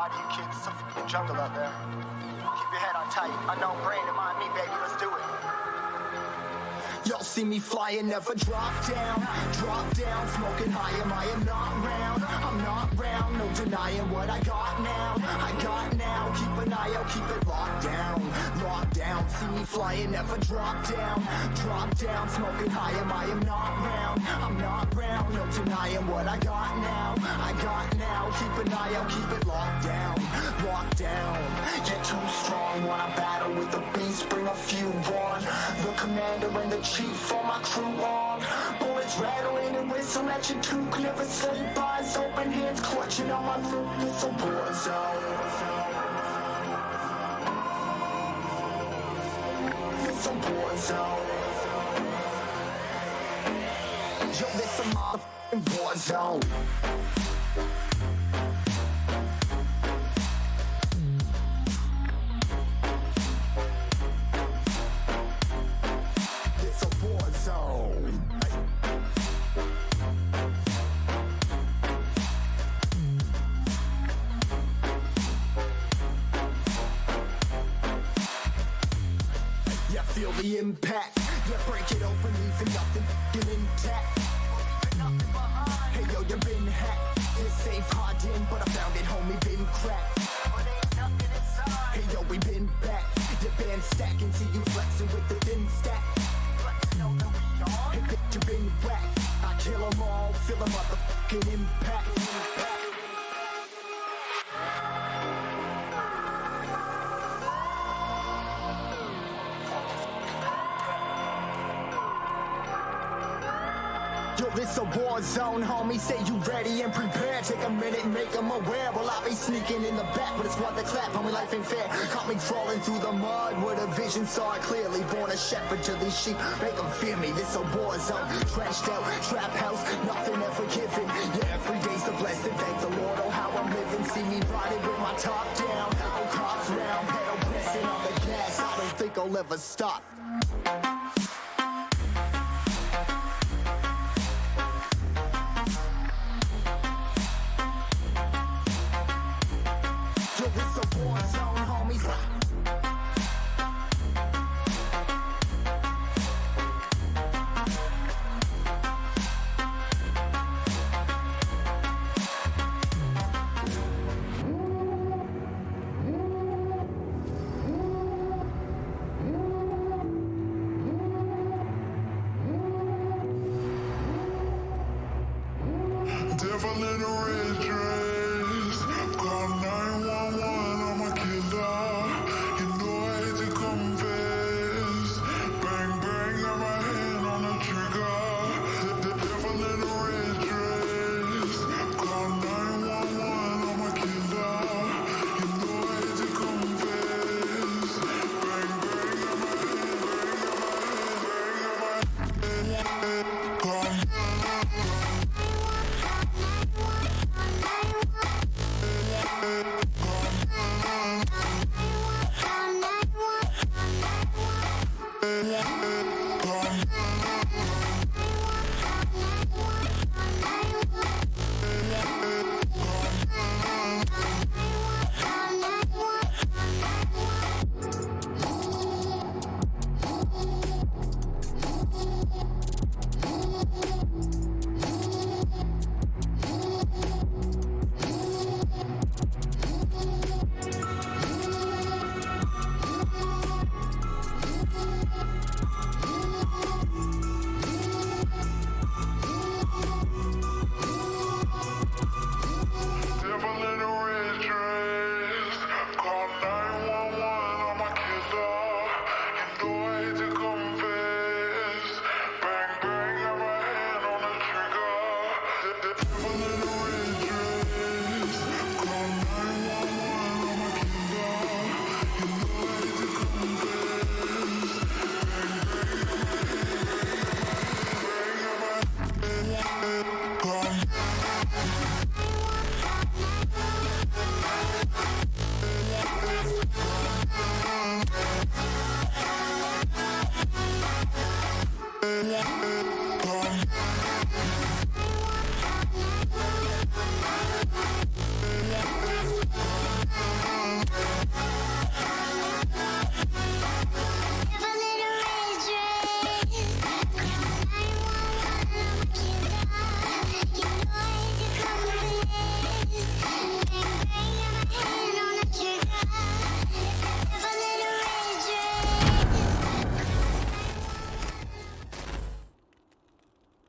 lie to you kids, it's a f***ing jungle out there. Keep your head on tight. Unknown brain and mind me, baby, let's do it. Y'all see me flying, never drop down, smoking high, I am not round, I'm not round, no denying what I got now, keep an eye out, keep it locked down, see me flying, never drop down, smoking high, I am not round, I'm not round, no denying what I got now, keep an eye out, keep it locked down, get too strong, when I battle with the beast, bring a few on, the commander and the chief for my crew on. Bullets rattling and whistle at your toque. Never sleep, eyes open, hands clutching on my loot. It's a war zone. It's a war zone. Yo, this a motherfucking war zone. The impact, yeah, break it open, leaving nothing intact. Hey yo, you been hacked. It's safe, hard in, but I found it, homie, been cracked. Hey yo, we been back. Your band stacking, see you flexing with the thin stack. Hey bitch, you been whacked. I kill 'em all, feel a motherfucking impact. It's a war zone, homie, say you ready and prepared. Take a minute, make them aware. Well, I be sneaking in the back, but it's what the clap, homie, life ain't fair. Caught me crawling through the mud with a vision, saw it clearly. Born a shepherd to these sheep, make them fear me. This a war zone, trashed out, trap house, nothing ever given. Yeah, every day's a blessing, thank the Lord, oh how I'm living. See me riding with my top down, oh cops round, pedal pressing on the gas. I don't think I'll ever stop.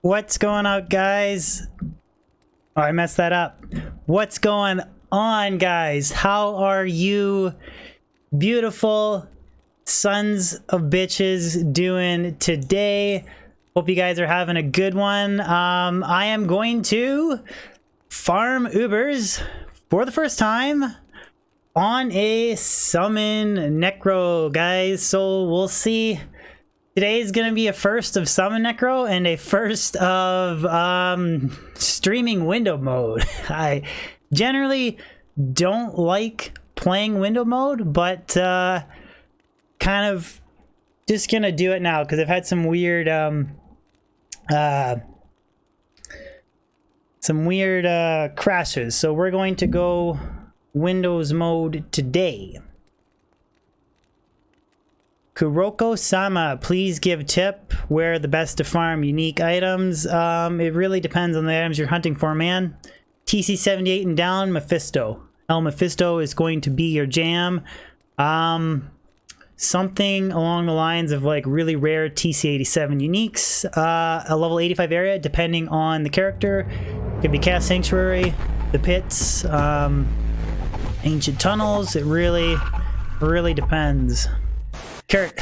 What's going on, guys? Oh, I messed that up. What's going on, guys? How are you beautiful sons of bitches doing today? Hope you guys are having a good one. I am going to farm Ubers for the first time on a summon Necro, guys. So we'll see. Today is going to be a first of Summon Necro and a first of streaming window mode. I generally don't like playing window mode, but kind of just going to do it now because I've had some weird crashes. So we're going to go Windows mode today. Kuroko-sama, please give tip where the best to farm unique items. It really depends on the items you're hunting for, man. TC78 and down, Mephisto. El Mephisto is going to be your jam. Something along the lines of like really rare TC87 uniques. A level 85 area, depending on the character. Could be Cast Sanctuary, the pits, ancient tunnels. It really depends. Kurt,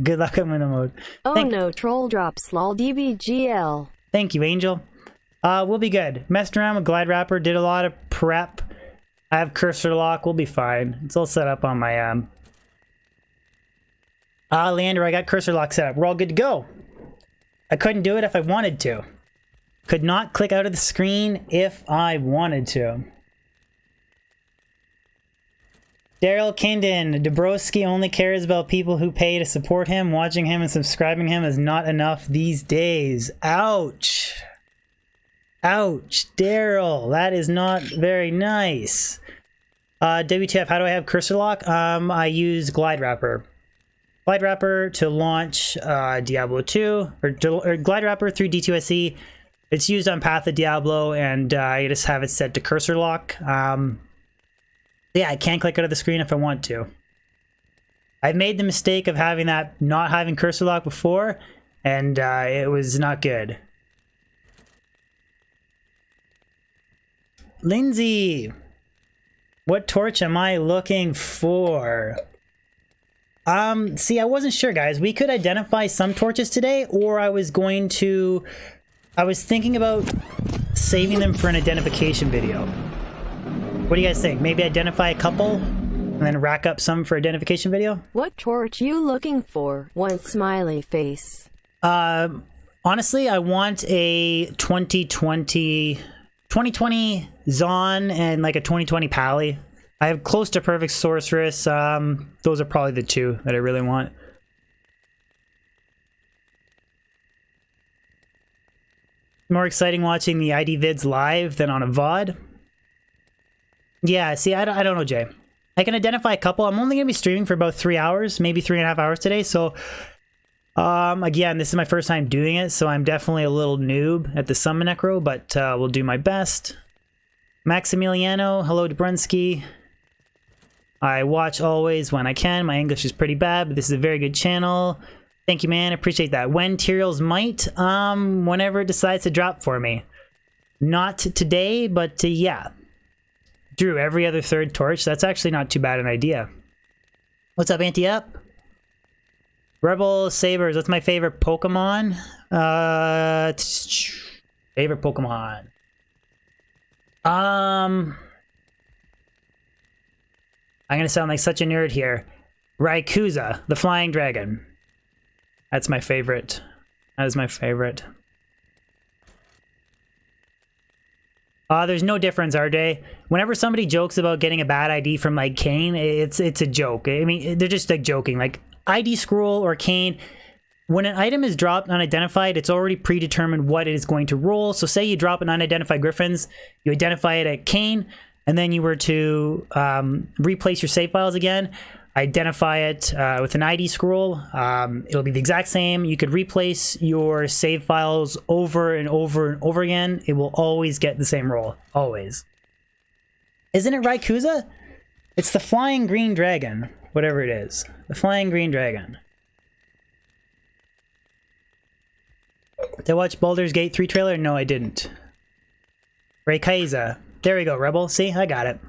good luck in window mode. Oh no, troll drops, lol DBGL. Thank you, Angel. We'll be good. Messed around with Glide Wrapper, did a lot of prep. I have cursor lock, we'll be fine. It's all set up on my Leander, I got cursor lock set up. We're all good to go. I couldn't do it if I wanted to. Could not click out of the screen if I wanted to. Daryl Kindon, Dabrowski only cares about people who pay to support him. Watching him and subscribing him is not enough these days. Ouch. Ouch, Daryl. That is not very nice. WTF, how do I have cursor lock? I use Glide Wrapper. Glide Wrapper to launch Diablo 2, or Glide Wrapper through D2SE. It's used on Path of Diablo, and I just have it set to cursor lock. Yeah, I can't click out of the screen if I want to. I've made the mistake of having that, not having cursor lock before, and it was not good. Lindsay, what torch am I looking for? See, I wasn't sure, guys. We could identify some torches today, or I was thinking about saving them for an identification video. What do you guys think? Maybe identify a couple and then rack up some for identification video? What torch you looking for? One smiley face. Honestly, I want a 2020 Zon and like a 2020 Pally. I have close to perfect sorceress. Those are probably the two that I really want. More exciting watching the ID vids live than on a VOD. Yeah, see, I don't know, Jay. I can identify a couple. I'm only going to be streaming for about 3 hours, maybe 3.5 hours today. So, again, this is my first time doing it, so I'm definitely a little noob at the Summon Necro, but we'll do my best. Maximiliano, hello, Dobrunsky. I watch always when I can. My English is pretty bad, but this is a very good channel. Thank you, man. I appreciate that. When Tyrael's might, whenever it decides to drop for me. Not today, but yeah. Drew, every other third torch. That's actually not too bad an idea. What's up, Anti Up? Rebel Sabers, that's my favorite Pokemon. Favorite Pokemon. I'm gonna sound like such a nerd here. Rayquaza, the Flying Dragon. That's my favorite. That is my favorite. There's no difference, RJ. Whenever somebody jokes about getting a bad ID from like Kane, it's a joke. I mean, they're just like joking. Like ID Scroll or Kane, when an item is dropped unidentified, it's already predetermined what it is going to roll. So say you drop an unidentified Griffons, you identify it at Kane, and then you were to replace your save files again, identify it with an ID scroll. It'll be the exact same. You could replace your save files over and over and over again. It will always get the same roll. Always. Isn't it Raykuza? It's the flying green dragon. Whatever it is. The flying green dragon. Did I watch Baldur's Gate 3 trailer? No, I didn't. Raykuza. There we go, Rebel. See? I got it.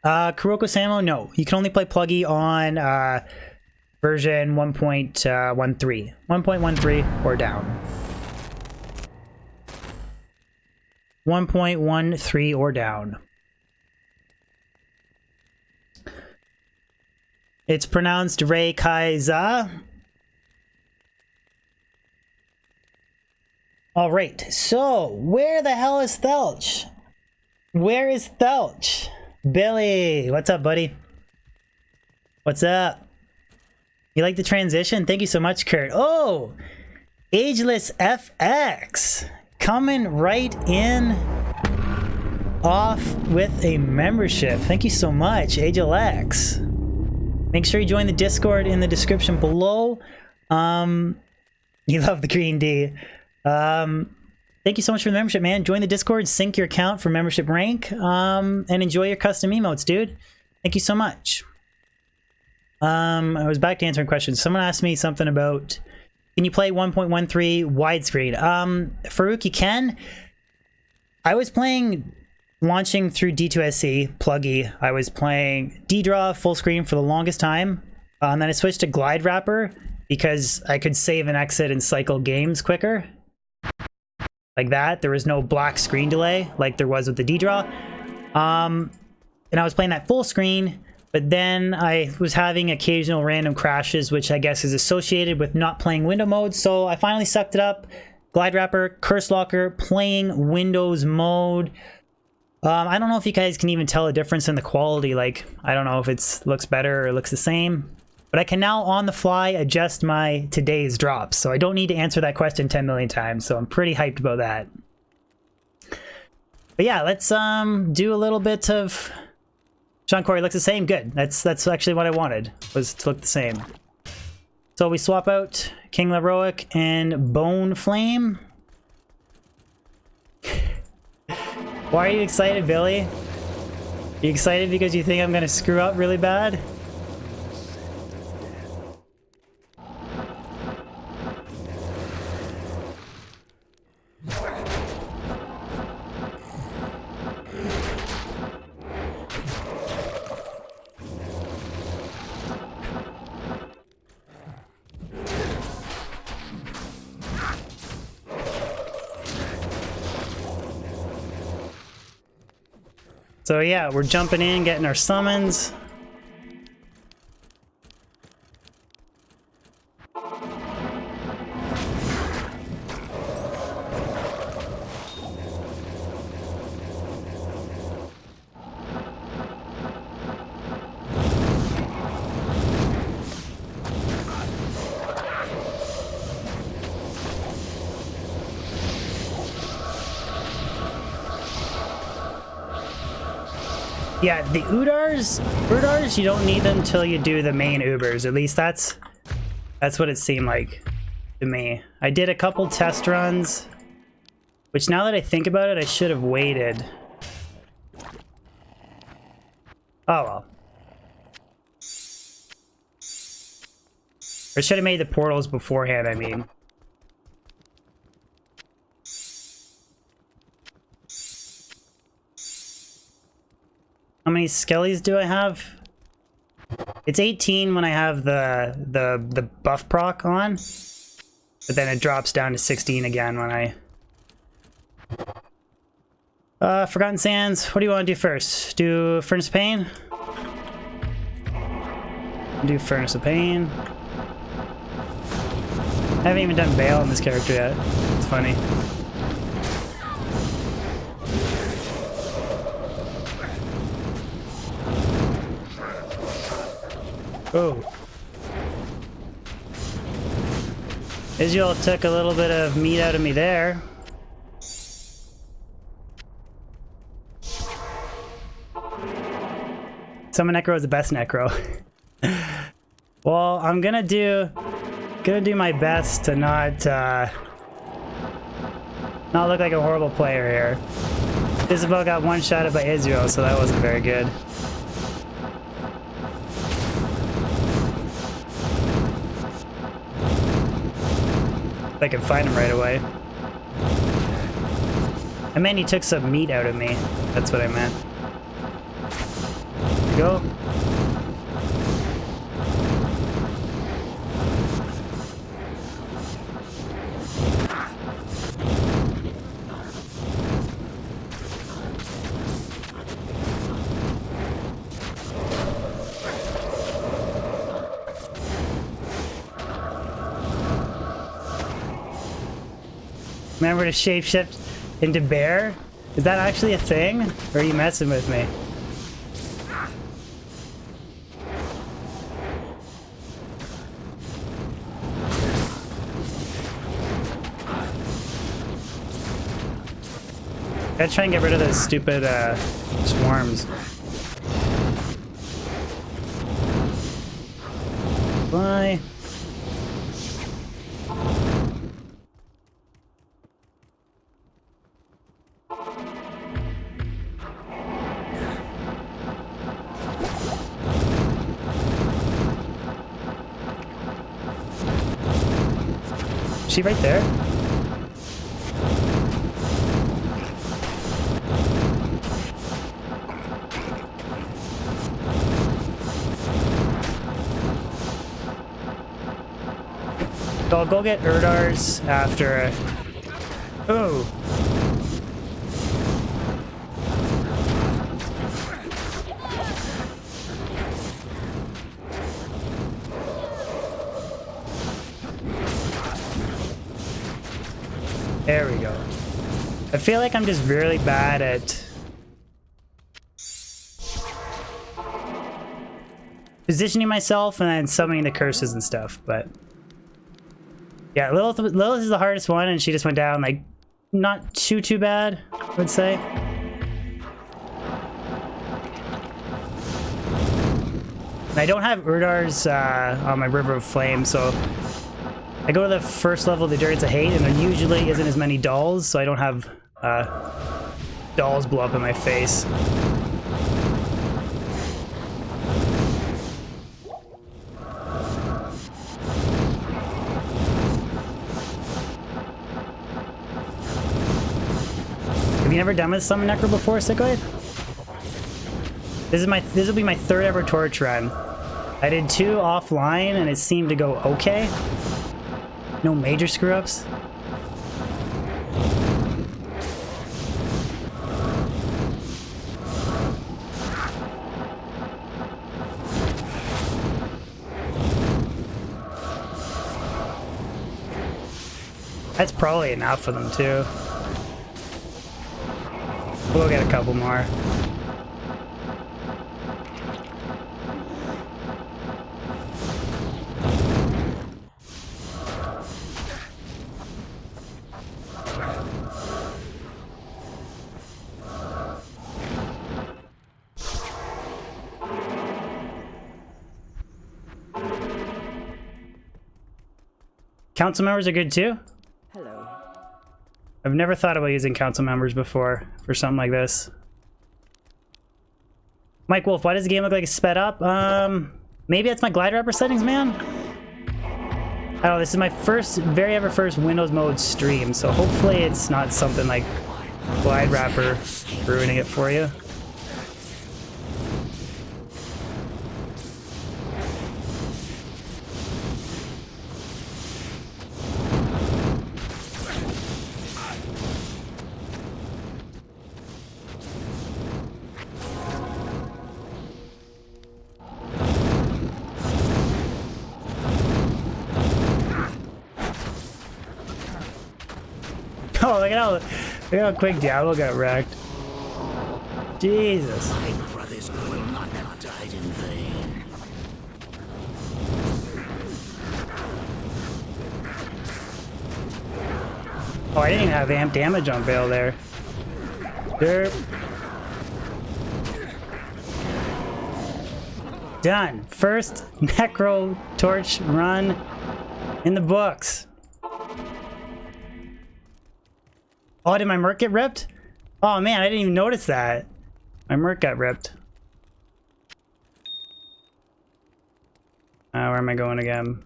Kuroko Samo? No. You can only play Pluggy on version 1.13. 1.13 or down. 1.13 or down. It's pronounced Raykuza. Alright, so where the hell is Thelch? Where is Thelch? Billy, what's up, buddy? What's up? You like the transition? Thank you so much, Kurt. Oh, Ageless FX coming right in off with a membership. Thank you so much, Agelx. Make sure you join the Discord in the description below. You love the green D. Thank you so much for the membership, man. Join the Discord, sync your account for membership rank, and enjoy your custom emotes, dude. Thank you so much. I was back to answering questions. Someone asked me something about, can you play 1.13 widescreen? Farouk, you can. I was playing, launching through D2SC, Pluggy. I was playing D-Draw full screen for the longest time, and then I switched to Glide Wrapper because I could save and exit and cycle games quicker. Like that. There was no black screen delay like there was with the D-Draw. And I was playing that full screen, but then I was having occasional random crashes, which I guess is associated with not playing window mode. So I finally sucked it up. Glide Wrapper, Curse Locker, playing Windows mode. I don't know if you guys can even tell a difference in the quality. Like, I don't know if it looks better or looks the same. But I can now, on the fly, adjust my today's drops. So I don't need to answer that question 10 million times. So I'm pretty hyped about that. But yeah, let's do a little bit of... Sean Corey looks the same. Good. That's actually what I wanted, was to look the same. So we swap out King Leroic and Bone Flame. Why are you excited, Billy? Are you excited because you think I'm going to screw up really bad? So yeah, we're jumping in, getting our summons. Yeah, the Udars, you don't need them till you do the main Ubers. At least that's what it seemed like to me. I did a couple test runs, which now that I think about it, I should have waited. Oh well. Or should have made the portals beforehand, I mean. How many skellies do I have? It's 18 when I have the buff proc on, but then it drops down to 16 again when I... Forgotten Sands, what do you want to do first? Do Furnace of Pain? Do Furnace of Pain. I haven't even done Bale on this character yet. It's funny. Oh. Israel took a little bit of meat out of me there. Summon Necro is the best Necro. Well, I'm gonna do my best to not look like a horrible player here. Isabel got one-shotted by Israel, so that wasn't very good. If I can find him right away. I meant he took some meat out of me. That's what I meant. Here we go. Remember to shapeshift into bear? Is that actually a thing? Or are you messing with me? Gotta try and get rid of those stupid swarms. Bye. Is she right there? So I'll go get Urdars after. Oh. There we go. I feel like I'm just really bad at positioning myself and then summoning the curses and stuff, but yeah, Lilith is the hardest one, and she just went down like not too bad, I would say. And I don't have Urdars on my River of Flame, so I go to the first level of the Endurance of Hate, and there usually isn't as many dolls, so I don't have dolls blow up in my face. Have you never done with Summon Necro before, Sickoid? This will be my third ever torch run. I did 2 offline, and it seemed to go okay. No major screw-ups. That's probably enough for them too. We'll get a couple more. Council members are good too? Hello. I've never thought about using council members before for something like this. Mike Wolf, why does the game look like it's sped up? Maybe that's my glider wrapper settings, man? I don't know, this is my very first Windows mode stream, so hopefully it's not something like glide wrapper ruining it for you. Oh, look at how quick Diablo got wrecked. Jesus. My brothers will not have died in vain. Oh, I didn't even have amp damage on Bale there. Derp. Done. First Necro Torch run in the books. Oh, did my Merc get ripped? Oh man, I didn't even notice that. My Merc got ripped. Where am I going again?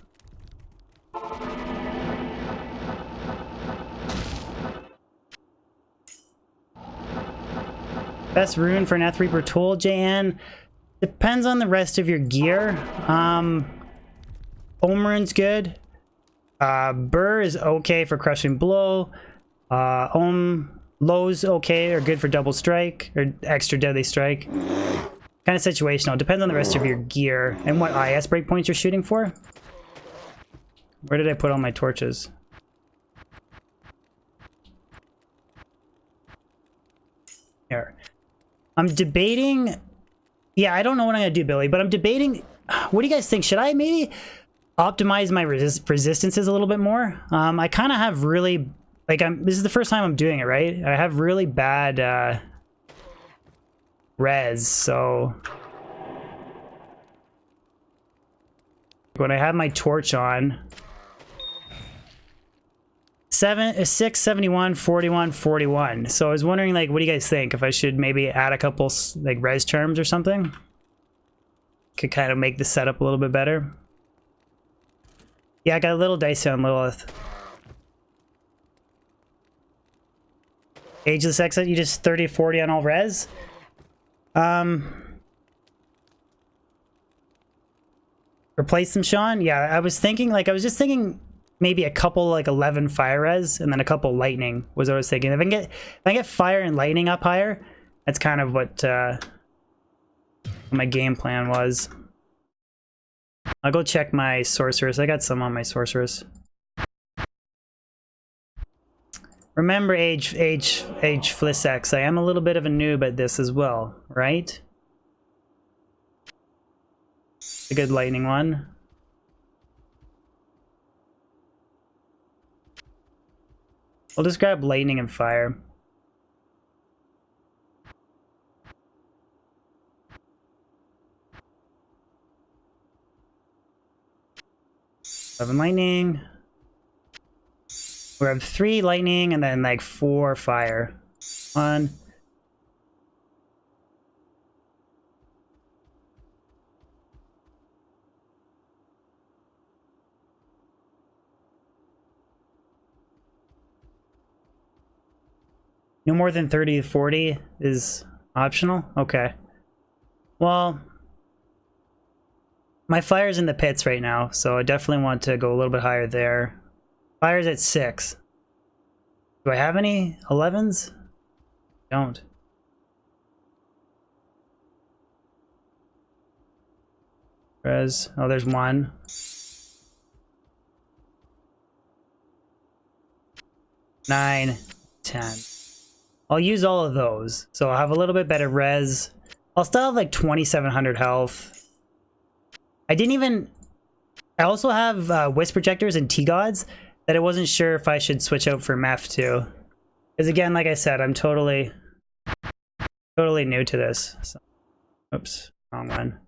Best rune for an Eth Reaper tool, JN? Depends on the rest of your gear. Omerune's good. Burr is okay for crushing blow. Low's okay or good for double strike or extra deadly strike. Kind of situational. Depends on the rest of your gear and what IS breakpoints you're shooting for. Where did I put all my torches? Here. I'm debating. Yeah, I don't know what I'm gonna do, Billy, but I'm debating. What do you guys think? Should I maybe optimize my resistances a little bit more? I kind of have really, like, this is the first time I'm doing it, right? I have really bad res, so when I have my torch on, 6, 71, 41, 41. So I was wondering, like, what do you guys think? If I should maybe add a couple, like, res terms or something? Could kind of make the setup a little bit better. Yeah, I got a little dicey on Lilith. Ageless Exit, you just 30, 40 on all res? Replace them, Sean? Yeah, I was thinking, like, I was just thinking maybe a couple, like, 11 fire res and then a couple lightning was what I was thinking. If I get fire and lightning up higher, that's kind of what my game plan was. I'll go check my sorceress. I got some on my sorceress. Remember, age Flissex, I am a little bit of a noob at this as well, right? A good lightning one. We'll just grab lightning and fire. Seven lightning. We have 3 lightning and then like 4 fire. 1. No more than 30 to 40 is optional? Okay. Well, my fire's in the pits right now, so I definitely want to go a little bit higher there. Fire's at 6. Do I have any 11s? Don't. Res. Oh, there's 1. 9, 10. I'll use all of those, so I'll have a little bit better res. I'll still have like 2,700 health. I also have Wisp Projectors and T-Gods that I wasn't sure if I should switch out for Meph too. Because again, like I said, I'm totally new to this. So, oops, wrong one.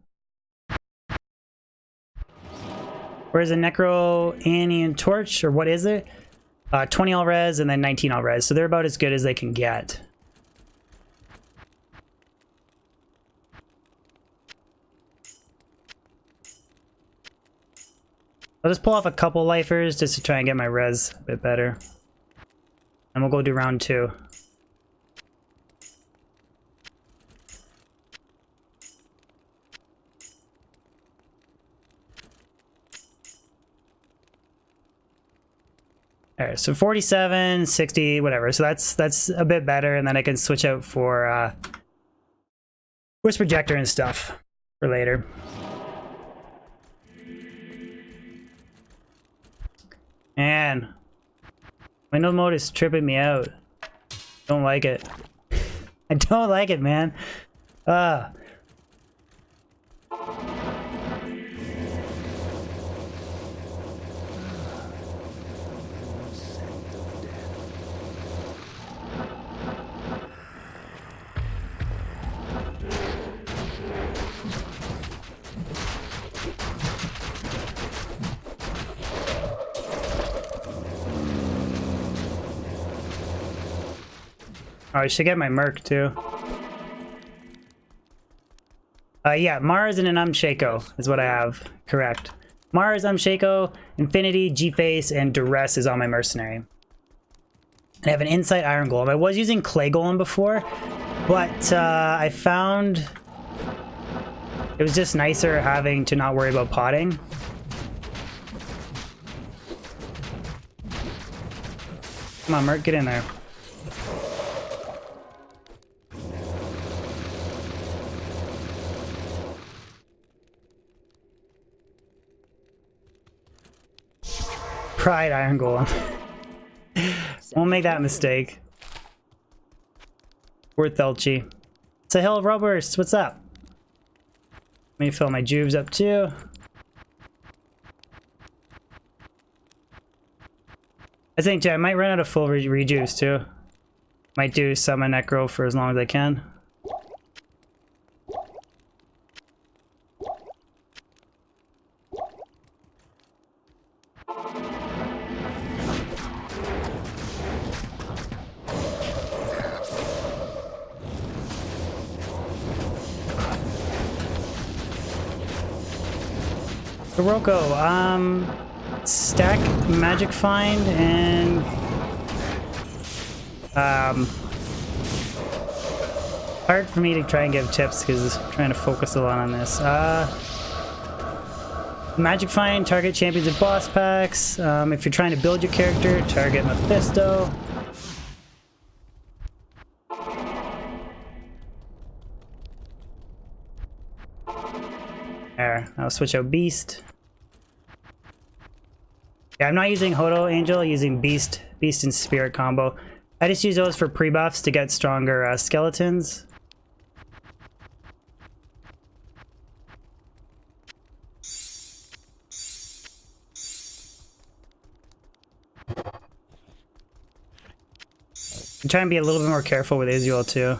Where's the Necro Anian Torch, or what is it? 20 all res and then 19 all res, so they're about as good as they can get. I'll just pull off a couple lifers just to try and get my res a bit better. And we'll go do round 2. Alright, so 47, 60, whatever. So that's a bit better, and then I can switch out for Wisp Projector and stuff for later. Man, window mode is tripping me out. Don't like it. I don't like it, man. Oh, I should get my Merc too. Yeah, Mars and an Umshako is what I have. Correct. Mars, Umshako, Infinity, G-Face, and Duress is on my Mercenary. I have an Insight Iron Golem. I was using Clay Golem before, but I found it was just nicer having to not worry about potting. Come on, Merc, get in there. Pride Iron Golem. Won't make that mistake. Worth Elchi. It's a Hill of Robbers. What's up? Let me fill my jubes up too. I think I might run out of full rejuice too. Might do summon Necro for as long as I can. Kuroko, stack Magic Find and hard for me to try and give tips because I'm trying to focus a lot on this. Magic Find, target champions and boss packs. If you're trying to build your character, target Mephisto. There, I'll switch out Beast. Yeah, I'm not using Hodo Angel, using Beast and Spirit combo. I just use those for pre-buffs to get stronger skeletons. I'm trying to be a little bit more careful with Israel too.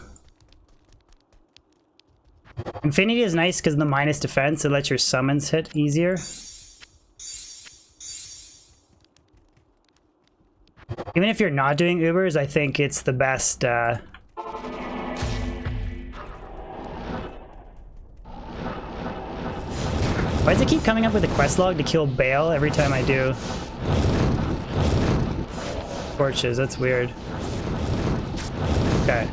Infinity is nice because the minus defense, it lets your summons hit easier. Even if you're not doing Ubers, I think it's the best. Why does it keep coming up with a quest log to kill Bale every time I do? Torches, that's weird. Okay.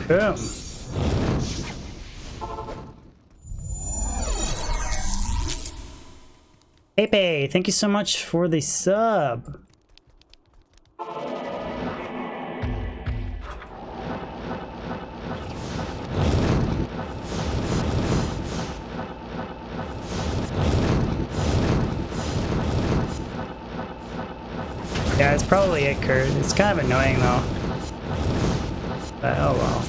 Boom. Pepe, thank you so much for the sub. Yeah, it's probably it, Kurt. It's kind of annoying though. But oh well.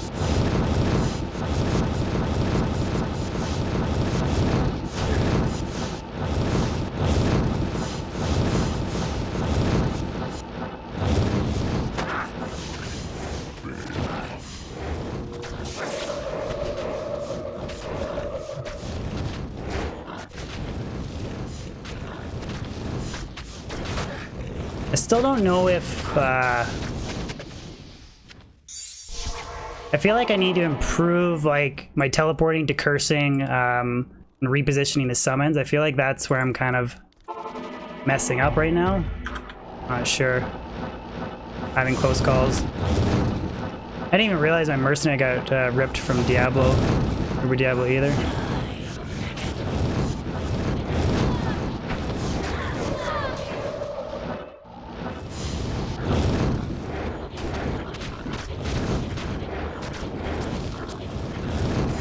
I still don't know if I feel like I need to improve like my teleporting to cursing and repositioning the summons. I feel like that's where I'm kind of messing up right now. Not sure. Having close calls. I didn't even realize my mercenary got ripped from Diablo. Or Diablo either.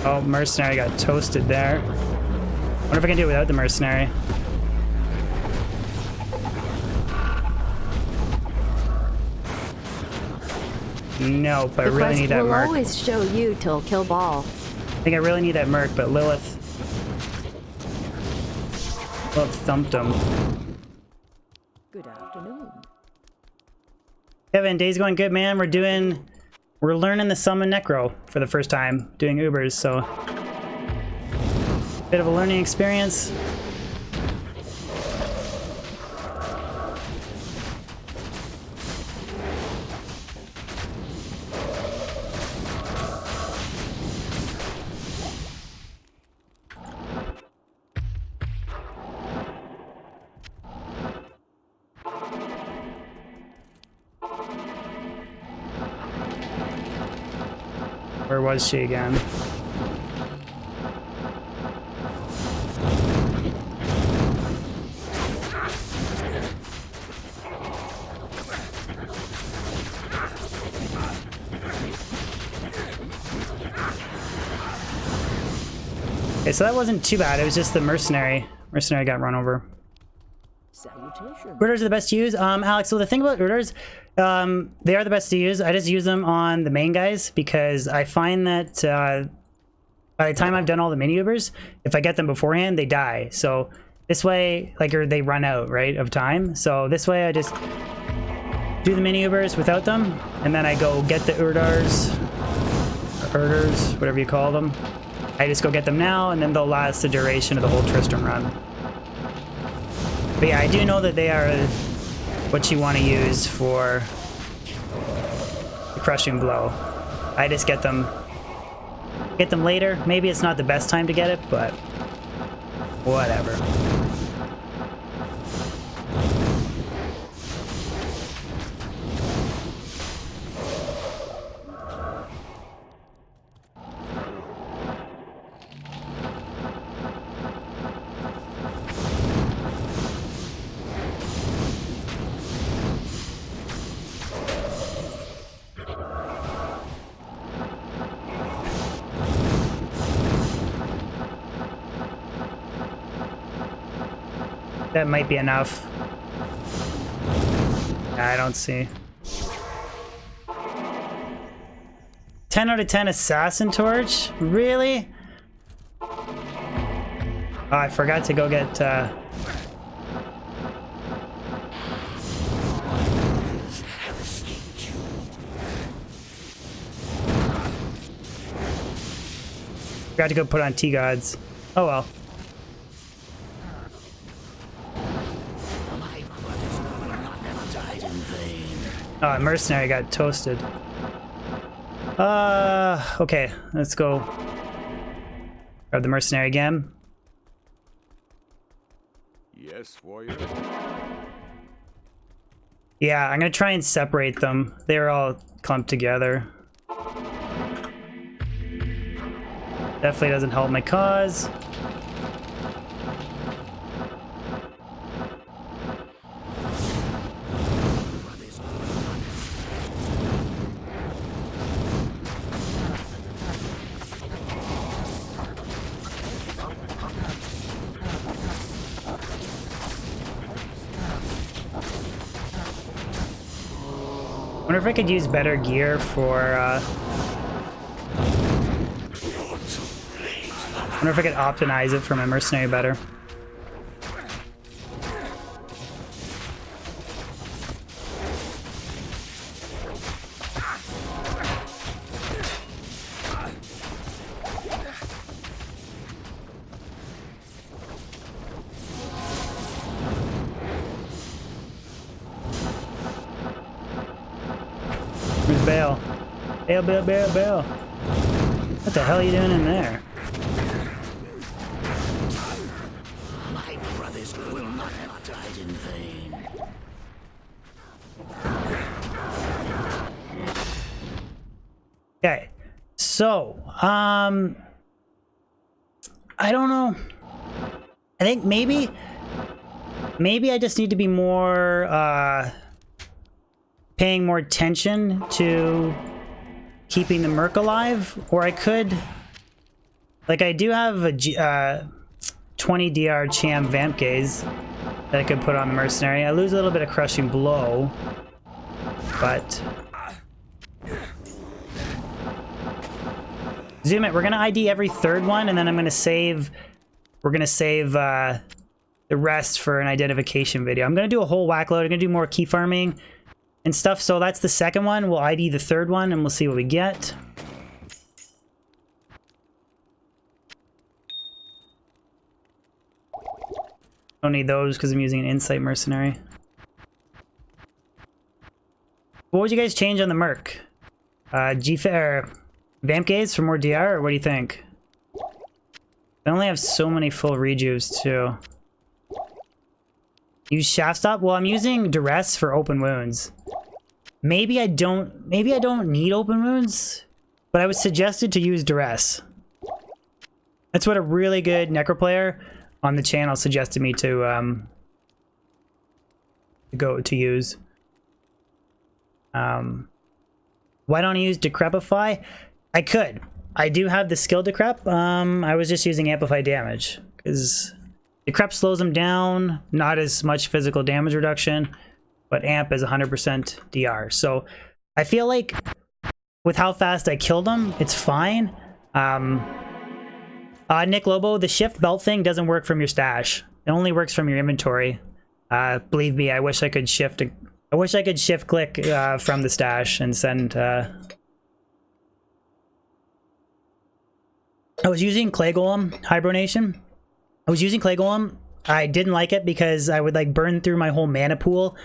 Oh, mercenary got toasted there. Wonder if I can do it without the mercenary. Nope, I really need that merc. Will always show you till kill ball. I think I really need that merc, but Lilith thumped him. Good afternoon. Kevin, day's going good, man. We're learning the summon Necro for the first time, doing Ubers, so Bit of a learning experience. Where was she again? Okay, so that wasn't too bad. It was just the mercenary. Mercenary got run over. Salutation. Rooters are the best to use. Alex, so the thing about rooters, they are the best to use. I just use them on the main guys because I find that by the time I've done all the mini Ubers, if I get them beforehand, they die. So this way, like, or they run out, right, of time. So this way I just do the mini Ubers without them, and then I go get the Urdars, or Urders, whatever you call them. I just go get them now, and then they'll last the duration of the whole Tristram run. But yeah, I do know that they are what you want to use for the crushing blow. I just get them later. Maybe it's not the best time to get it, but whatever. That might be enough. I don't see. 10 out of 10 assassin torch? Really? Oh, I forgot to go get forgot to go put on T-Gods. Oh well. Oh, mercenary got toasted. Okay, let's go grab the mercenary again. Yes, warrior. Yeah, I'm gonna try and separate them. They're all clumped together. Definitely doesn't help my cause. I wonder if I could use better gear for, I wonder if I could optimize it for my mercenary better. Where's Bale? Bale, Bale, Bale, Bale. What the hell are you doing in there? My brothers will not have died in vain. Okay, so, I don't know. I think maybe I just need to be more, paying more attention to keeping the Merc alive, or I could, like, I do have a 20 DR Cham Vamp Gaze that I could put on the mercenary. I lose a little bit of crushing blow, but zoom it. We're gonna ID every third one, and then I'm gonna save. We're gonna save the rest for an identification video. I'm gonna do a whole whack load. I'm gonna do more key farming and stuff. So that's the second one. We'll ID the third one, and we'll see what we get. Don't need those because I'm using an Insight Mercenary. What would you guys change on the Merc? Or Vamp Gaze for more DR, or what do you think? I only have so many full rejuves too. Use Shaft Stop? Well, I'm using Duress for open wounds. Maybe I don't need open wounds, but I was suggested to use Duress. That's what a really good Necro player on the channel suggested me to use. Why don't I use Decrepify? I could. I do have the skill Decrep. I was just using Amplify Damage because Decrep slows them down, not as much physical damage reduction, but Amp is 100% DR. So I feel like with how fast I killed them, it's fine. Nick Lobo, the shift belt thing doesn't work from your stash. It only works from your inventory. Believe me, I wish I could shift click from the stash and send. I was using Clay Golem Hibernation. I was using Clay Golem. I didn't like it because I would like burn through my whole mana pool.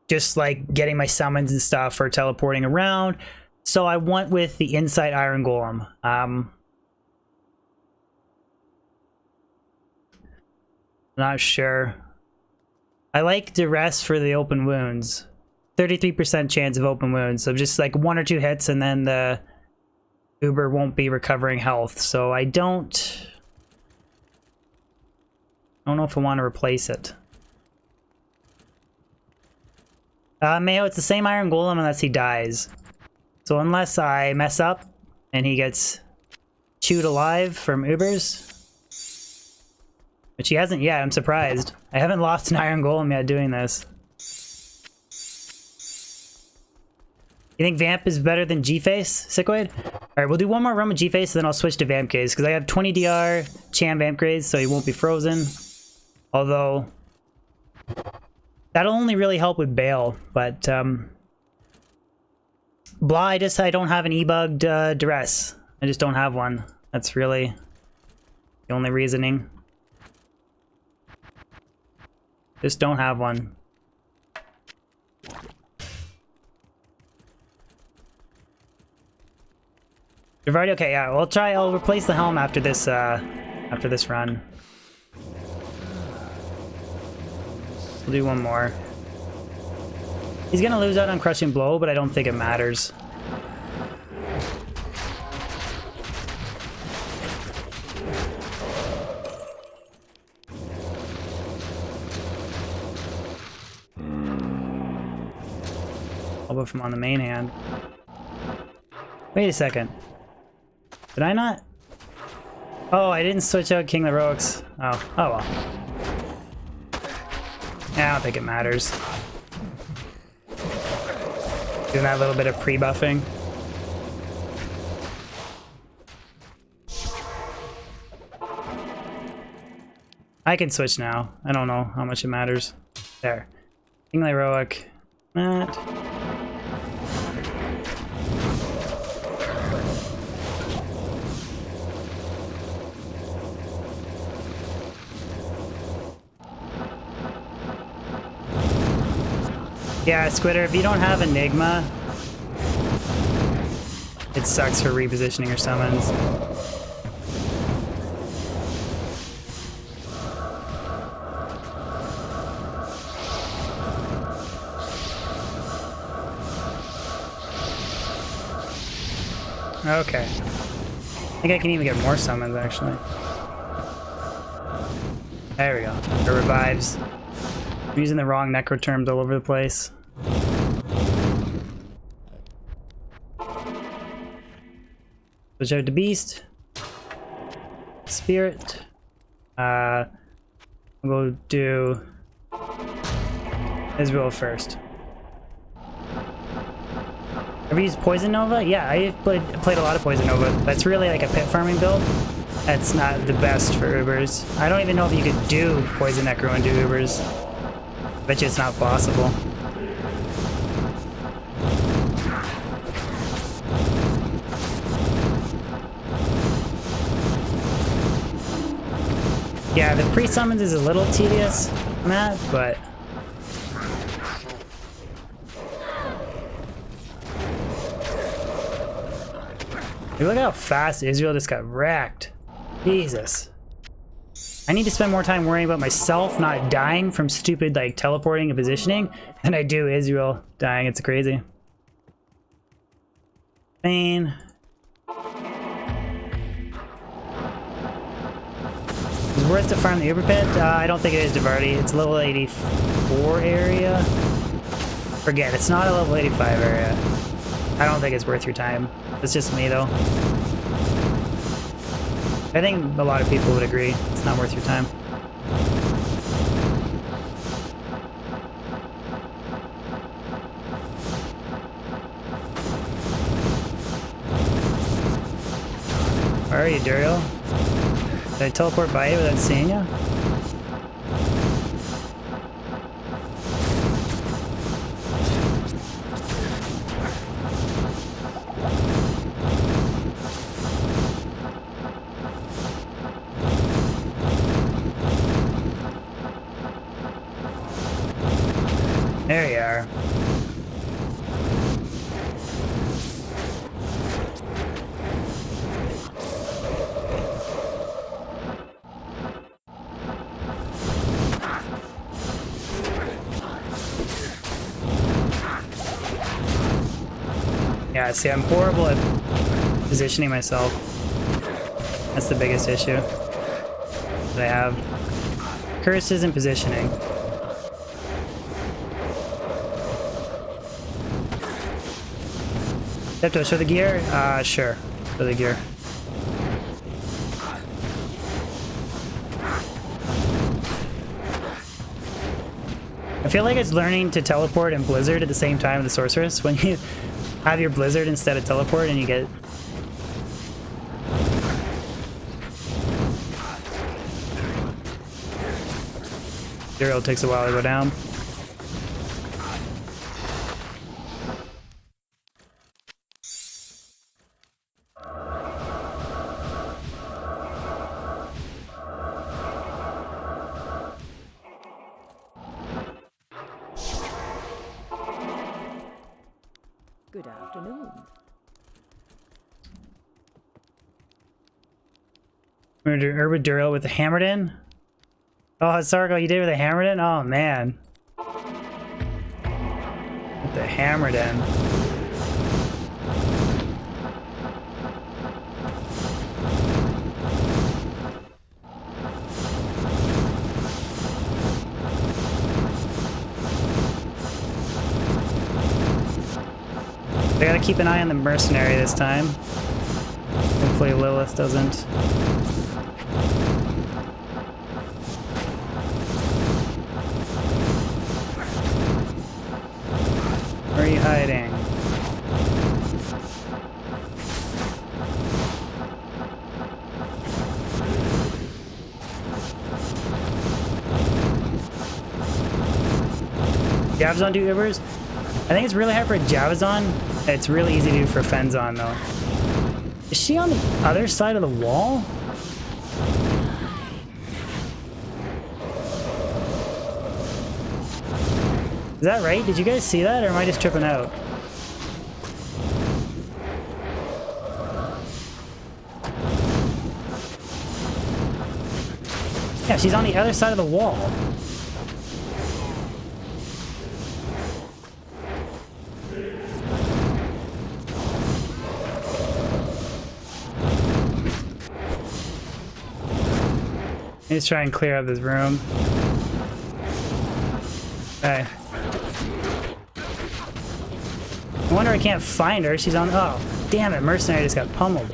Just like getting my summons and stuff or teleporting around. So I went with the Insight Iron Golem. Not sure. I like Duress for the open wounds. 33% chance of open wounds. So just like 1 or 2 hits and then the Uber won't be recovering health. So I don't know if I want to replace it. Mayo, it's the same Iron Golem unless he dies. So unless I mess up and he gets chewed alive from Ubers, which he hasn't yet, I'm surprised. I haven't lost an Iron Golem yet doing this. You think Vamp is better than G-Face, Sickoid? Alright, we'll do one more run with G-Face, then I'll switch to Vamp Gaze, because I have 20 DR Cham Vamp Gaze, so he won't be frozen. Although, that'll only really help with Bale, but Blah, I don't have an E-bugged Duress. I just don't have one. That's really the only reasoning. Just don't have one. You've already okay, yeah. I'll replace the helm after this run. We'll do one more. He's gonna lose out on Crushing Blow, but I don't think it matters. I'll go from on the main hand. Wait a second. Did I not? Oh, I didn't switch out King Heroics. Oh well. Yeah, I don't think it matters. Doing that little bit of pre-buffing. I can switch now. I don't know how much it matters. There. King Heroic. That. Yeah, Squitter, if you don't have Enigma, it sucks for repositioning your summons. Okay. I think I can even get more summons, actually. There we go. It revives. I'm using the wrong necro terms all over the place. Switch out to Beast. Spirit. I'll go do Israel first. Ever used Poison Nova? Yeah, I played a lot of Poison Nova. That's really like a pit farming build. That's not the best for Ubers. I don't even know if you could do Poison Necro and do Ubers. Bet you it's not possible. Yeah, the pre-summons is a little tedious, Matt, but... Dude, look how fast Israel just got wrecked. Jesus. I need to spend more time worrying about myself not dying from stupid, like, teleporting and positioning than I do Israel dying. It's crazy. Spain. Is it worth to farm the Uber pit? I don't think it is, Devarty. It's level 84 area. Forget, it's not a level 85 area. I don't think it's worth your time. It's just me, though. I think a lot of people would agree. It's not worth your time. Where are you, Duriel? Did I teleport by you without seeing you? There you are. Yeah, see, I'm horrible at positioning myself. That's the biggest issue that I have. Curse isn't positioning. Depto, show the gear? Sure. Show the gear. I feel like it's learning to teleport and Blizzard at the same time with the Sorceress. When you have your Blizzard instead of teleport and you get... Zero takes a while to go down. Good afternoon. We're gonna do Urban Duriel with the Hammered in. Oh, Sargo, you did it with the Hammered in? Oh, man. With the Hammered in. I gotta keep an eye on the mercenary this time. Hopefully Lilith doesn't. Where are you hiding? Javazon do Ubers? I think it's really hard for a Javazon. It's really easy to do for Fenzon though. Is she on the other side of the wall? Is that right? Did you guys see that, or am I just tripping out? Yeah, she's on the other side of the wall. Let's try and clear up this room. Okay. I wonder I can't find her. She's on... Oh, damn it. Mercenary just got pummeled.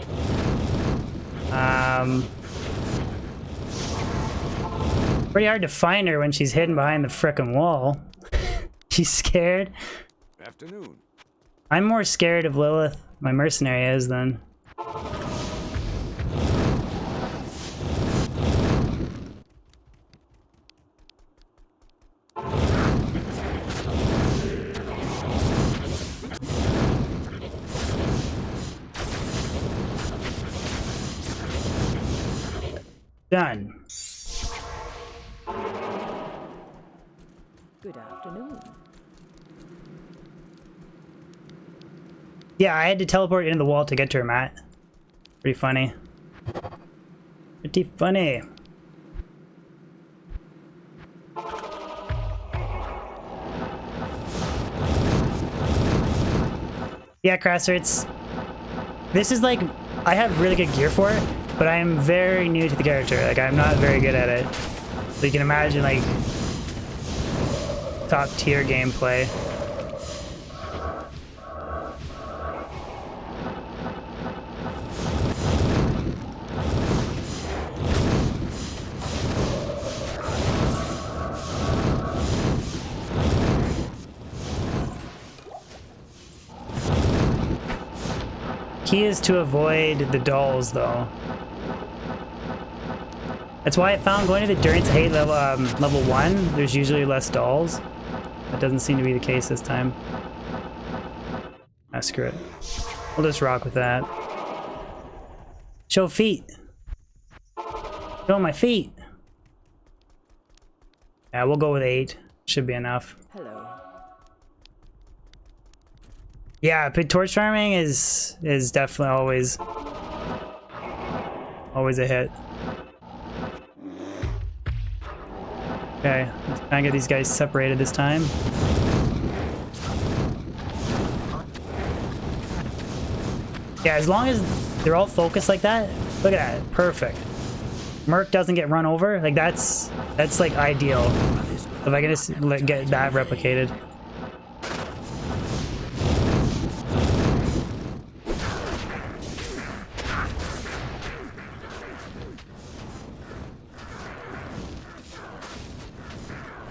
Pretty hard to find her when she's hidden behind the frickin' wall. She's scared. Afternoon. I'm more scared of Lilith, my mercenary is, than... Done. Good afternoon. Yeah, I had to teleport into the wall to get to her, Matt. Pretty funny. Pretty funny. Yeah, Crasser, this is like, I have really good gear for it, but I am very new to the character. Like, I'm not very good at it. So you can imagine, like, top tier gameplay. Key is to avoid the dolls, though. That's why I found going to the Endurance Hate level 1, there's usually less dolls. That doesn't seem to be the case this time. Ah, screw it. We'll just rock with that. Show feet. Show my feet. Yeah, we'll go with 8. Should be enough. Hello. Yeah, but torch farming is definitely always a hit. Okay, let's try and get these guys separated this time. Yeah, as long as they're all focused like that, look at that, perfect. Merc doesn't get run over, like that's like ideal. If I can just get that replicated.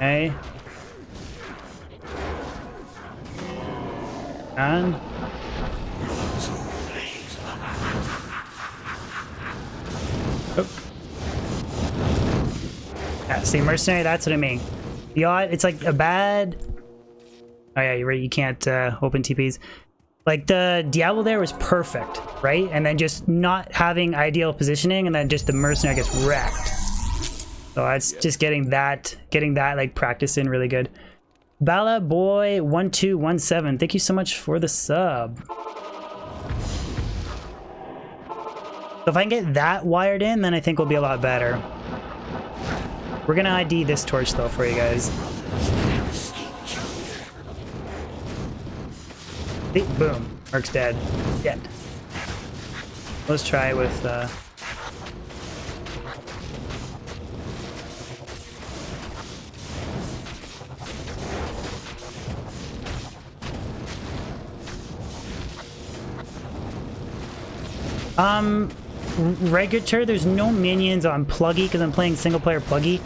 Okay. And oh. Yeah, see, mercenary, that's what I mean. The odd, it's like a bad. Oh yeah, you're right. You can't open TPs. Like the Diablo there was perfect, right? And then just not having ideal positioning, and then just the mercenary gets wrecked. So that's just getting that like practice in really good. Bala Boy 1217, thank you so much for the sub. So if I can get that wired in, then I think we'll be a lot better. We're gonna ID this torch though for you guys. Boom, Merc's dead. Dead. Let's try with regular, there's no minions on Pluggy because I'm playing single player Pluggy.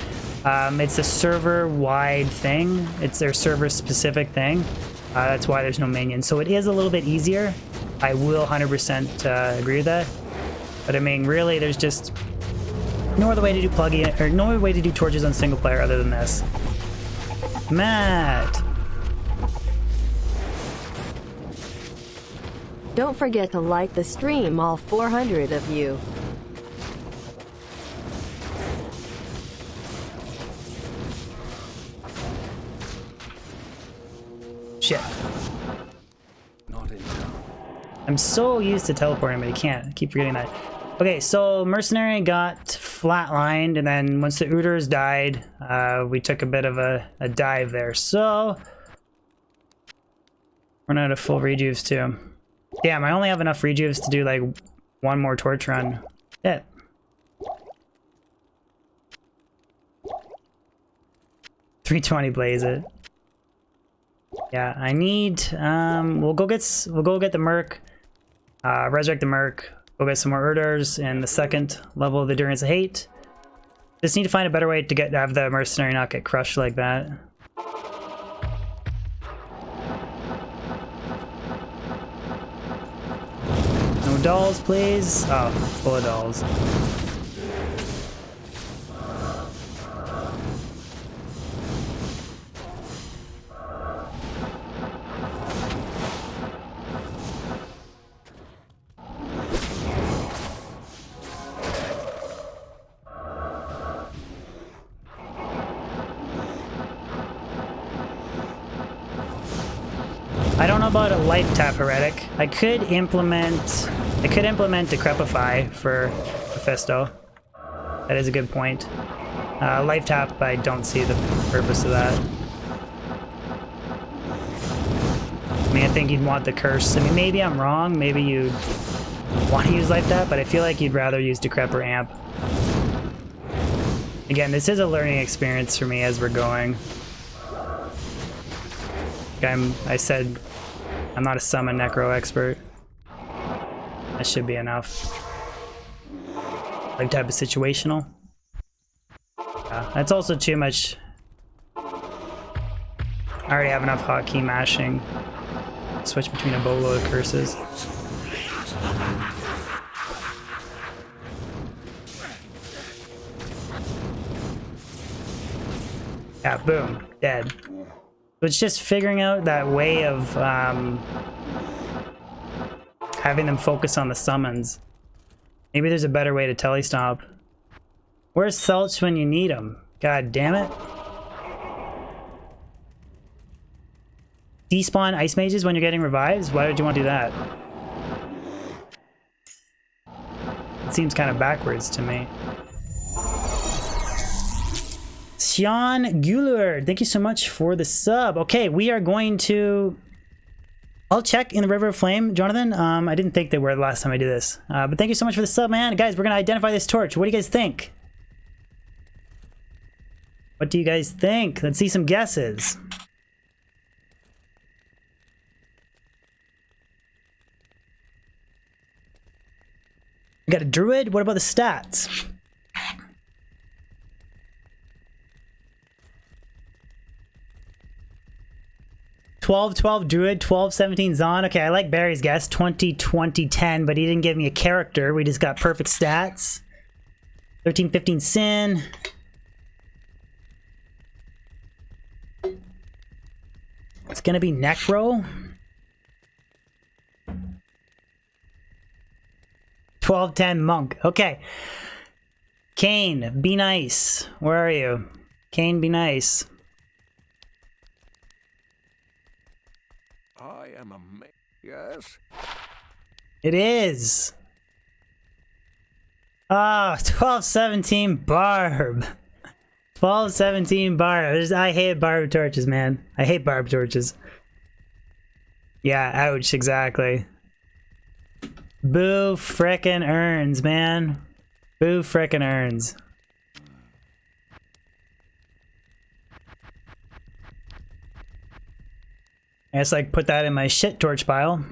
It's a server wide thing. It's their server specific thing. That's why there's no minions. So it is a little bit easier. I will 100% agree with that. But I mean, really, there's just no other way to do Pluggy, or no other way to do torches on single player other than this. Matt! Don't forget to like the stream, all 400 of you. Shit. I'm so used to teleporting, but I can't. I keep forgetting that. Okay, so Mercenary got flatlined, and then once the Ooters died, we took a bit of a dive there. So, run out of full rejuves too. Damn, I only have enough rejuves to do like one more torch run. Yeah. $320 blaze it. Yeah, I need we'll go get the Merc, resurrect the Merc, go get some more Urders in the second level of the Endurance of Hate. Just need to find a better way to have the Mercenary not get crushed like that. No dolls, please. Oh, full of dolls. know about a life tap heretic. I could implement Decrepify for Mephisto. That is a good point. Life tap, I don't see the purpose of that. I mean, I think you'd want the curse. I mean, maybe I'm wrong. Maybe you'd want to use life tap, but I feel like you'd rather use Decrep or Amp. Again, this is a learning experience for me as we're going. I said I'm not a summon necro expert. That should be enough. Life tap is situational. That's also too much. I already have enough hotkey mashing. Switch between a boatload of curses. Yeah, boom, dead. So it's just figuring out that way of having them focus on the summons. Maybe there's a better way to telestomp. Where's Selch when you need him? God damn it. Despawn ice mages when you're getting revives? Why would you want to do that? It seems kind of backwards to me. Sean Guler, thank you so much for the sub. Okay, we are going to... I'll check in the River of Flame, Jonathan. I didn't think they were the last time I did this. But thank you so much for the sub, man. Guys, we're going to identify this torch. What do you guys think? What do you guys think? Let's see some guesses. We got a druid. What about the stats? $12 druid, $12-17 Zon. Okay, I like Barry's guess. 20-20-10, but he didn't give me a character. We just got perfect stats. 13-15 Sin. It's gonna be Necro. 12-10 Monk. Okay. Kane, be nice. Where are you? Kane, be nice. I am a man. Yes. It is. Ah, 12-17 Barb. 12-17 Barb. I hate Barb torches, man. I hate Barb torches. Yeah, ouch, exactly. Boo frickin' urns, man. Boo frickin' urns. I just like put that in my shit torch pile.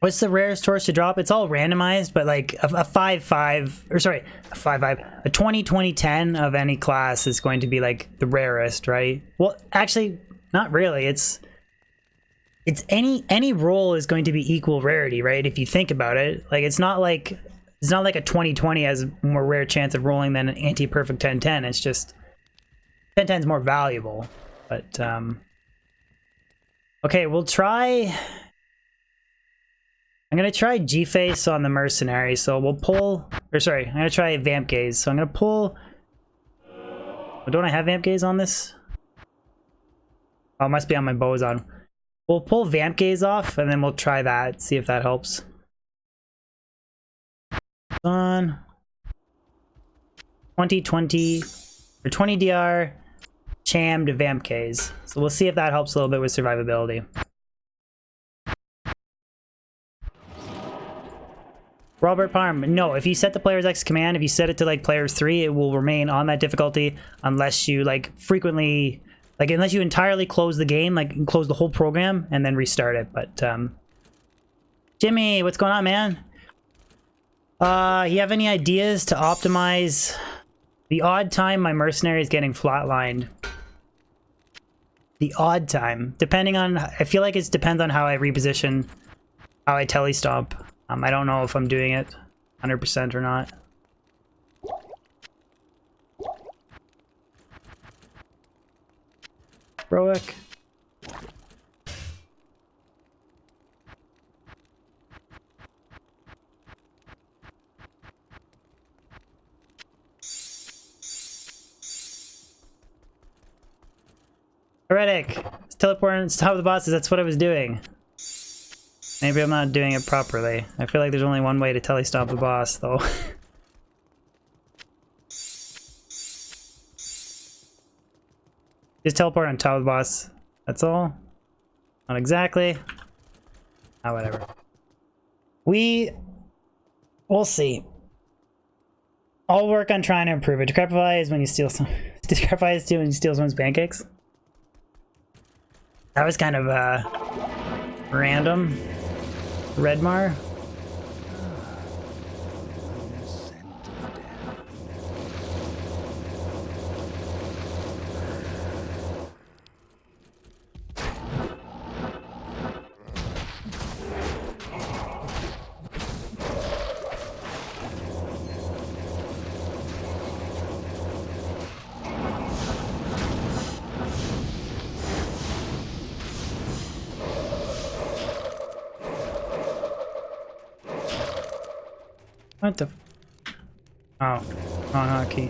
What's the rarest torch to drop? It's all randomized, but like a 5-5, or sorry, a 5-5, a 20-20-10 of any class is going to be like the rarest, right? Well, actually, not really. It's any roll is going to be equal rarity, right? If you think about it, like it's not like a 20-20 has a more rare chance of rolling than an anti-perfect 10-10. It's just 10-10 is more valuable. But okay, we'll try. I'm gonna try G-Face on the mercenary, so we'll pull, or sorry, I'm gonna try Vamp Gaze. So I'm gonna pull, oh, don't I have Vamp Gaze on this? Oh, it must be on my Bozon. We'll pull Vamp Gaze off, and then we'll try that, see if that helps. On 20-20, or 20 DR, Chammed Vamp Gaze. So we'll see if that helps a little bit with survivability. Robert Parm, no, if you set the player's X command, if you set it to like player's 3, it will remain on that difficulty unless you like frequently, like unless you entirely close the game, like close the whole program and then restart it. But Jimmy, what's going on, man? You have any ideas to optimize the odd time my mercenary is getting flatlined? The odd time, depending on, I feel like it depends on how I reposition, how I telestomp. I don't know if I'm doing it 100% or not. Heroic. Heretic. teleporting on top of the bosses. That's what I was doing. Maybe I'm not doing it properly. I feel like there's only one way to tele-stomp the boss, though. Just teleport on top of the boss. That's all. Not exactly. Ah, whatever. We'll see. I'll work on trying to improve it. Decrepify is when you steal some. Decrepify is when you steal someone's pancakes. That was kind of random. Redmar. What the? Oh, wrong hotkey.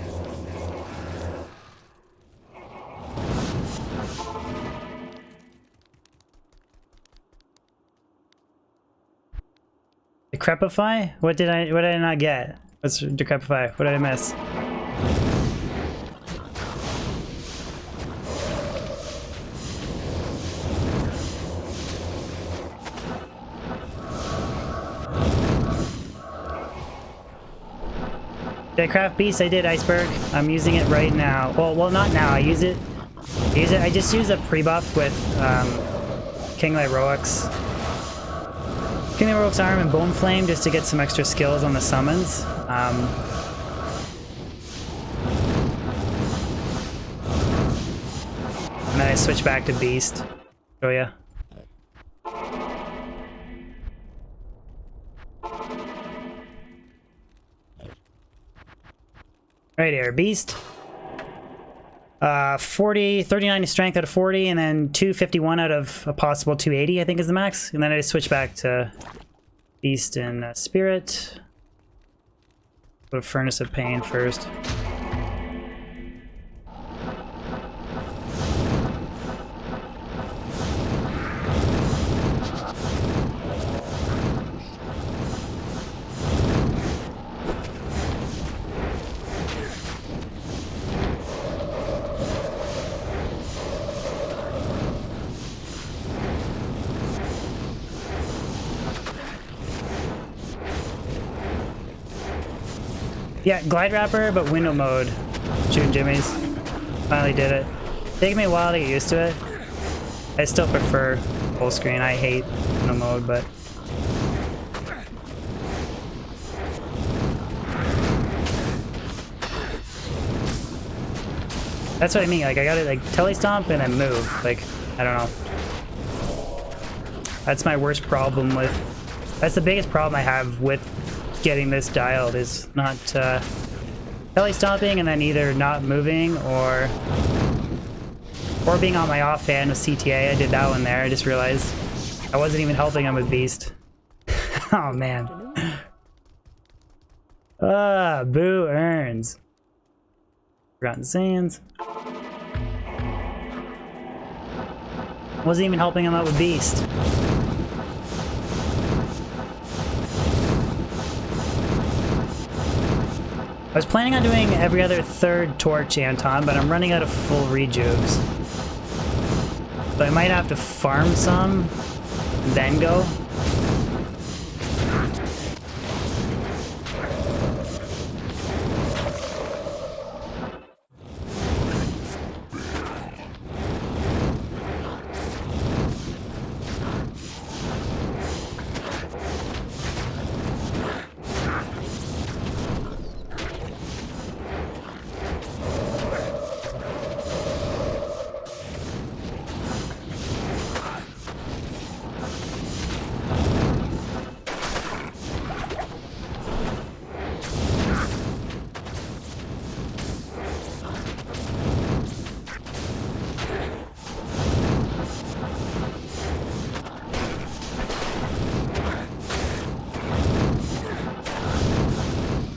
Decrepify? What did I not get? What's decrepify? What did I miss? Did I craft beast? I did, Iceberg. I'm using it right now. Well, not now. I just use a pre-buff with King Lyroix. King Lyroix arm and Bone Flame just to get some extra skills on the summons. And then I switch back to beast. Show ya. Right here, beast. 39 strength out of 40, and then 251 out of a possible 280, I think is the max. And then I just switch back to beast and spirit. Go to Furnace of Pain first. Yeah, glide wrapper, but window mode. Shooting jimmies. Finally did it. Taking me a while to get used to it. I still prefer full screen. I hate window mode, but that's what I mean. Like I gotta like tele-stomp and then move. Like I don't know. That's my worst problem with. That's the biggest problem I have with getting this dialed is not tele-stomping and then either not moving or being on my offhand with CTA. I did that one there. I just realized I wasn't even helping him with beast. Oh man. Boo earns. Forgotten Sands. Wasn't even helping him out with beast. I was planning on doing every other third torch Anton, but I'm running out of full rejubes. So I might have to farm some, then go.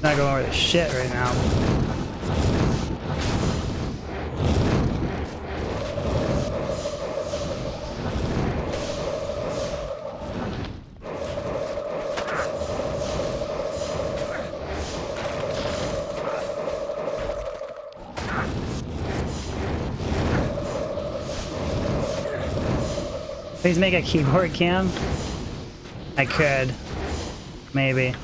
Not going over the shit right now. Please make a keyboard cam. I could. Maybe.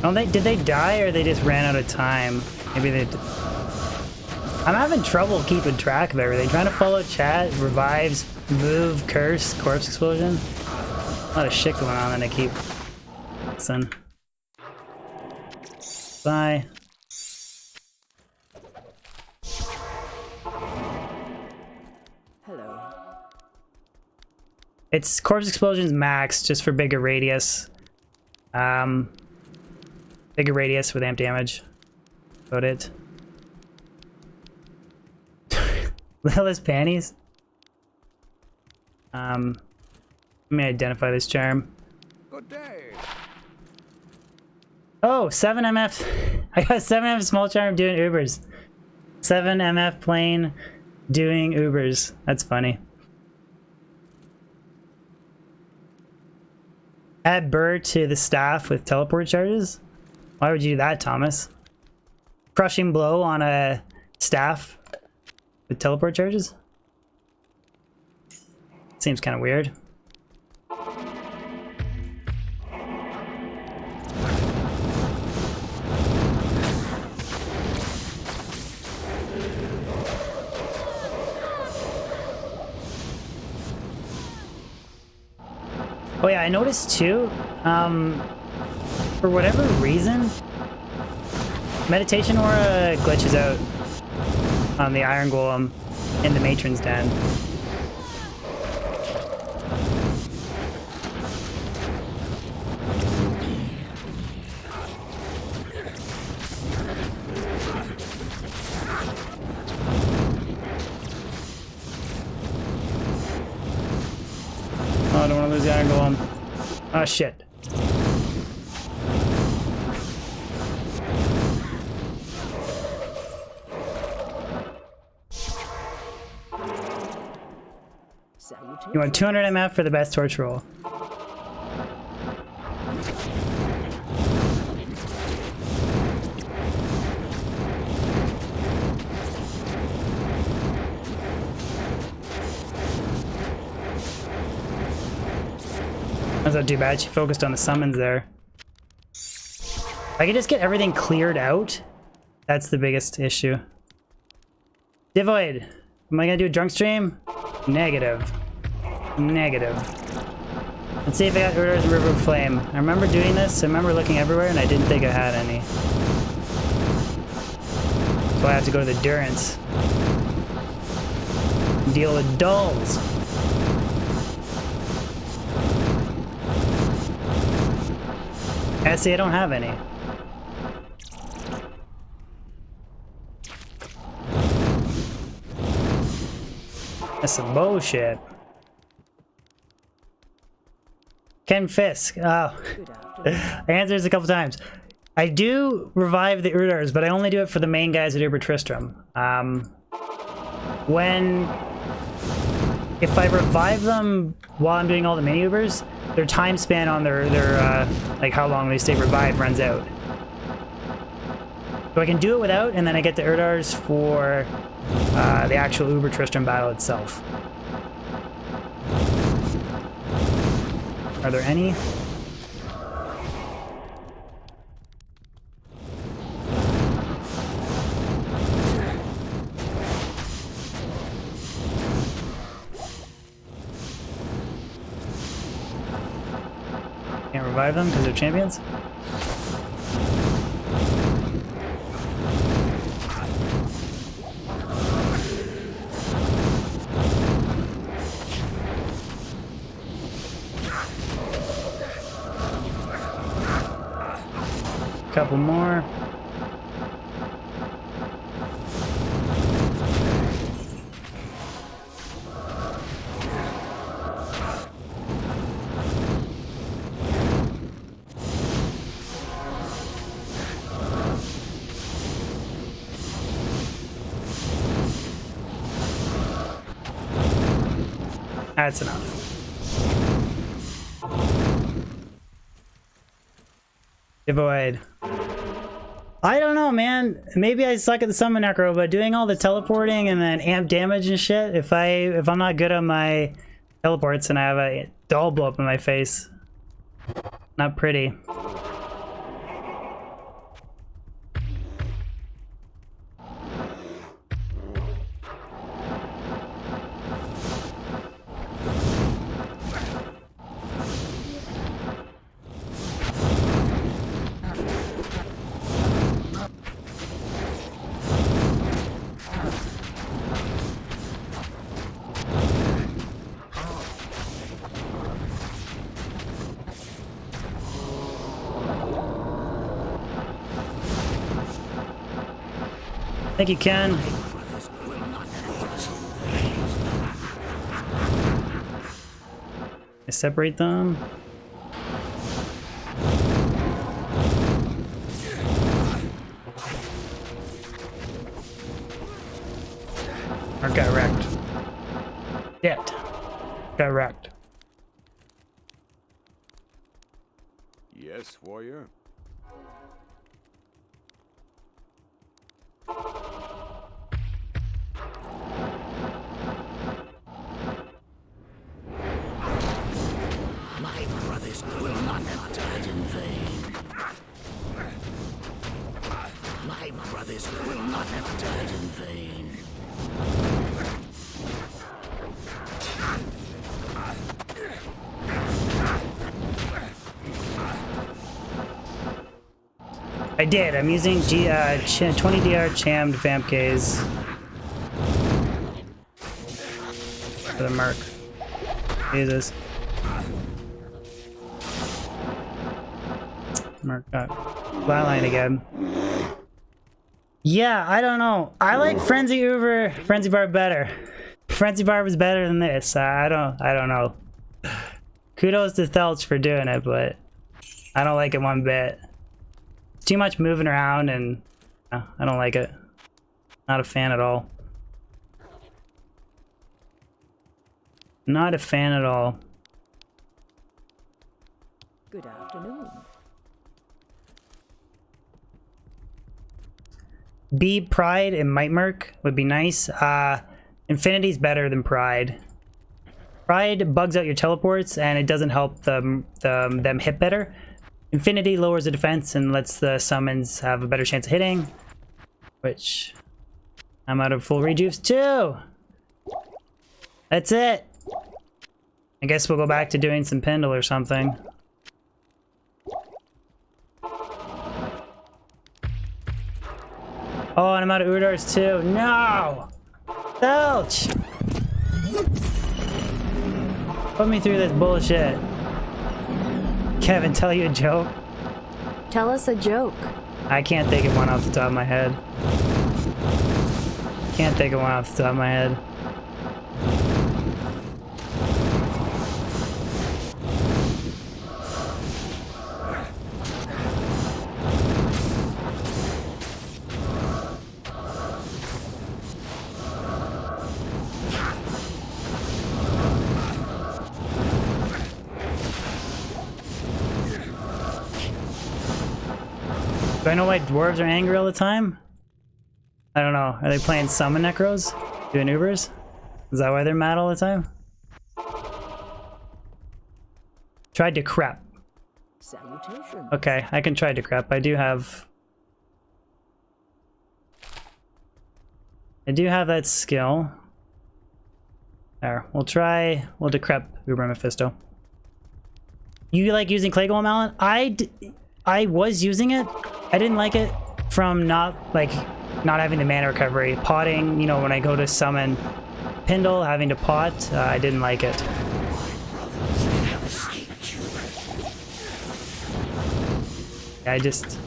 Don't they, did they die or they just ran out of time? Maybe they did. I'm having trouble keeping track of everything. Trying to follow chat, revives, move, curse, corpse explosion. A lot of shit going on and I keep... Listen. Bye. Hello. It's corpse explosions max, just for bigger radius. Bigger radius with amp damage. About it. Little's panties. Let me identify this charm. Good day. Oh, 7 MF. I got 7 MF small charm doing Ubers. 7 MF plane doing Ubers. That's funny. Add Burr to the staff with teleport charges? Why would you do that, Thomas? Crushing blow on a staff with teleport charges? Seems kind of weird. Oh yeah, I noticed too, for whatever reason, Meditation Aura glitches out on the Iron Golem in the Matron's Den. Oh, I don't want to lose the Iron Golem. Oh shit. You want 200 MF for the best torch roll. That's not too bad. She focused on the summons there. I can just get everything cleared out. That's the biggest issue. Divoid, am I gonna do a drunk stream? Negative. Negative. Let's see if I got Urdar's River of Flame. I remember doing this. I remember looking everywhere and I didn't think I had any. So I have to go to the Durance. Deal with dulls. I see I don't have any. That's some bullshit. Ken Fisk. Oh. I answered this a couple times. I do revive the Urdars, but I only do it for the main guys at Uber Tristram. If I revive them while I'm doing all the mini Ubers, their time span on their like how long they stay revived runs out. So I can do it without, and then I get the Urdars for the actual Uber Tristram battle itself. Are there any? Can't revive them because they're champions? Couple more. That's enough. Avoid. I don't know, man. Maybe I suck at the summon necro, but doing all the teleporting and then amp damage and shit, if I'm not good on my teleports and I have a doll blow up in my face, not pretty. I think you can. I separate them. Or got wrecked. Yet. Got wrecked. Yes, warrior. My brothers will not have died in vain. My brothers will not have died in vain. I did. I'm using 20 DR chammed vamp gaze for the merc. Jesus. Merc got flatline again. Yeah, I don't know. I like Frenzy Bar better. Frenzy Bar was better than this. I don't know. Kudos to Thelch for doing it, but I don't like it one bit. It's too much moving around and I don't like it. Not a fan at all. Not a fan at all. Good afternoon. B Pride and Might Merc would be nice. Infinity's better than Pride. Pride bugs out your teleports and it doesn't help them hit better. Infinity lowers the defense and lets the summons have a better chance of hitting, which I'm out of full rejuice too. That's it. I guess we'll go back to doing some Pindle or something. Oh, and I'm out of Udars too. No! Felch! Put me through this bullshit. Kevin, tell you a joke? Tell us a joke. I can't think of one off the top of my head. Can't think of one off the top of my head. Do I know why dwarves are angry all the time? I don't know. Are they playing summon necros? Doing Ubers? Is that why they're mad all the time? Tried to crap. Salutations. Okay, I can try to crap. I do have that skill. There, we'll decrep Uber Mephisto. You like using Clay Golem, Alan? I was using it. I didn't like it from not having the mana recovery. Potting, you know, when I go to summon Pindle, having to pot, I didn't like it. I just...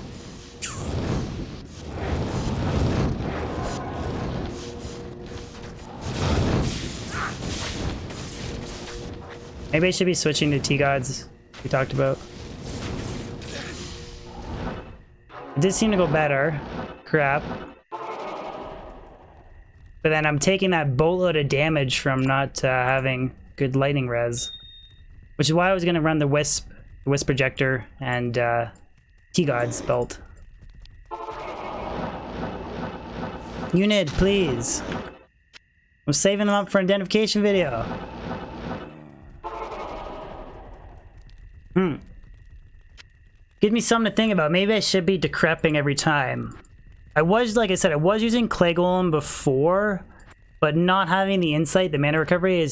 Maybe I should be switching to T-Gods we talked about. It did seem to go better. Crap. But then I'm taking that boatload of damage from not having good lightning res. Which is why I was going to run the Wisp projector and T-God's belt. Unit, please. I'm saving them up for an identification video. Give me something to think about. Maybe I should be decreping every time. I was, like I said, I was using Clay Golem before, but not having the insight, the mana recovery,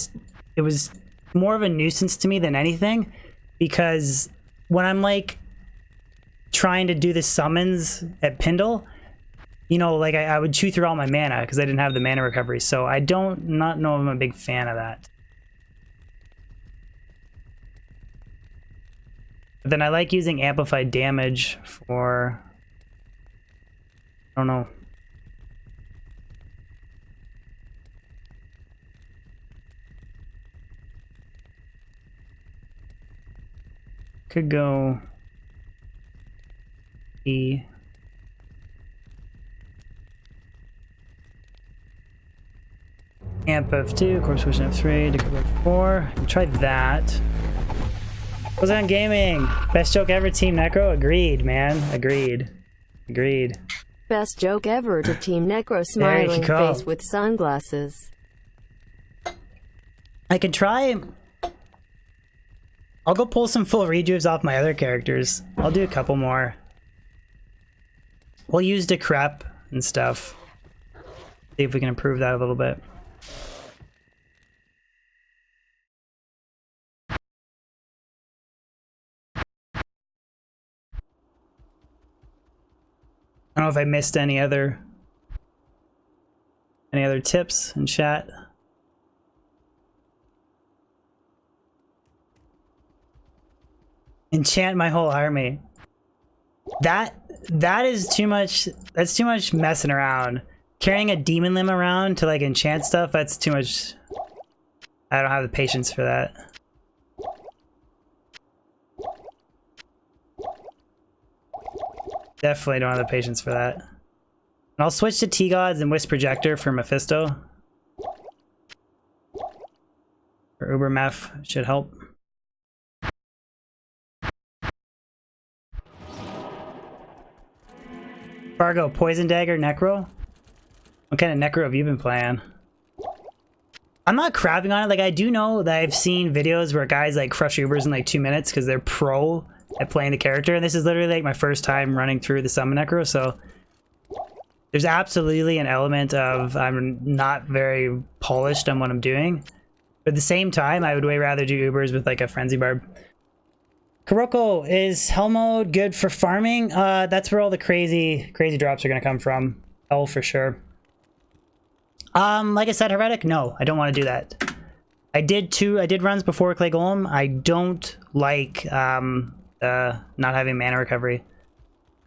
it was more of a nuisance to me than anything, because when I'm like trying to do the summons at Pindle, you know, like I would chew through all my mana because I didn't have the mana recovery. So I don't not know if I'm a big fan of that. But then I like using amplified damage for, I don't know. Could go E. Amp F2, Corpse Fusion F3, Decrypt F4. Try that. What's on gaming? Best joke ever, Team Necro? Agreed, man. Agreed. Agreed. Best joke ever to Team Necro smiling face with sunglasses. I could try... I'll go pull some full rejuves off my other characters. I'll do a couple more. We'll use Decrep and stuff. See if we can improve that a little bit. I don't know if I missed any other tips in chat. Enchant my whole army. That is too much. That's too much messing around. Carrying a demon limb around to like enchant stuff, that's too much. I don't have the patience for that. Definitely don't have the patience for that. And I'll switch to T-Gods and Wisp Projector for Mephisto. Or Uber Meph should help. Fargo, Poison Dagger, Necro? What kind of Necro have you been playing? I'm not crapping on it. Like, I do know that I've seen videos where guys like crush Ubers in like 2 minutes because they're pro at playing the character, and this is literally like my first time running through the Summon Necro, so there's absolutely an element of I'm not very polished on what I'm doing. But at the same time, I would way rather do Ubers with like a Frenzy Barb. Kuroko, is Hell Mode good for farming? That's where all the crazy drops are gonna come from. Hell for sure. Like I said, Heretic, no, I don't want to do that. I did runs before Clay Golem. I don't like not having mana recovery.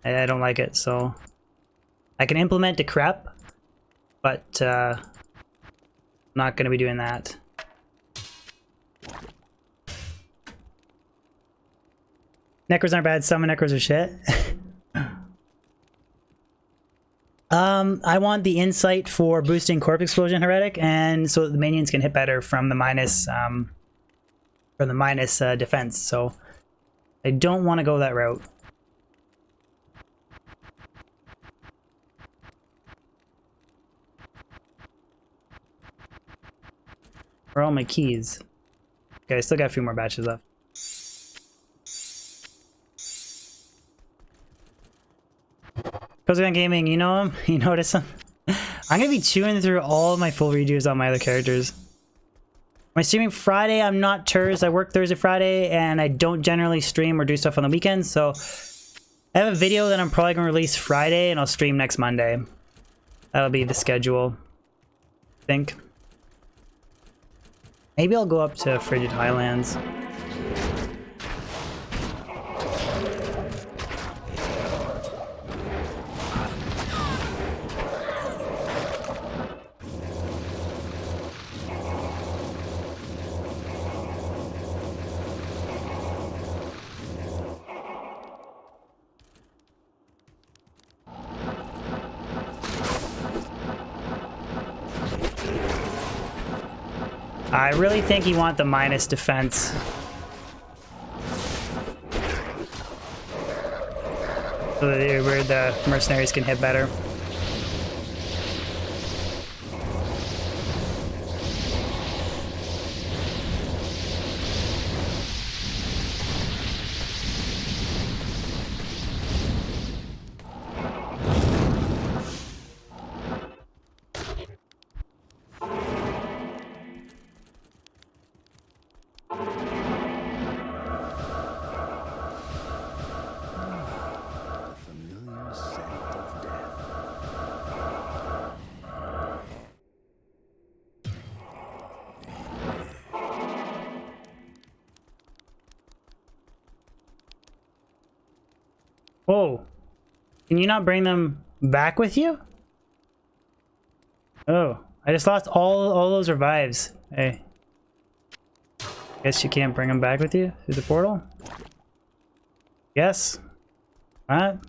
I don't like it, so I can implement Decrep, but not gonna be doing that. Necros aren't bad, summon Necros are shit. I want the insight for boosting Corpse Explosion Heretic, and so the minions can hit better from the minus defense, so I don't want to go that route. Where are all my keys? Okay, I still got a few more batches left. Cozy Gaming, you know him? You notice him? I'm gonna be chewing through all of my full redos on my other characters. Am I streaming Friday? I'm not Turs. I work Thursday, Friday, and I don't generally stream or do stuff on the weekends, so I have a video that I'm probably gonna release Friday, and I'll stream next Monday. That'll be the schedule, I think. Maybe I'll go up to Frigid Highlands. I really think you want the minus defense. So that where the mercenaries can hit better. Familiar scent of death. Whoa. Can you not bring them back with you? Oh, I just lost all those revives. Hey. Guess you can't bring them back with you through the portal? Yes. Alright.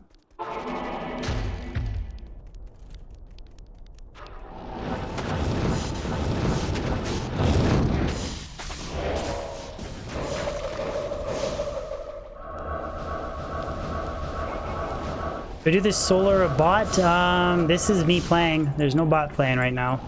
Do I do this solo or a bot? This is me playing. There's no bot playing right now.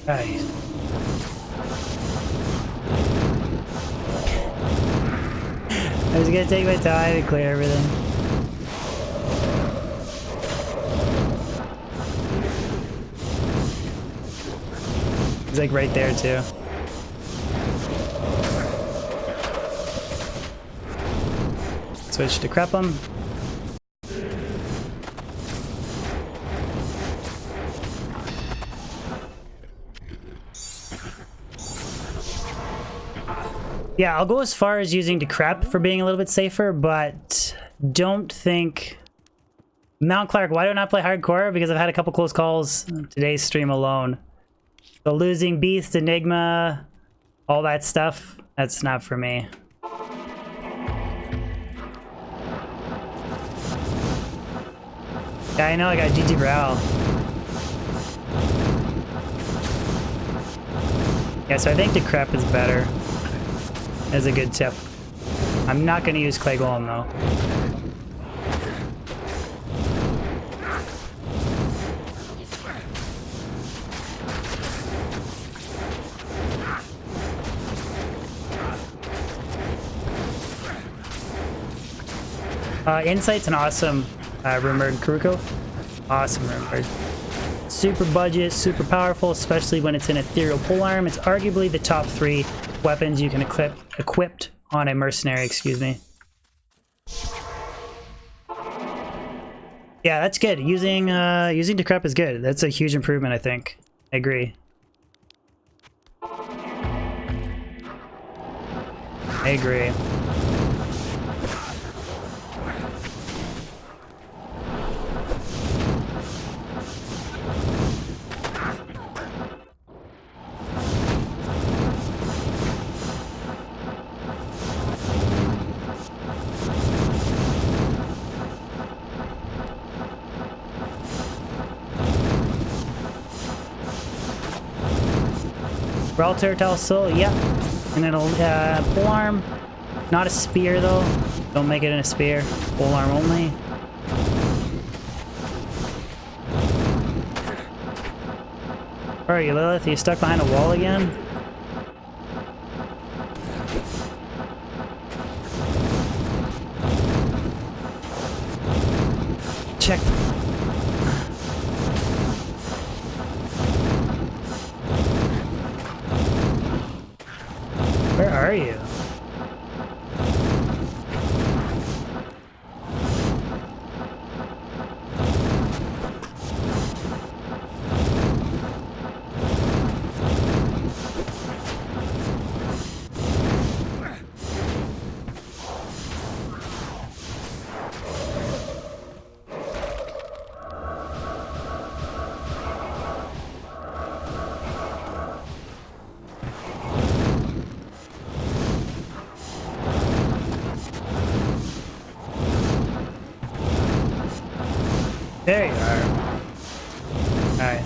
Nice. I was gonna take my time to clear everything. He's like right there too. Switch to Crepham. Yeah, I'll go as far as using Decrep for being a little bit safer, but don't think... Mount Clark, why don't I play hardcore? Because I've had a couple close calls today's stream alone. So losing Beast, Enigma, all that stuff, that's not for me. Yeah, I know, I got GG Brow. Yeah, so I think Decrep is better. Is a good tip. I'm not going to use Clay Golem though. Insight's an awesome rumored Kuruko. Awesome rumored. Super budget, super powerful, especially when it's an ethereal polearm. It's arguably the top 3 weapons you can equipped on a mercenary, excuse me. Yeah, that's good. Using Decrep is good. That's a huge improvement, I think. I agree. I agree. Brawl Turtle Soul, yeah. And it'll polearm. Not a spear though. Don't make it in a spear. Polearm only. Where are you, Lilith? Are you stuck behind a wall again? Check. Where are you? There you are. Alright.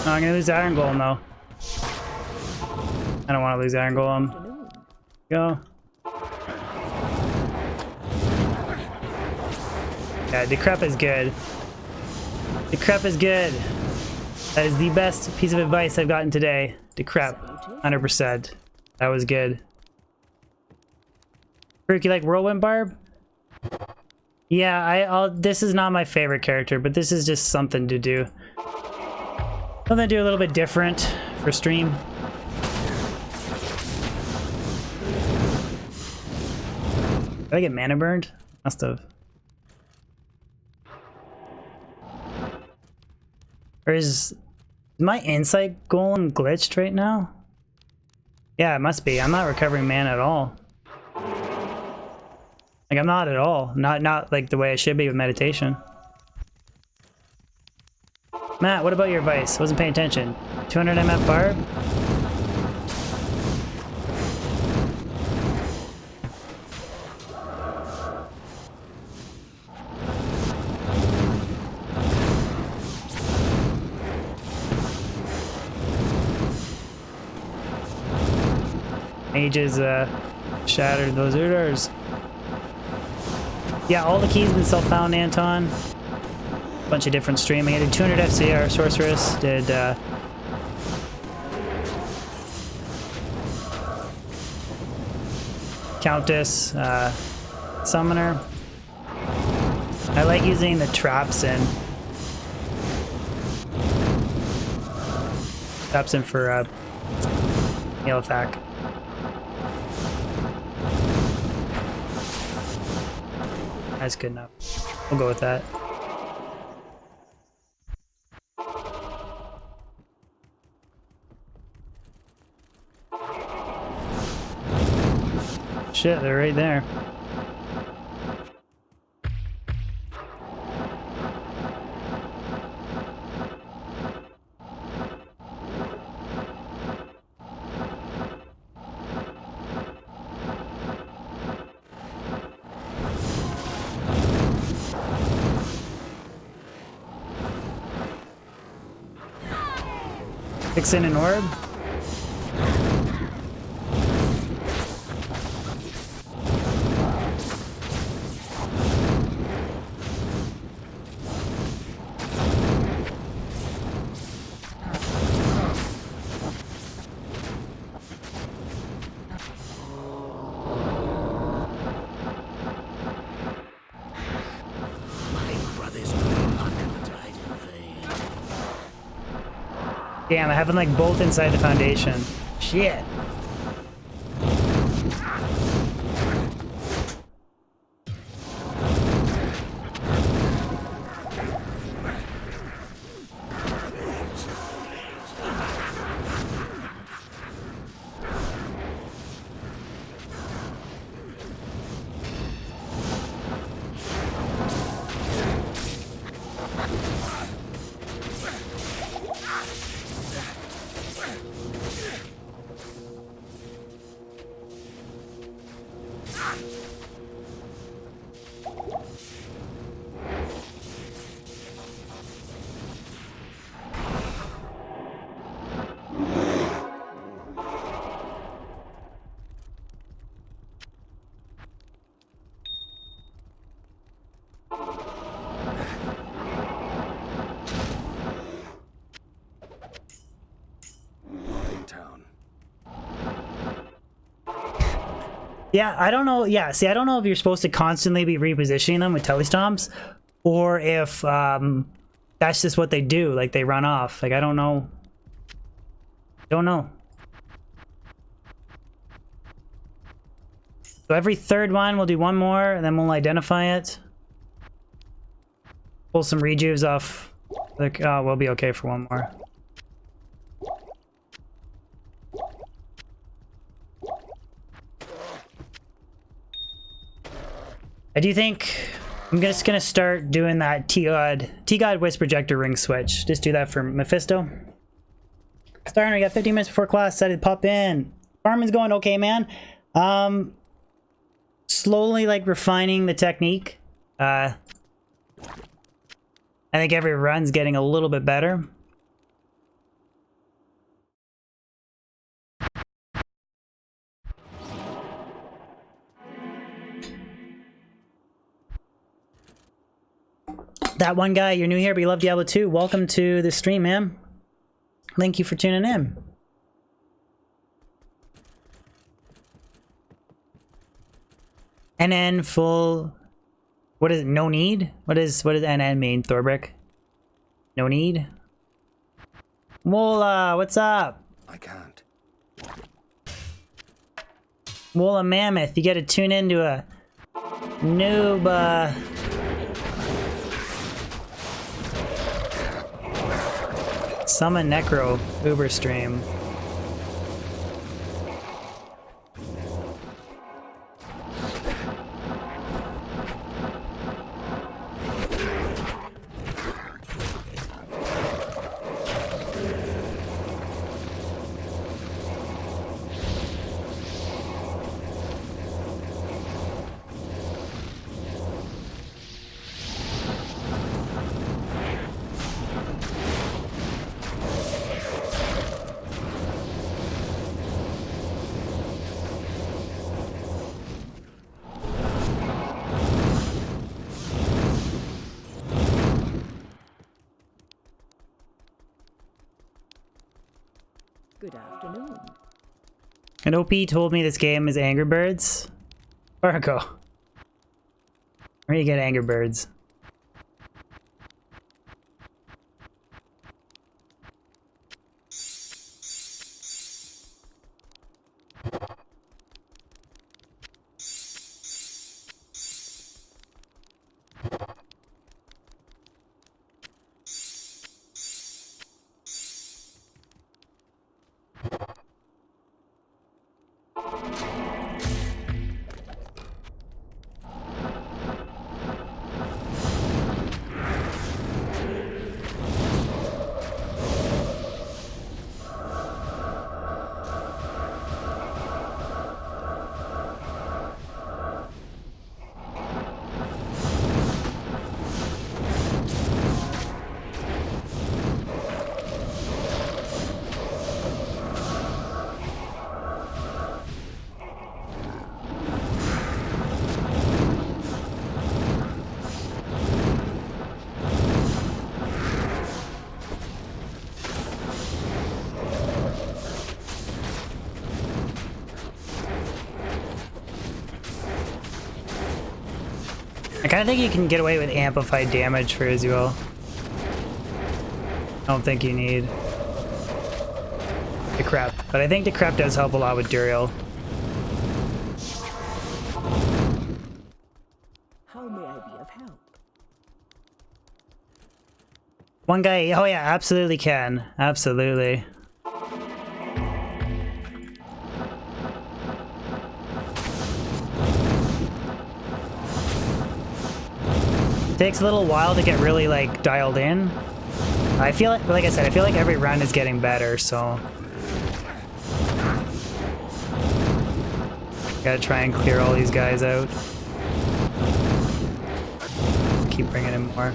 Oh, I'm gonna lose Iron Golem though. I don't want to lose Iron Golem. Go. Yeah, Decrep is good. Decrep is good. That is the best piece of advice I've gotten today. Decrep. 100%. That was good. Fruit, you like Whirlwind Barb? Yeah, this is not my favorite character, but this is just something to do. Something to do a little bit different for stream. Did I get mana burned? Must have. Or is my insight golem glitched right now? Yeah, it must be. I'm not recovering mana at all. Like, I'm not at all. Not like the way I should be with meditation. Matt, what about your advice? Wasn't paying attention. 200 MF barb? Mages shattered those Udars. Yeah, all the keys been self-found, Anton. Bunch of different streaming. I did 200 FCR Sorceress, did Countess, Summoner. I like using the traps in. Traps in for heal attack. That's good enough. We'll go with that. Shit, they're right there. Fix in an orb. Damn, I have them like both inside the foundation. Shit. Yeah, I don't know. Yeah, see, I don't know if you're supposed to constantly be repositioning them with telestomps, or if that's just what they do. Like, they run off. Like, I don't know. Don't know. So every third one, we'll do one more, and then we'll identify it. Pull some rejuves off. Like, we'll be okay for one more. I do think I'm just gonna start doing that T-God Wisp Projector ring switch. Just do that for Mephisto. Starting, we got 15 minutes before class. Decided to pop in. Farming's going okay, man. Slowly like refining the technique. I think every run's getting a little bit better. That one guy, you're new here, but you love Diablo 2. Welcome to the stream, man. Thank you for tuning in. NN full... What is it? No need? What does NN mean, Thorbrick? No need? Mola, what's up? I can't. Mola Mammoth, you gotta tune into a noob, Summon Necro Uber stream. Good afternoon. And OP told me this game is Angry Birds. Virgo. Where do you get Angry Birds? I kind of think you can get away with amplified damage for Izuel. I don't think you need Decrep, but I think Decrep does help a lot with Duriel. How may I be of help? One guy, oh yeah, absolutely can. Absolutely. Takes a little while to get really like dialed in. I feel like I said, I feel like every run is getting better, so gotta try and clear all these guys out. Keep bringing in more.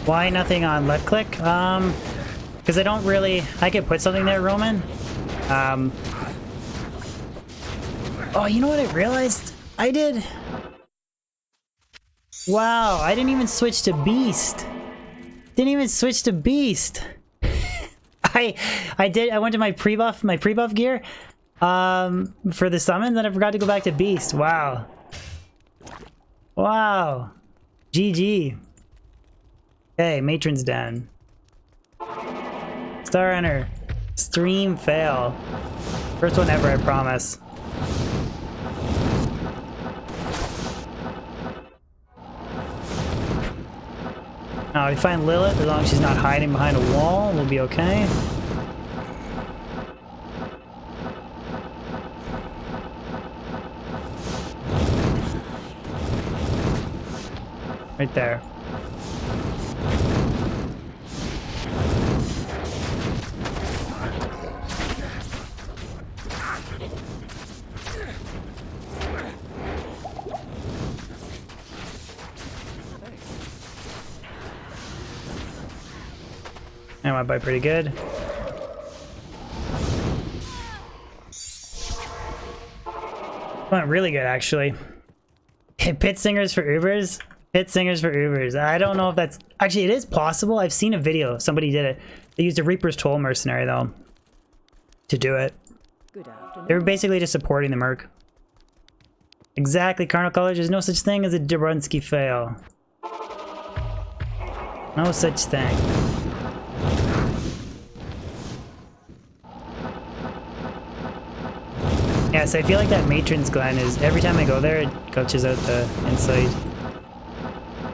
Why nothing on left click? Because I don't really... I could put something there, Roman. Oh, you know what I realized? I did... Wow, I didn't even switch to Beast. Didn't even switch to Beast. I went to my pre-buff gear for the summons, and I forgot to go back to Beast. Wow. Wow. GG. Okay, Matron's down. Star Runner. extreme fail. First one ever, I promise. Now we find Lilith, as long as she's not hiding behind a wall, we'll be okay. Right there. That went by pretty good. Went really good, actually. Pit singers for Ubers? Pit singers for Ubers. I don't know if that's... Actually, it is possible. I've seen a video. Somebody did it. They used a Reaper's Toll mercenary, though, to do it. Good afternoon. They were basically just supporting the merc. Exactly, Carnal Colors. There's no such thing as a Dubrunski fail. No such thing. Yeah, so I feel like that Matron's Glen is, every time I go there, it coaches out the inside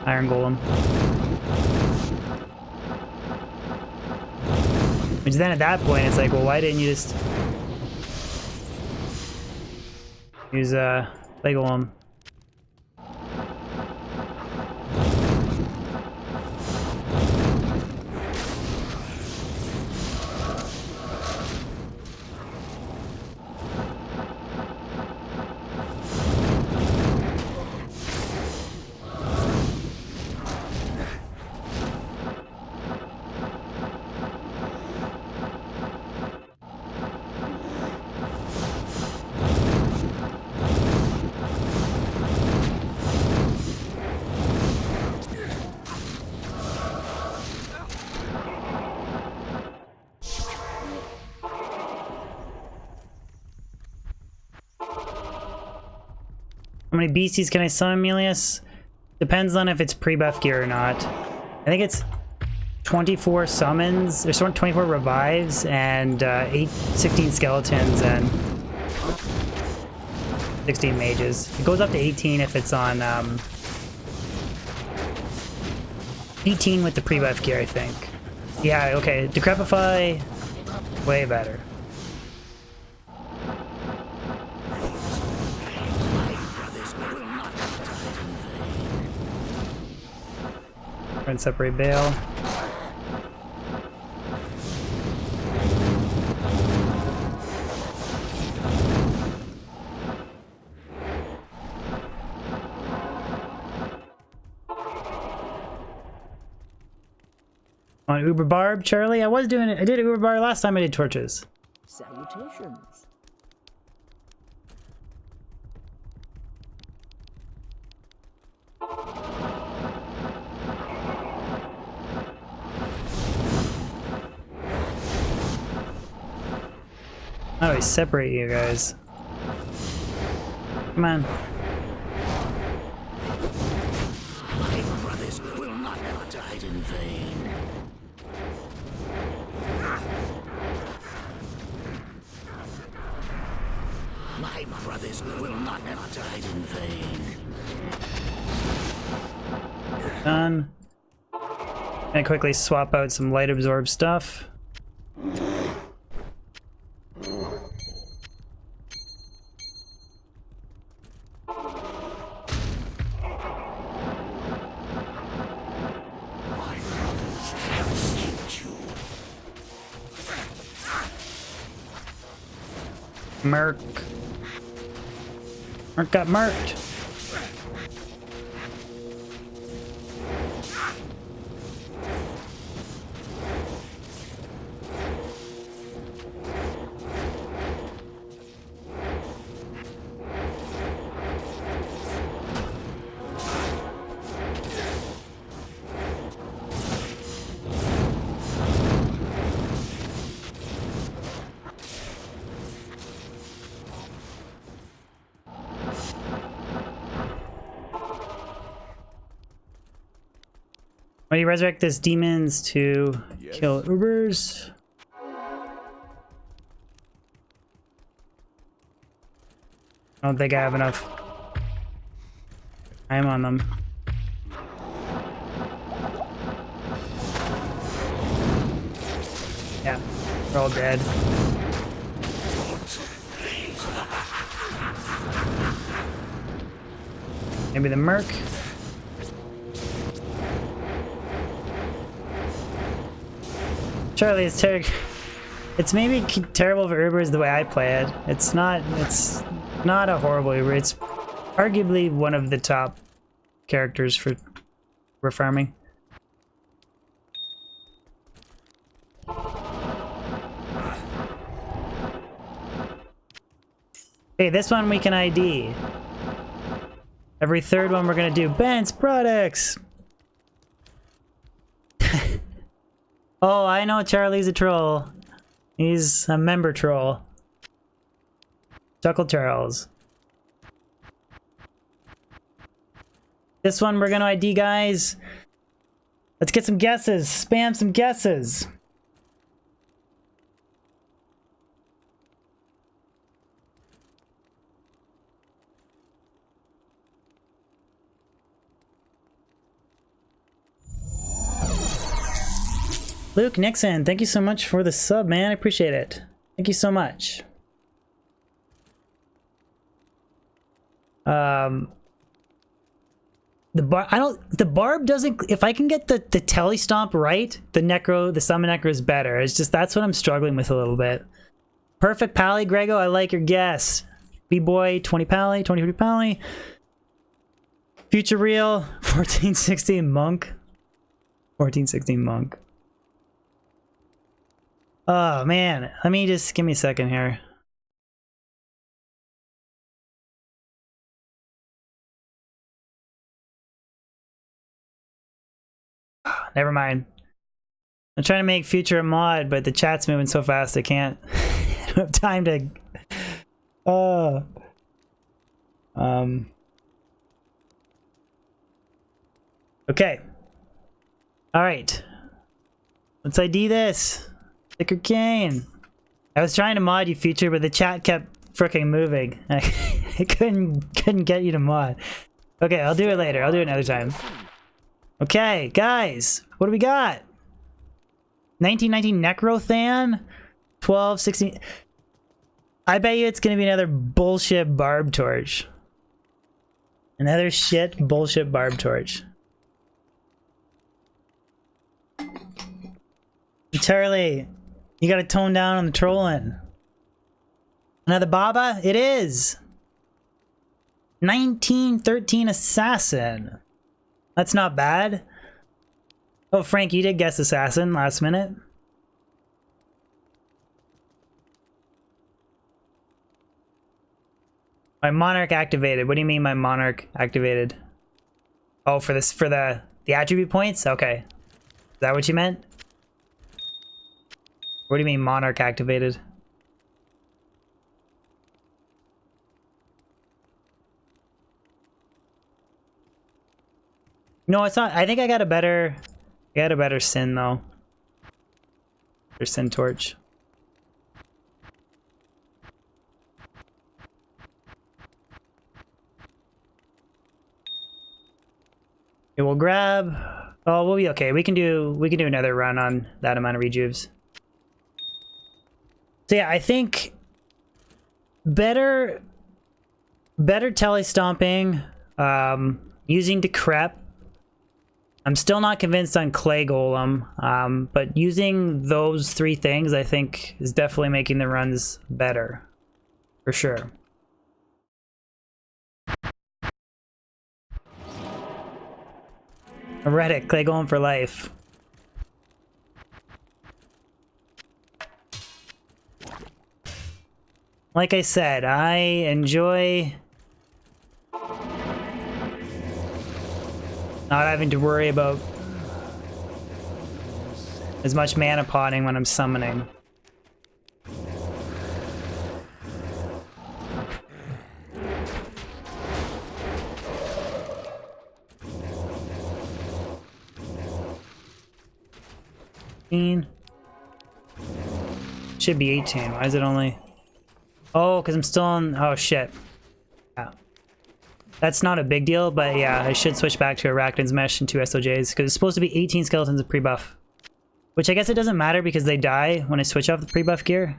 Iron Golem. Which then at that point, it's like, well, why didn't you just use Leg Golem? How many beasties can I summon, Melius? Depends on if it's pre-buff gear or not. I think it's 24 summons, or 24 revives, and 16 skeletons, and 16 mages. It goes up to 18 if it's on 18 with the pre-buff gear, I think. Yeah, okay. Decrepify, way better. And separate bail. On Uber Barb, Charlie? I was doing it. I did Uber Bar last time I did torches. Salutations. How do I separate you guys? Come on. My brothers will not have died in vain. My brothers will not have died in vain. Done. And quickly swap out some light absorb stuff. Merc. Merc got merked. When you resurrect this demons to kill Ubers. I don't think I have enough. I am on them. Yeah, they're all dead. Maybe the Merc. Charlie, it's maybe terrible for Ubers the way I play it. It's not a horrible Uber. It's arguably one of the top characters for farming. Okay, this one we can ID. Every third one we're gonna do Ben's products. Oh, I know Charlie's a troll. He's a member troll. Chuckle Charles. This one we're gonna ID, guys. Let's get some guesses. Spam some guesses. Luke Nixon, thank you so much for the sub, man. I appreciate it. Thank you so much. The barb doesn't, if I can get the telly stomp right, the summon necro is better. It's just, that's what I'm struggling with a little bit. Perfect pally, Grego, I like your guess. B-boy, 20 pally, 20 pally. Future real, 1416 monk. 1416 monk. Oh man, let me just, give me a second here. Never mind. I'm trying to make Future a mod, but the chat's moving so fast I can't. I don't have time to. Okay. All right. Let's ID this. Sticker Kane. I was trying to mod you, Future, but the chat kept fricking moving. I couldn't get you to mod. Okay, I'll do it later. I'll do it another time. Okay, guys, what do we got? 1919 Necrothan, 1216. I bet you it's gonna be another bullshit barb torch. Another shit bullshit barb torch. Charlie, you gotta tone down on the trolling. Another Baba? It is! 1913 Assassin. That's not bad. Oh, Frank, you did guess Assassin last minute. My Monarch activated. What do you mean my Monarch activated? Oh, for this, for the attribute points? Okay. Is that what you meant? What do you mean Monarch activated? No, it's not. I think I got a better Sin though. Or Sin Torch. Okay, we'll grab. Oh, we'll be okay. We can do another run on that amount of rejuves. So yeah, I think better telly stomping, using Decrep. I'm still not convinced on Clay Golem, but using those three things I think is definitely making the runs better, for sure. Reddit, Clay Golem for life. Like I said, I enjoy not having to worry about as much mana potting when I'm summoning. Should be 18. Why is it only... Oh, because I'm still on... Oh, shit. Yeah. That's not a big deal, but yeah, I should switch back to Arachnid's Mesh and 2 SOJs, because it's supposed to be 18 skeletons of pre-buff. Which I guess it doesn't matter because they die when I switch off the pre-buff gear.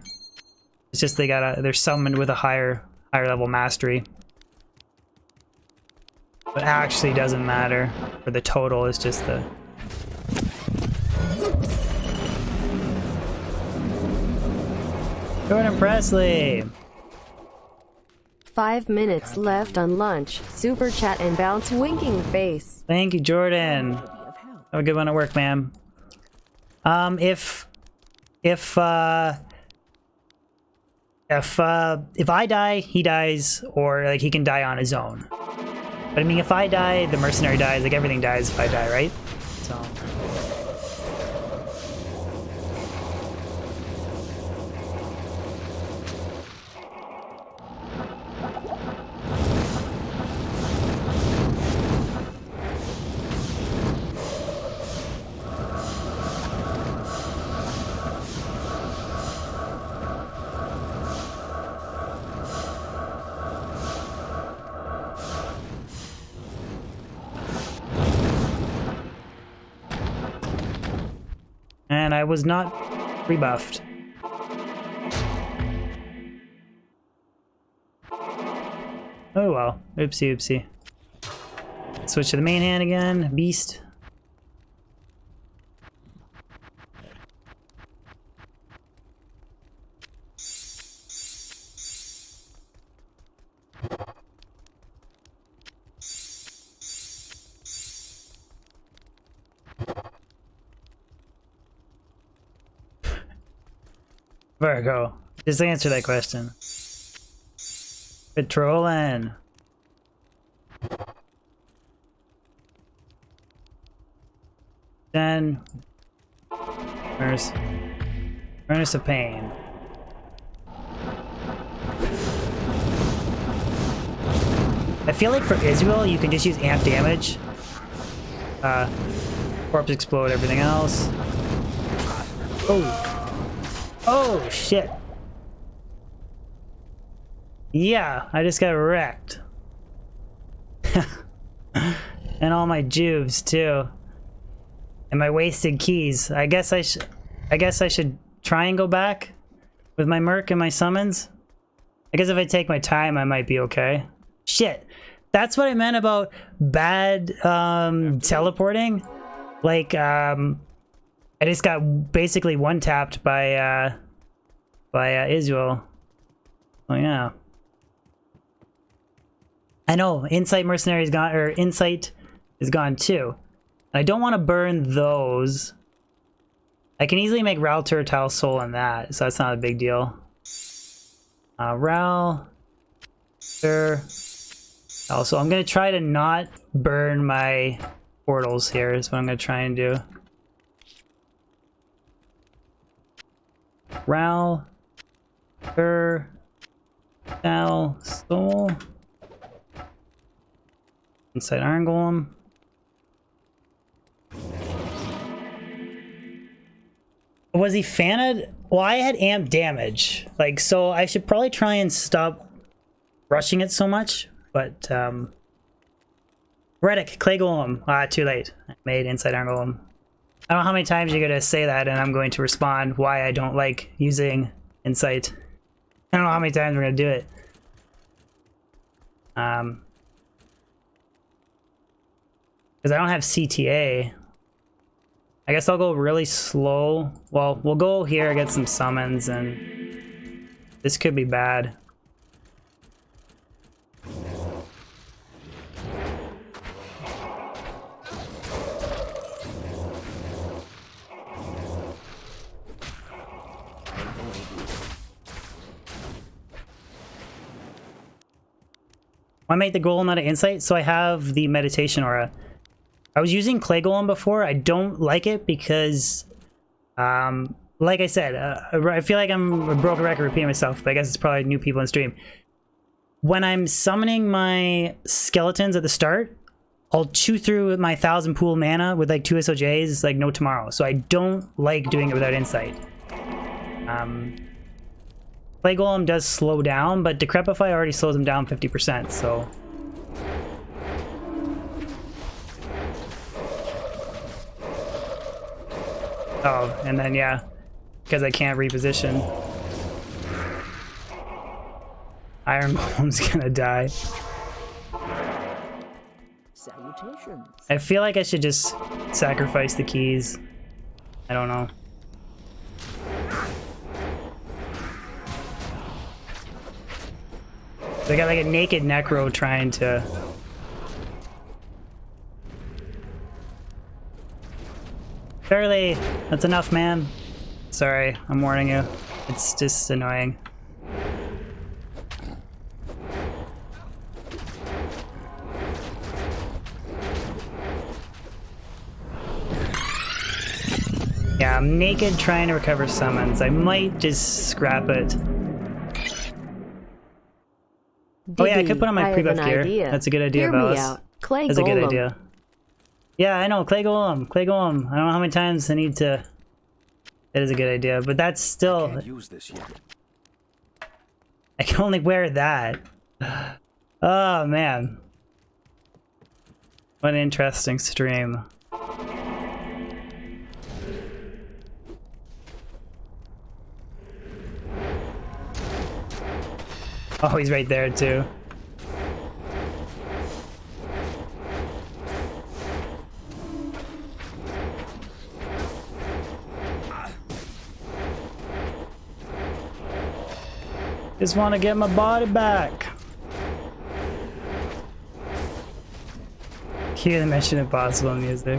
It's just they're summoned with a higher level mastery. But actually doesn't matter for the total, it's just the... Jordan Presley! 5 minutes left on lunch. Super chat and bounce winking face. Thank you, Jordan. Have a good one at work, ma'am. If I die, he dies, or like he can die on his own. But I mean, if I die, the mercenary dies. Like everything dies if I die, right? So. And I was not rebuffed. Oh well. Oopsie oopsie. Switch to the main hand again. Beast. Virgo, just answer that question. Patrolling. Then Furnace of Pain. I feel like for Israel you can just use amp damage. Corpse explode, everything else. Oh. Oh, shit. Yeah, I just got wrecked. And all my juves, too. And my wasted keys. I guess I should try and go back with my merc and my summons. I guess if I take my time, I might be okay. Shit. That's what I meant about bad teleporting. Like, I just got basically one-tapped by Israel. Oh yeah. I know, Insight Mercenary is gone, or Insight is gone too. I don't want to burn those. I can easily make Ral Turtile Soul in that, so that's not a big deal. Ral. Sure. Also, I'm gonna try to not burn my portals here, is what I'm gonna try and do. Ral, Turtile Soul, Inside Iron Golem. Was he faned? Well, I had amp damage, like, so I should probably try and stop rushing it so much. But Reddick, Clay Golem. Ah, too late. I made Inside Iron Golem. I don't know how many times you're gonna say that, and I'm going to respond why I don't like using Insight. I don't know how many times we're gonna do it. Because I don't have CTA. I guess I'll go really slow. Well, we'll go here, get some summons, and this could be bad. I make the golem out of insight, so I have the meditation aura. I was using clay golem before. I don't like it because, like I said, I feel like I'm a broken record repeating myself, but I guess it's probably new people in stream. When I'm summoning my skeletons at the start, I'll chew through my 1,000 pool mana with like 2 SOJs like no tomorrow. So I don't like doing it without insight. Clay Golem does slow down, but Decrepify already slows him down 50%, so... Oh, and then yeah, because I can't reposition. Iron Golem's gonna die. Salutations. I feel like I should just sacrifice the keys. I don't know. They got like a naked Necro trying to... Barely. That's enough, man. Sorry, I'm warning you. It's just annoying. Yeah, I'm naked trying to recover summons. I might just scrap it. Oh yeah, I could put on my pre-buff gear. Idea. That's a good idea, Hear me Bellis. out. Clay That's a good Golem. idea. Yeah, I know, Clay Golem. Clay Golem. I don't know how many times I need to... That is a good idea, but that's still... Can't use this yet. I can only wear that. Oh, man. What an interesting stream. Oh, he's right there, too. Just want to get my body back. Hear the Mission Impossible music.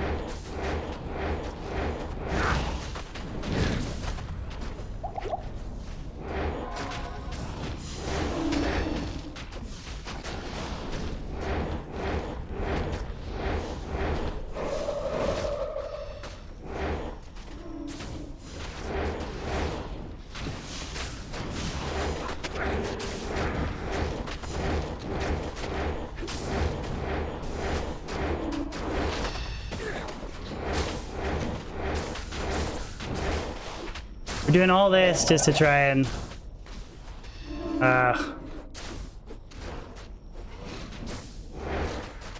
We're doing all this just to try and... I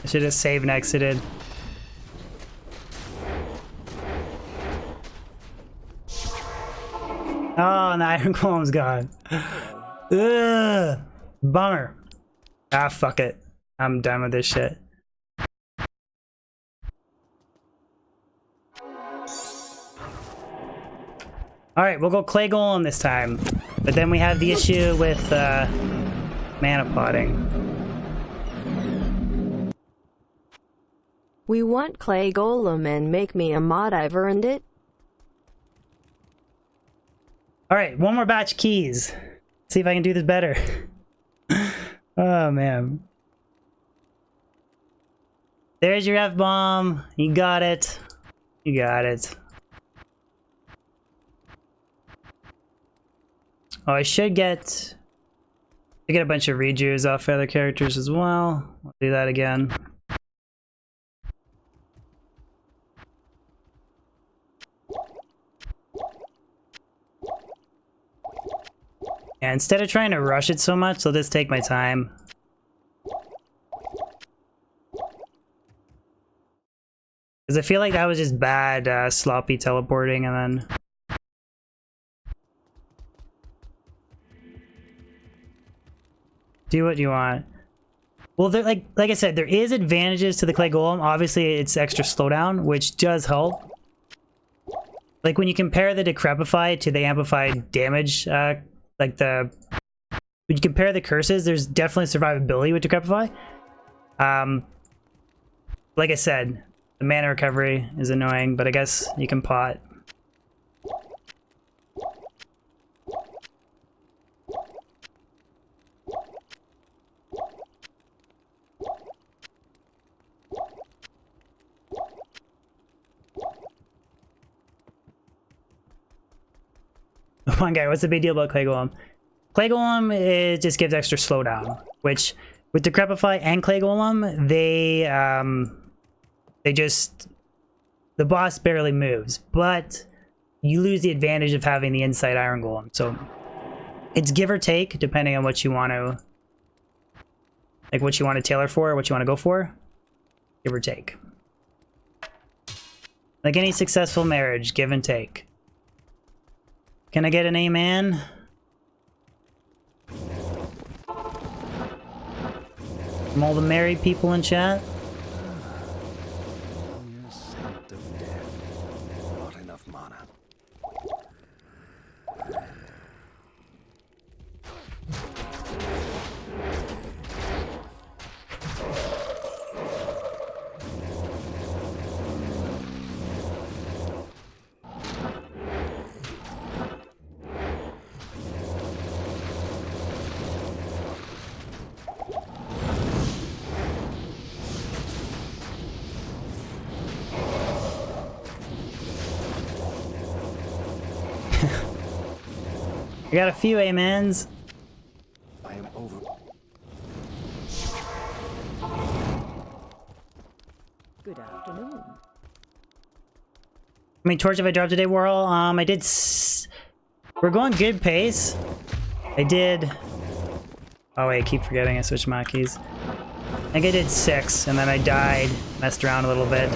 should have saved and exited. Oh, and the Iron Golem's gone. Ugh, bummer. Ah, fuck it. I'm done with this shit. Alright, we'll go Clay Golem this time. But then we have the issue with mana potting. We want Clay Golem and make me a mod. I've earned it. Alright, one more batch of keys. See if I can do this better. Oh, man. There's your F-bomb. You got it. You got it. Oh, I should get a bunch of redos off other characters as well. I'll do that again. Yeah, instead of trying to rush it so much, I'll just take my time. Because I feel like that was just bad, sloppy teleporting, and then... Do what you want. Well, like I said, there is advantages to the Clay Golem. Obviously, it's extra slowdown, which does help. Like when you compare the Decrepify to the amplified damage, when you compare the curses, there's definitely survivability with Decrepify. Like I said, the mana recovery is annoying, but I guess you can pot. One guy, what's the big deal about Clay Golem? Clay Golem, it just gives extra slowdown, which with Decrepify and Clay Golem, the boss barely moves, but you lose the advantage of having the inside Iron Golem. So It's give or take depending on what you want to, like what you want to tailor for, what you want to go for. Give or take. Like any successful marriage, give and take. Can I get an amen? From all the married people in chat? Your scent of death. Not enough mana. I got a few amens. I am over. Good afternoon. How many torch have I dropped today, Warhol? I did. We're going good pace. I did. Oh wait, I keep forgetting I switched my keys. I think I did 6, and then I died, messed around a little bit.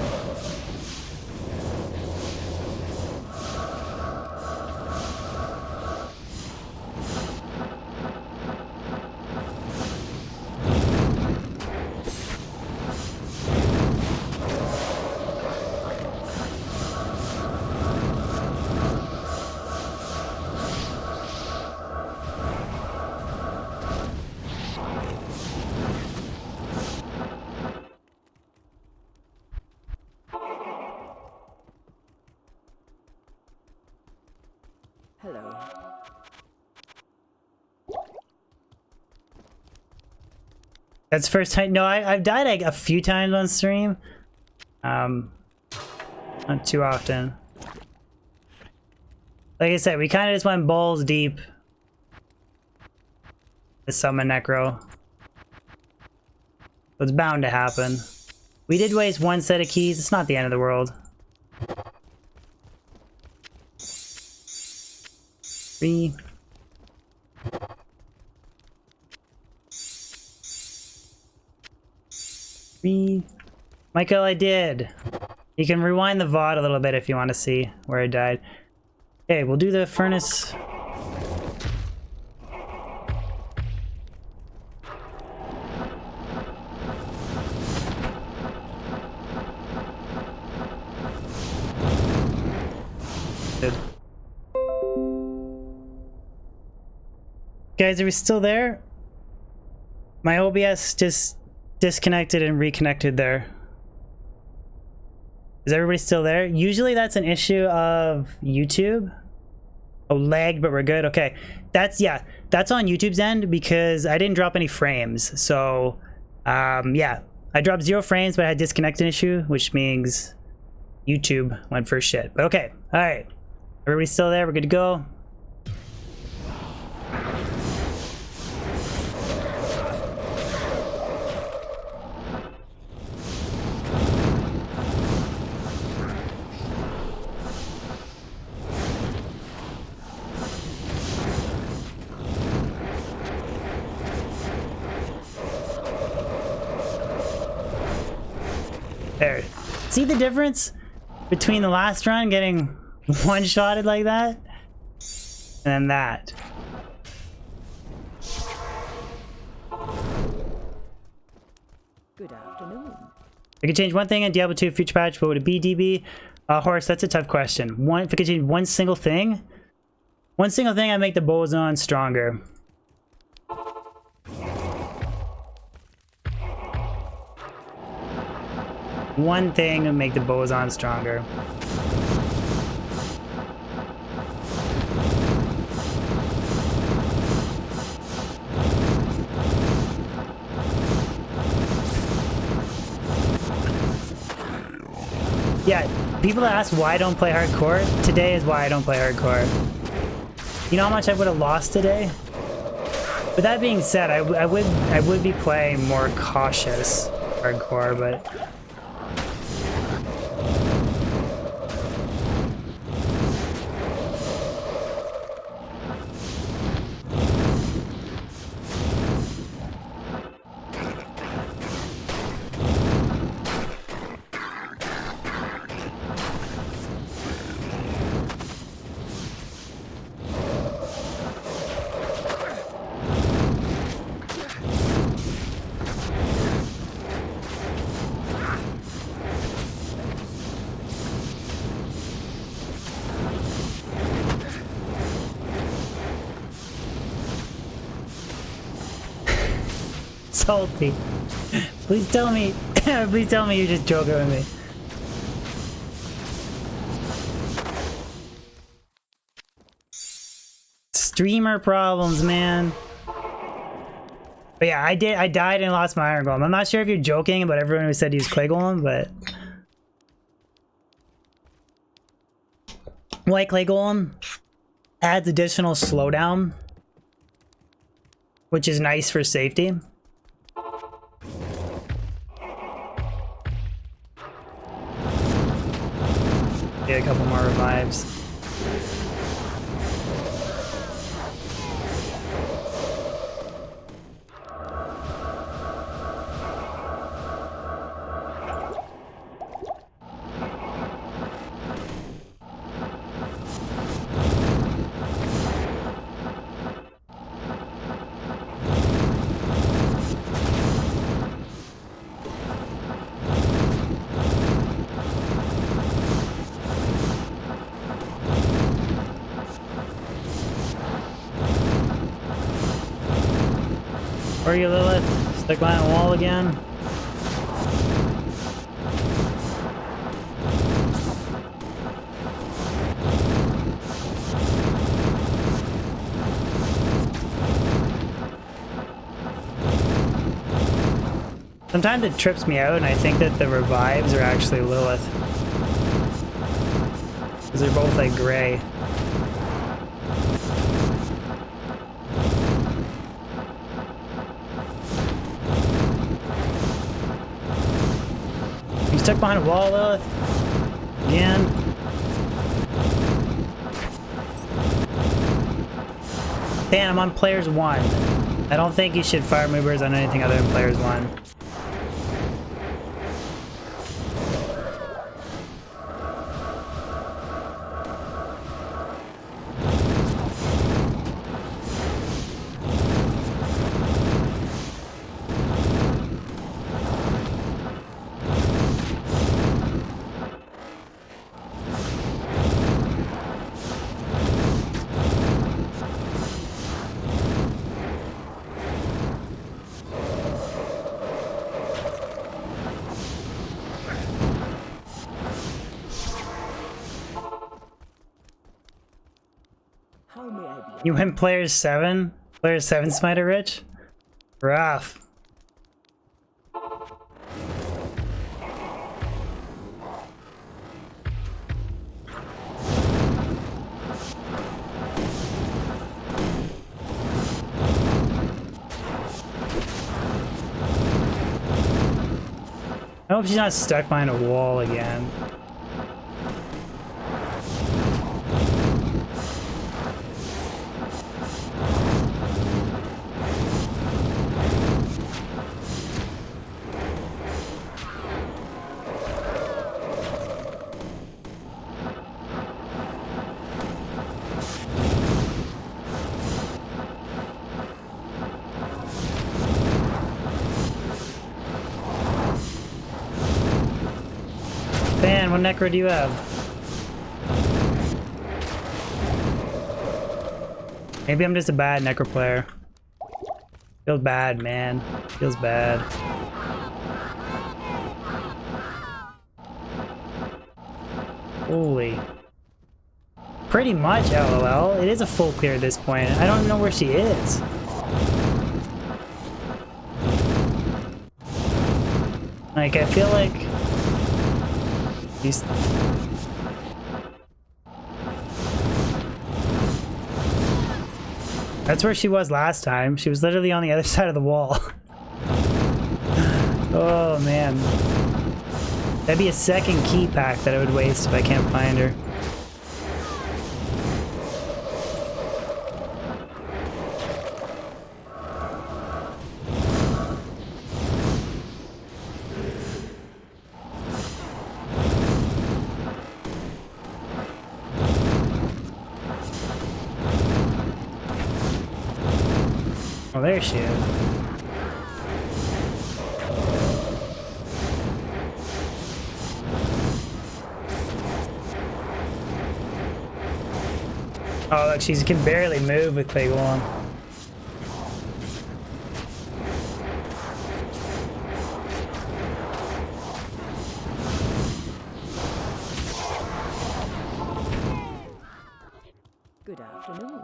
Hello. That's the first time. No, I've died like a few times on stream. Not too often. Like I said, we kind of just went balls deep to summon Necro. So it's bound to happen. We did waste 1 set of keys. It's not the end of the world. 3. Michael, I did. You can rewind the VOD a little bit if you want to see where I died. Okay, we'll do the furnace. Good. Guys, are we still there? My OBS just disconnected and reconnected there. Is everybody still there? Usually that's an issue of YouTube. Oh, lagged, but we're good. Okay, that's on YouTube's end because I didn't drop any frames. So, yeah, I dropped 0 frames, but I had disconnected issue, which means YouTube went for shit. But okay, all right, everybody still there? We're good to go. There. See the difference between the last run getting one-shotted like that and then that. Good afternoon. I could change one thing in Diablo 2 future patch, what would it be, DB? Horse, that's a tough question. If I could change one single thing, I'd make the boson stronger. One thing would make the boson stronger. Yeah, people that ask why I don't play hardcore, today is why I don't play hardcore. You know how much I would have lost today? With that being said, I would be playing more cautious hardcore, but salty. Please tell me, please tell me you're just joking with me. Streamer problems, man. But yeah, I died and lost my iron golem. I'm not sure if you're joking about everyone who said he's clay golem, but white clay golem adds additional slowdown, which is nice for safety. Get a couple more revives. Where are you, Lilith? Stuck behind a wall again? Sometimes it trips me out and I think that the revives are actually Lilith. Because they're both like gray. Stuck behind a wall, Lilith. Again. Dan, I'm on players 1. I don't think you should fire movers on anything other than players 1. How may I be? You went players 7? Player 7 Smiter Rich? Rough. I hope she's not stuck behind a wall again. Dan, what necro do you have? Maybe I'm just a bad necro player. Feels bad, man. Feels bad. Holy. Pretty much, LOL. It is a full clear at this point. I don't know where she is. Like, I feel like... That's where she was last time. She was literally on the other side of the wall. Oh man. That'd be a second key pack that I would waste if I can't find her. Oh, there she is. Oh, look, she can barely move with Clay Golem. afternoon.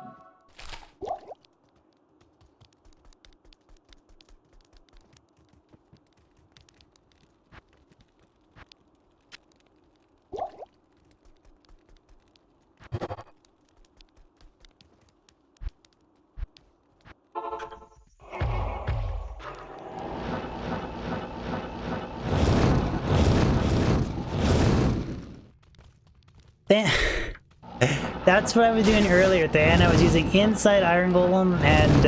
That's what I was doing earlier, Than. I was using Inside Iron Golem and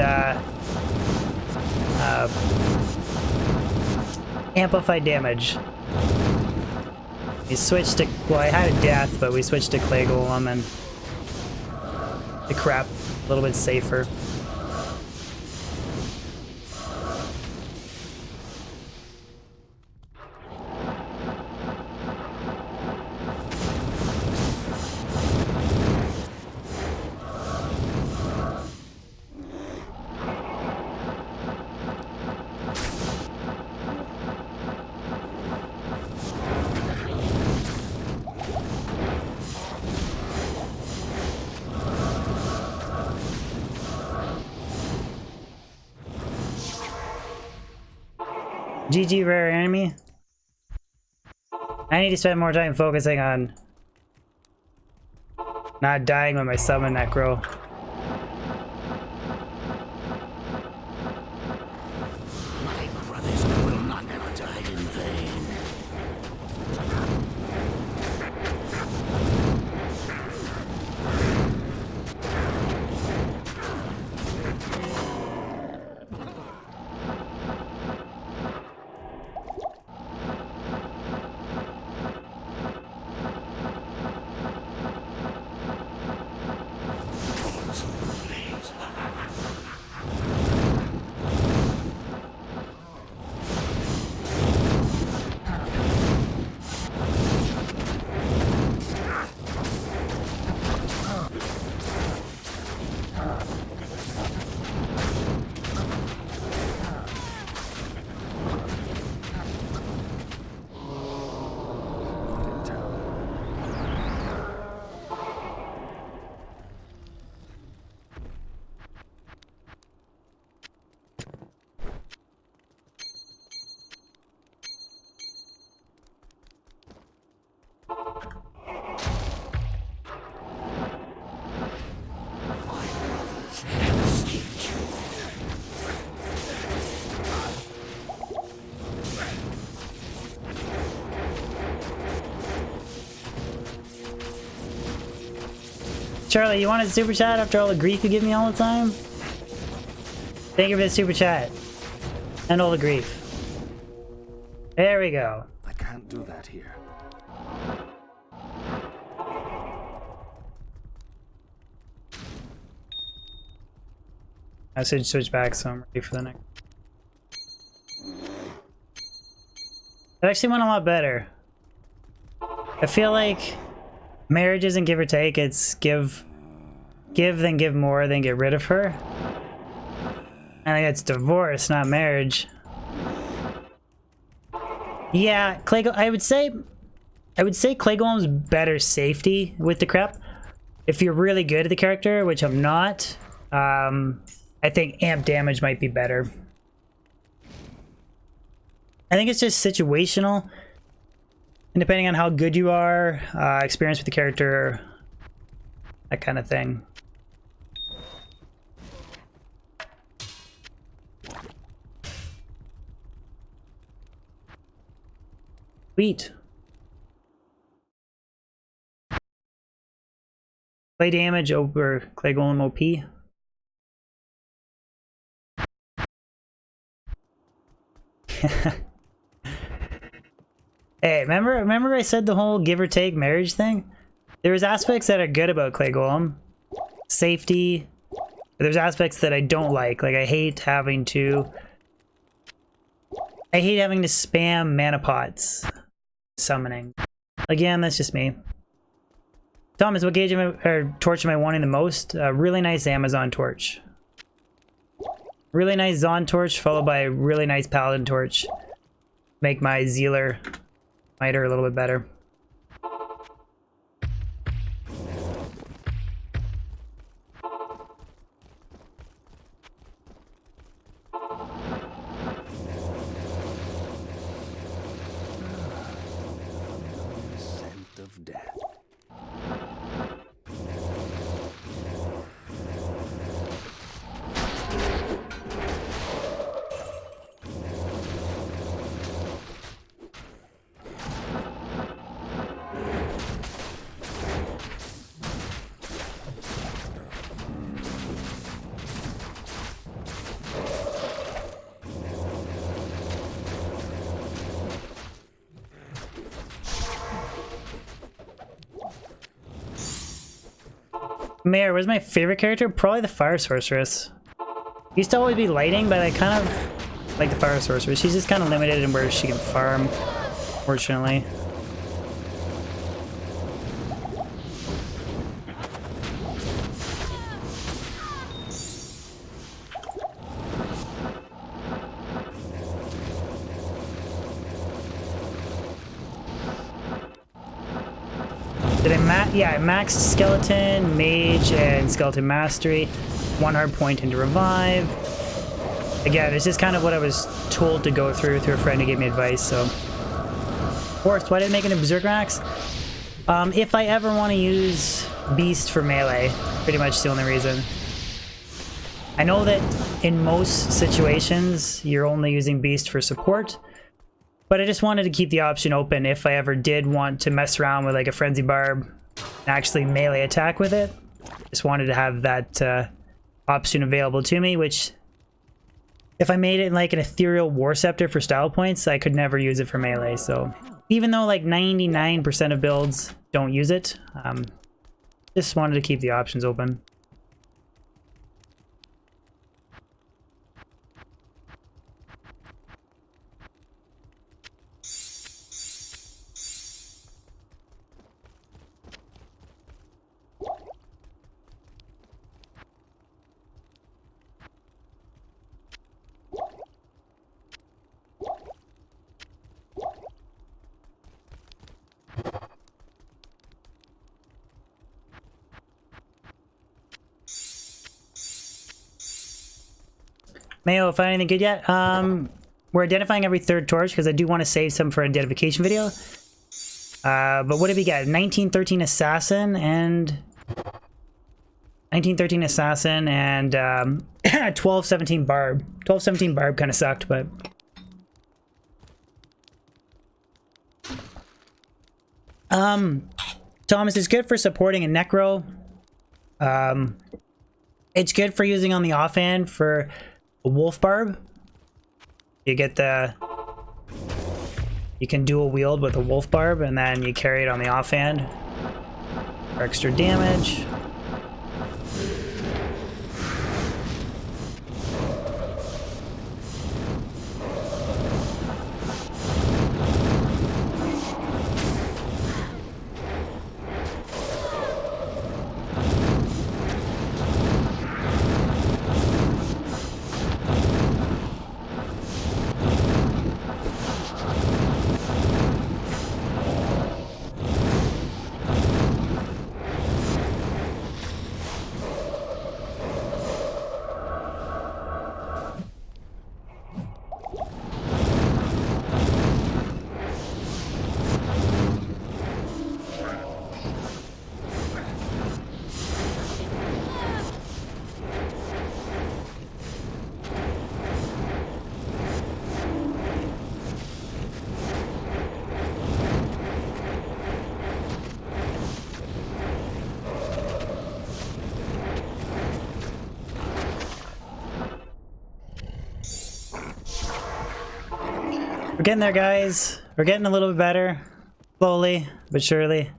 Amplified Damage. We switched to, well, I had a Death, but we switched to Clay Golem and the crap a little bit safer. GG rare enemy. I need to spend more time focusing on not dying when I summon Necro. My brothers will not have died in vain. Charlie, you wanted a super chat after all the grief you give me all the time? Thank you for the super chat. And all the grief. There we go. I can't do that here. I should switch back so I'm ready for the next. It actually went a lot better. I feel like marriage isn't give or take, it's give then give more, then get rid of her. I think it's divorce, not marriage. Yeah, I would say Clay Golem's better safety with the crep. If you're really good at the character, which I'm not, I think amp damage might be better. I think it's just situational. And depending on how good you are, experience with the character, that kind of thing. Sweet. Play damage over Clay Golem OP. Hey, remember I said the whole give or take marriage thing? There's aspects that are good about Clay Golem. Safety. There's aspects that I don't like. Like I hate having to spam mana pots summoning. Again, that's just me. Thomas, what gauge or torch am I wanting the most? A really nice Amazon torch. Really nice Zon torch followed by a really nice Paladin torch. Make my Zealer miter a little bit better. Mayor was my favorite character. Probably the Fire Sorceress. Used to always be lighting, but I kind of like the Fire Sorceress. She's just kind of limited in where she can farm, fortunately. Yeah, I maxed Skeleton, Mage, and Skeleton Mastery. 1 hard point into Revive. Again, it's just kind of what I was told to go through a friend who gave me advice, so. Force, why did I make it a Berserker Axe? If I ever want to use Beast for melee, pretty much the only reason. I know that in most situations, you're only using Beast for support, but I just wanted to keep the option open if I ever did want to mess around with like a Frenzy Barb and actually melee attack with it. Just wanted to have that option available to me, which if I made it like an Ethereal War Scepter for style points, I could never use it for melee. So even though like 99% of builds don't use it, just wanted to keep the options open. Mayo, find anything good yet? We're identifying every third torch because I do want to save some for an identification video. But what did we get? 1913 Assassin and 1217 Barb. 1217 Barb kind of sucked, but Thomas is good for supporting a Necro. It's good for using on the offhand for a Wolf Barb. You get you can dual wield with a Wolf Barb and then you carry it on the offhand for extra damage. We're getting there, guys. We're getting a little bit better. Slowly, but surely.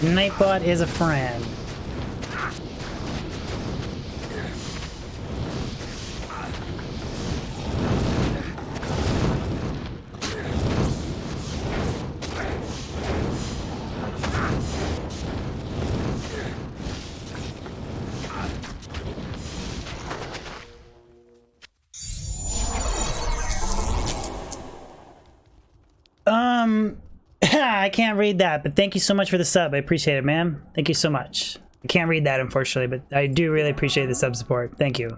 Nightbot is a friend. I can't read that, but thank you so much for the sub. I appreciate it, man. Thank you so much. I can't read that, unfortunately, but I do really appreciate the sub support. Thank you.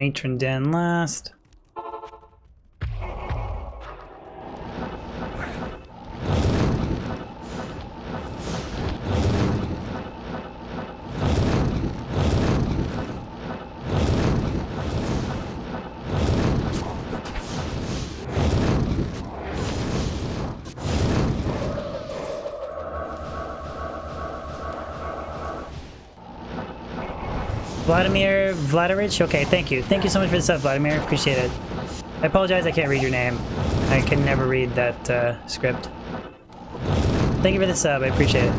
Matron Den last. Vladimir Vladarich? Okay, thank you. Thank you so much for the sub, Vladimir. Appreciate it. I apologize I can't read your name. I can never read that script. Thank you for the sub. I appreciate it.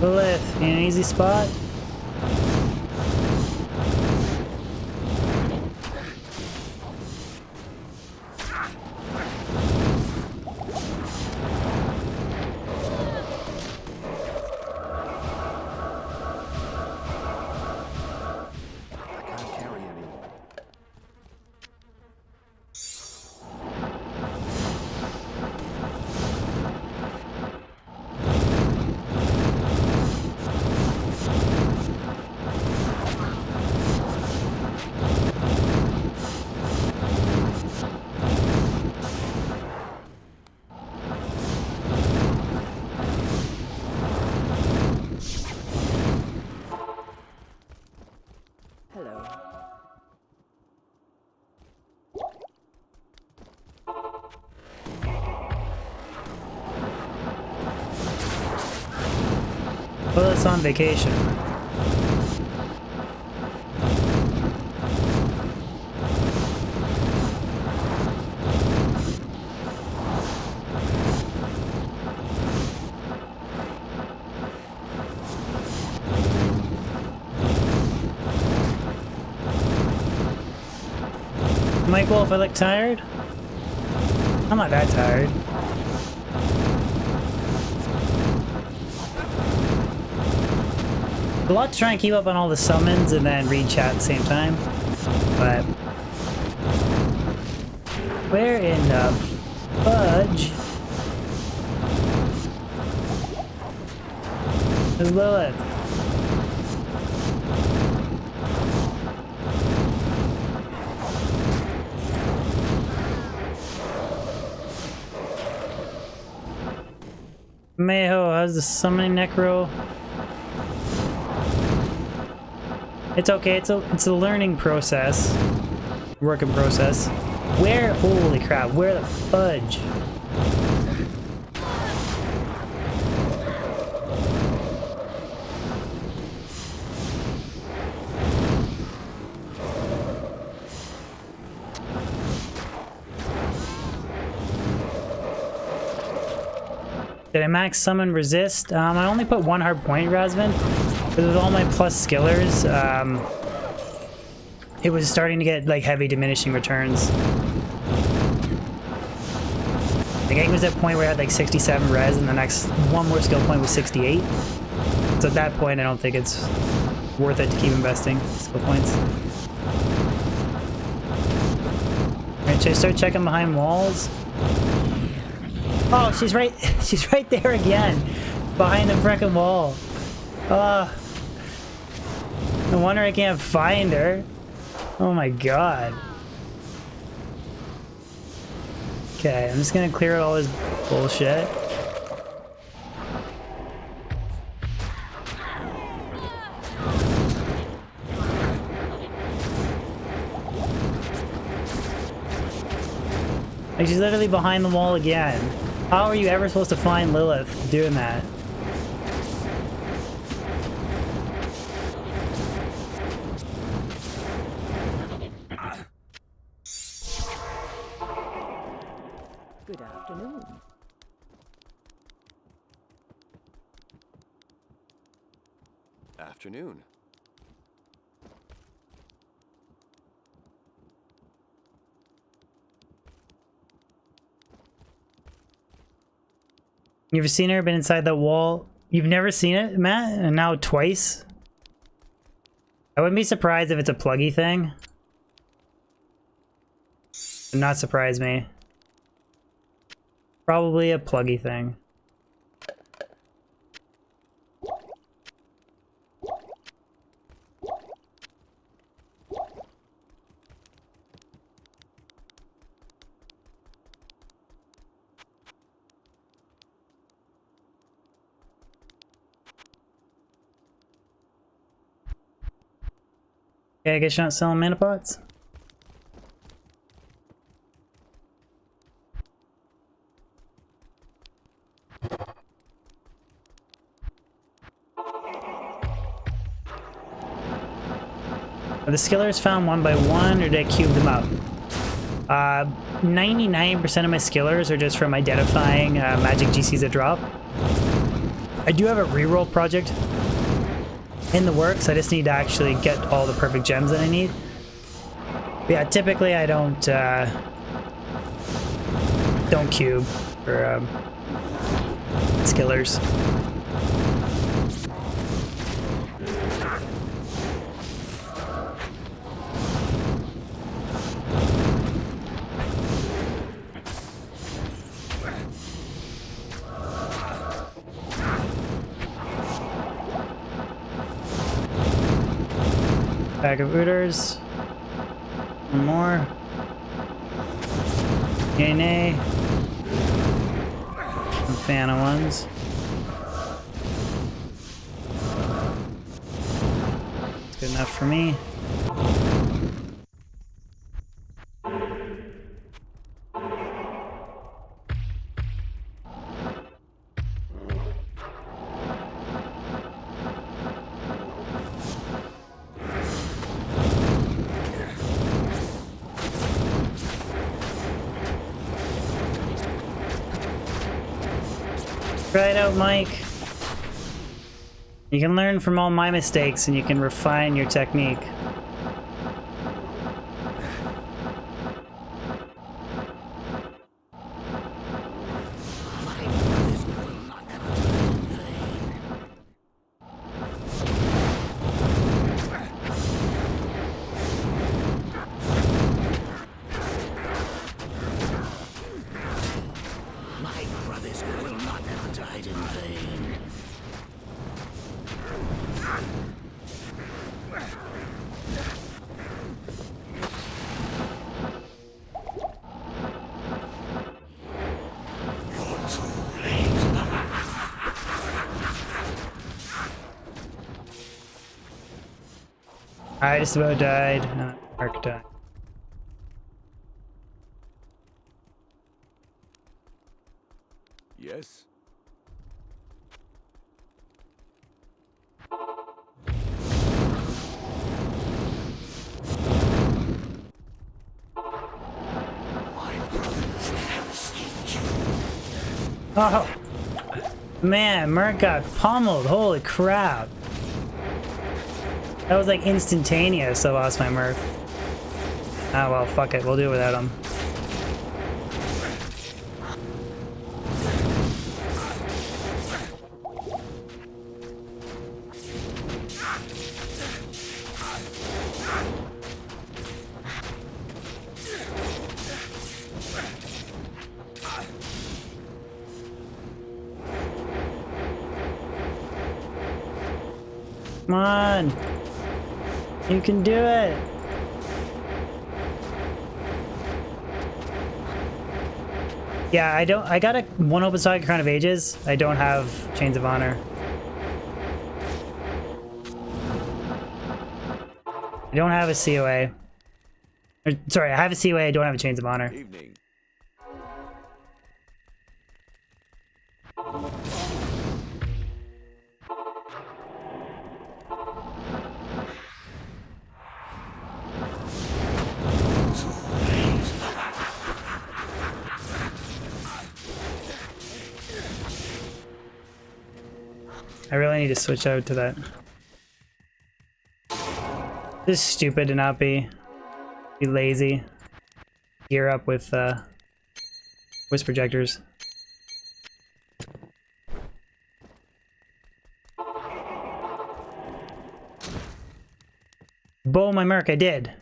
Lilith, in an easy spot? Well, it's on vacation. Michael, if I look tired? I'm not that tired. A lot to try and keep up on all the summons and then read chat at the same time, but where in the fudge is Lilith? Mayho, how's the summoning Necro? It's okay, it's a learning process. Work in process. Where? Holy crap, where the fudge? Did I max summon resist? I only put one hard point, Razvan. Because with all my plus skillers, it was starting to get like heavy diminishing returns. Like I was at a point where I had like 67 res and the next one more skill point was 68. So at that point I don't think it's worth it to keep investing skill points. Alright, should I start checking behind walls? Oh, she's right there again. Behind the frickin' wall. No wonder I can't find her. Oh my god. Okay, I'm just gonna clear out all this bullshit. Like, she's literally behind the wall again. How are you ever supposed to find Lilith doing that? Good afternoon. Afternoon. You ever seen her? Been inside the wall? You've never seen it, Matt? And now twice? I wouldn't be surprised if it's a pluggy thing. Would not surprise me. Probably a pluggy thing. Okay, I guess you're not selling mana pots? Are the skillers found one by one, or did I cube them up? 99% of my skillers are just from identifying magic GCs that drop. I do have a reroll project in the works. I just need to actually get all the perfect gems that I need. But yeah, typically I don't cube for skillers. Bag of Ubers. One more. Yay, nay. Some Fana ones. That's good enough for me. Try it out, Mike. You can learn from all my mistakes and you can refine your technique. I just about died. Mark died. Yes. Oh man, Merc got pummeled. Holy crap. That was like instantaneous. I lost my Merc. Ah well, fuck it. We'll do it without him. Come on. You can do it. Yeah, I got a one open socket Crown of Ages. I don't have Chains of Honor. I don't have a COA. Or, sorry, I have a COA, I don't have a Chains of Honor. Evening. I really need to switch out to that. This is stupid to not be lazy. Gear up with Wisp projectors. Bow my merc, I did.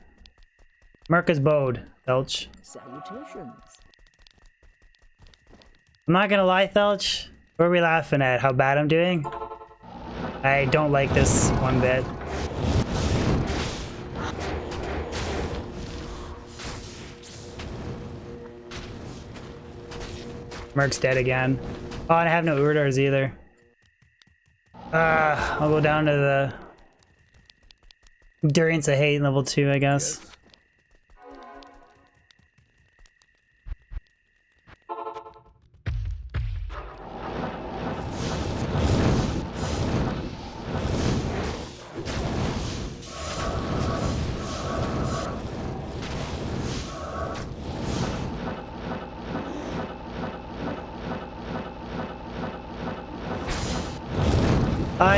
Merc is bowed, Thelch. Salutations. I'm not gonna lie, Thelch. What are we laughing at? How bad I'm doing? I don't like this one bit. Merc's dead again. Oh, and I have no Urdars either. I'll go down to the Endurance I hate level 2, I guess. Yes.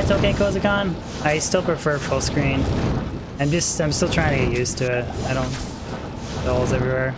It's okay, Kozakon. I still prefer full screen. I'm still trying to get used to it. I don't... Dolls everywhere.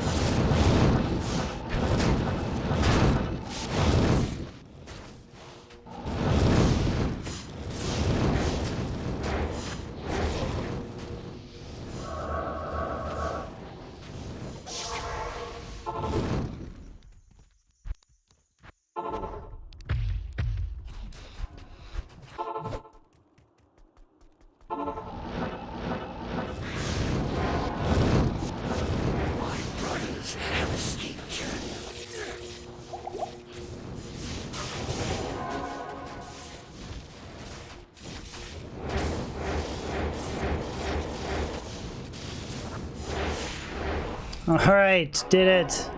Alright, did it.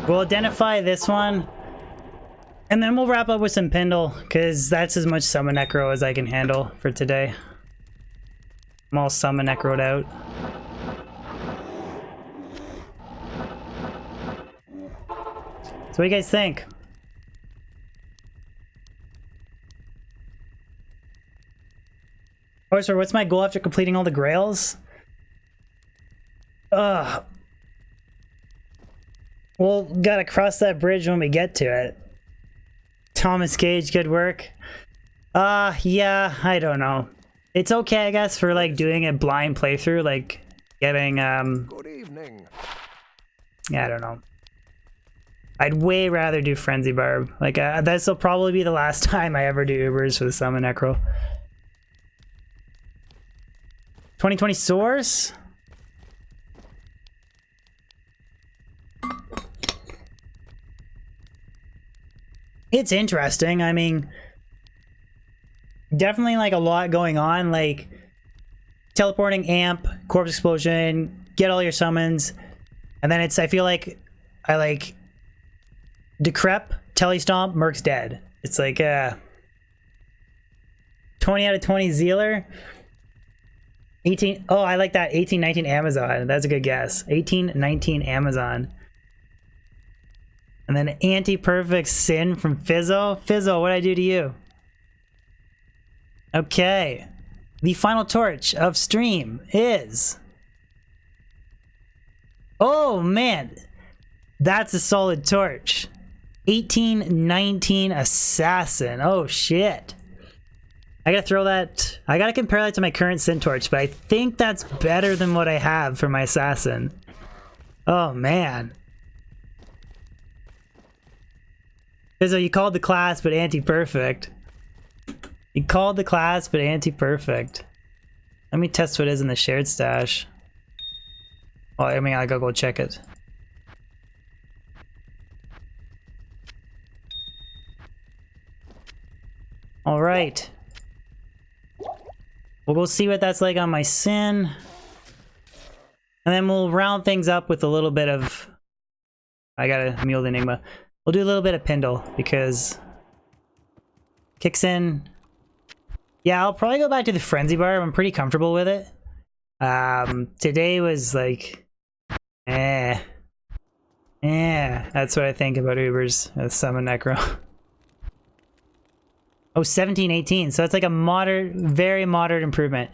We'll identify this one. And then we'll wrap up with some Pindle, because that's as much Summon Necro as I can handle for today. I'm all Summon Necro'd out. So what do you guys think? Oh, sorry, what's my goal after completing all the grails? Well, gotta cross that bridge when we get to it. Thomas Gage, good work. Yeah, I don't know. It's okay, I guess, for like doing a blind playthrough, like getting Good evening. yeah, I don't know. I'd way rather do Frenzy Barb. Like this will probably be the last time I ever do Ubers with Summon Necro. 2020 source? It's interesting. I mean, definitely like a lot going on, like teleporting amp, corpse explosion, get all your summons, and then it's, I feel like I like decrep, telestomp, Merc's dead. It's like 20 out of 20 Zealer. 18, oh, I like that. 1819 Amazon. That's a good guess. 1819 Amazon. And then anti-perfect Sin from Fizzo. Fizzo, what'd I do to you? Okay. The final torch of stream is... Oh, man. That's a solid torch. 1819 Assassin. Oh, shit. I gotta throw that... I gotta compare that to my current Sin torch, but I think that's better than what I have for my Assassin. Oh, man. So you called the class, but anti-perfect. You called the class, but anti-perfect. Let me test what is in the shared stash. Well, I mean, I gotta go check it. All right. We'll go see what that's like on my Sin. And then we'll round things up with a little bit of... I gotta mule the Enigma. We'll do a little bit of Pindle, because... Kicks in... Yeah, I'll probably go back to the Frenzy Barb. I'm pretty comfortable with it. Today was like... That's what I think about Ubers with Summon Necro. Oh, 1718. So it's like a moderate, very moderate improvement.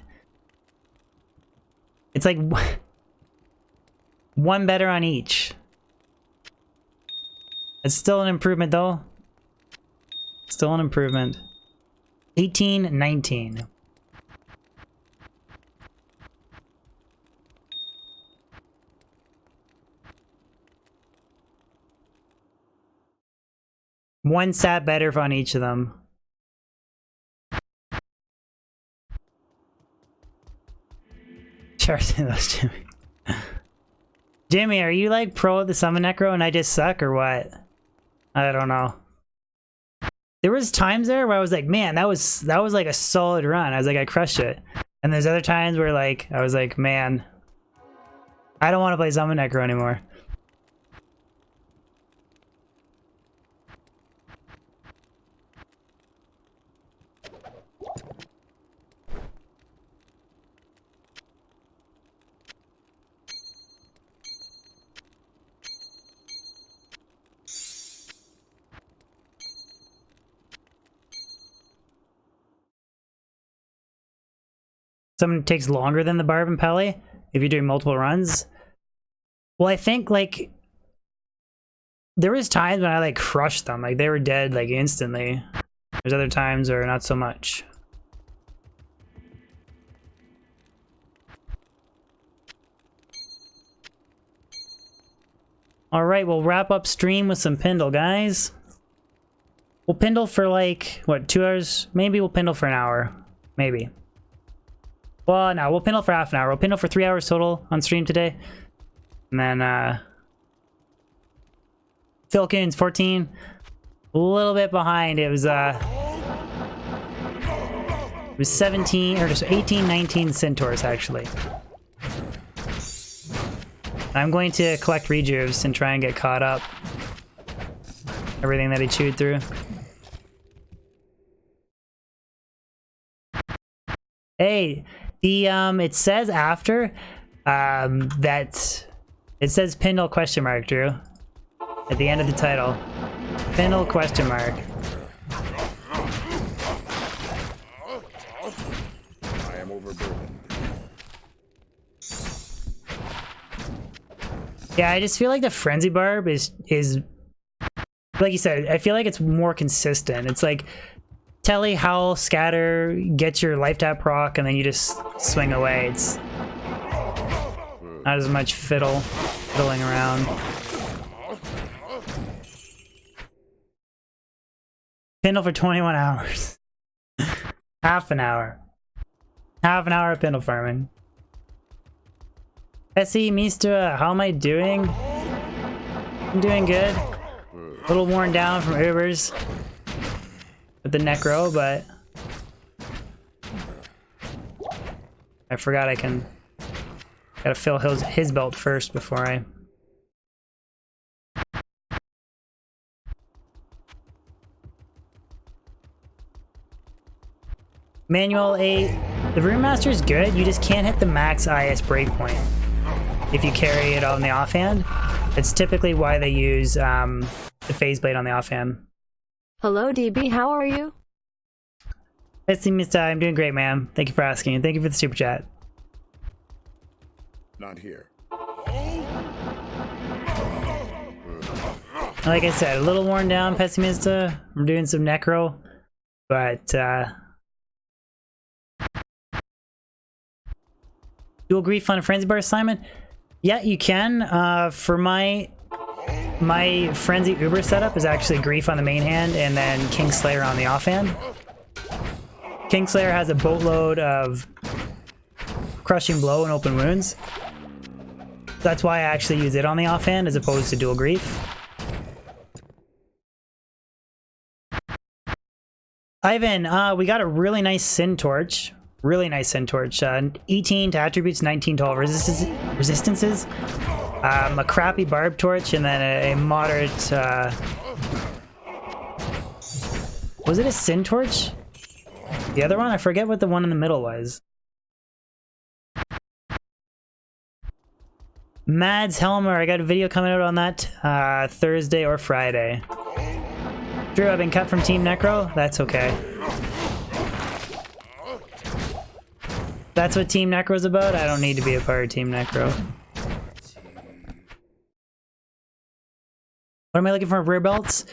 It's like... one better on each. It's still an improvement, though. Still an improvement. 1819. 1 stat better on each of them. Sure, those Jimmy. Jimmy, are you like pro at the summon necro and I just suck or what? I don't know. There was times there where I was like, man, that was like a solid run. I was like, I crushed it. And there's other times where like I was like, man, I don't want to play summon necro anymore. Something takes longer than the Barb and Pele if you're doing multiple runs. Well, I think like there was times when I like crushed them, like they were dead like instantly. There's other times where not so much. All right, we'll wrap up stream with some Pindle, guys. We'll Pindle for like what, 2 hours? Maybe we'll Pindle for an hour, maybe. Well, no, we'll Pindle for half an hour. We'll Pindle for 3 hours total on stream today. And then, Philkins, 14. A little bit behind. It was 17, or just 18, 19 Centaurs, actually. I'm going to collect rejuves and try and get caught up. Everything that he chewed through. Hey, the it says after that it says Pindle question mark, Drew, at the end of the title. Pindle question mark. I am overburdened. Yeah, I just feel like the Frenzy Barb is like you said, I feel like it's more consistent. It's like Telly, Howl, Scatter, get your life tap proc, and then you just swing away. It's not as much fiddling around. Pindle for 21 hours. Half an hour. Half an hour of Pindle farming. Essie, Mista, how am I doing? I'm doing good. A little worn down from Ubers with the Necro, but I forgot I gotta fill his belt first before I... Manual 8, the Rune Master is good, you just can't hit the max IS breakpoint if you carry it on the offhand. It's typically why they use the Phase Blade on the offhand. Hello, DB. How are you? Let's see, Mr. I'm doing great, man. Thank you for asking, and thank you for the super chat. Not here. Like I said, a little worn down, Pessimista. I'm doing some Necro, but dual grief on a Frenzy Bar assignment? Yeah, you can. For my Frenzy Uber setup is actually Grief on the main hand and then Kingslayer on the offhand. Kingslayer has a boatload of Crushing Blow and Open Wounds. That's why I actually use it on the offhand as opposed to dual Grief. Ivan, we got a really nice Sin Torch. Really nice Sin Torch. 18 to attributes, 19 to all resistances. A crappy Barb Torch, and then a moderate... was it a Sin Torch? The other one? I forget what the one in the middle was. Mads Helmer, I got a video coming out on that Thursday or Friday. Drew, I've been cut from Team Necro? That's okay. That's what Team Necro's about? I don't need to be a part of Team Necro. What am I looking for? Rare belts?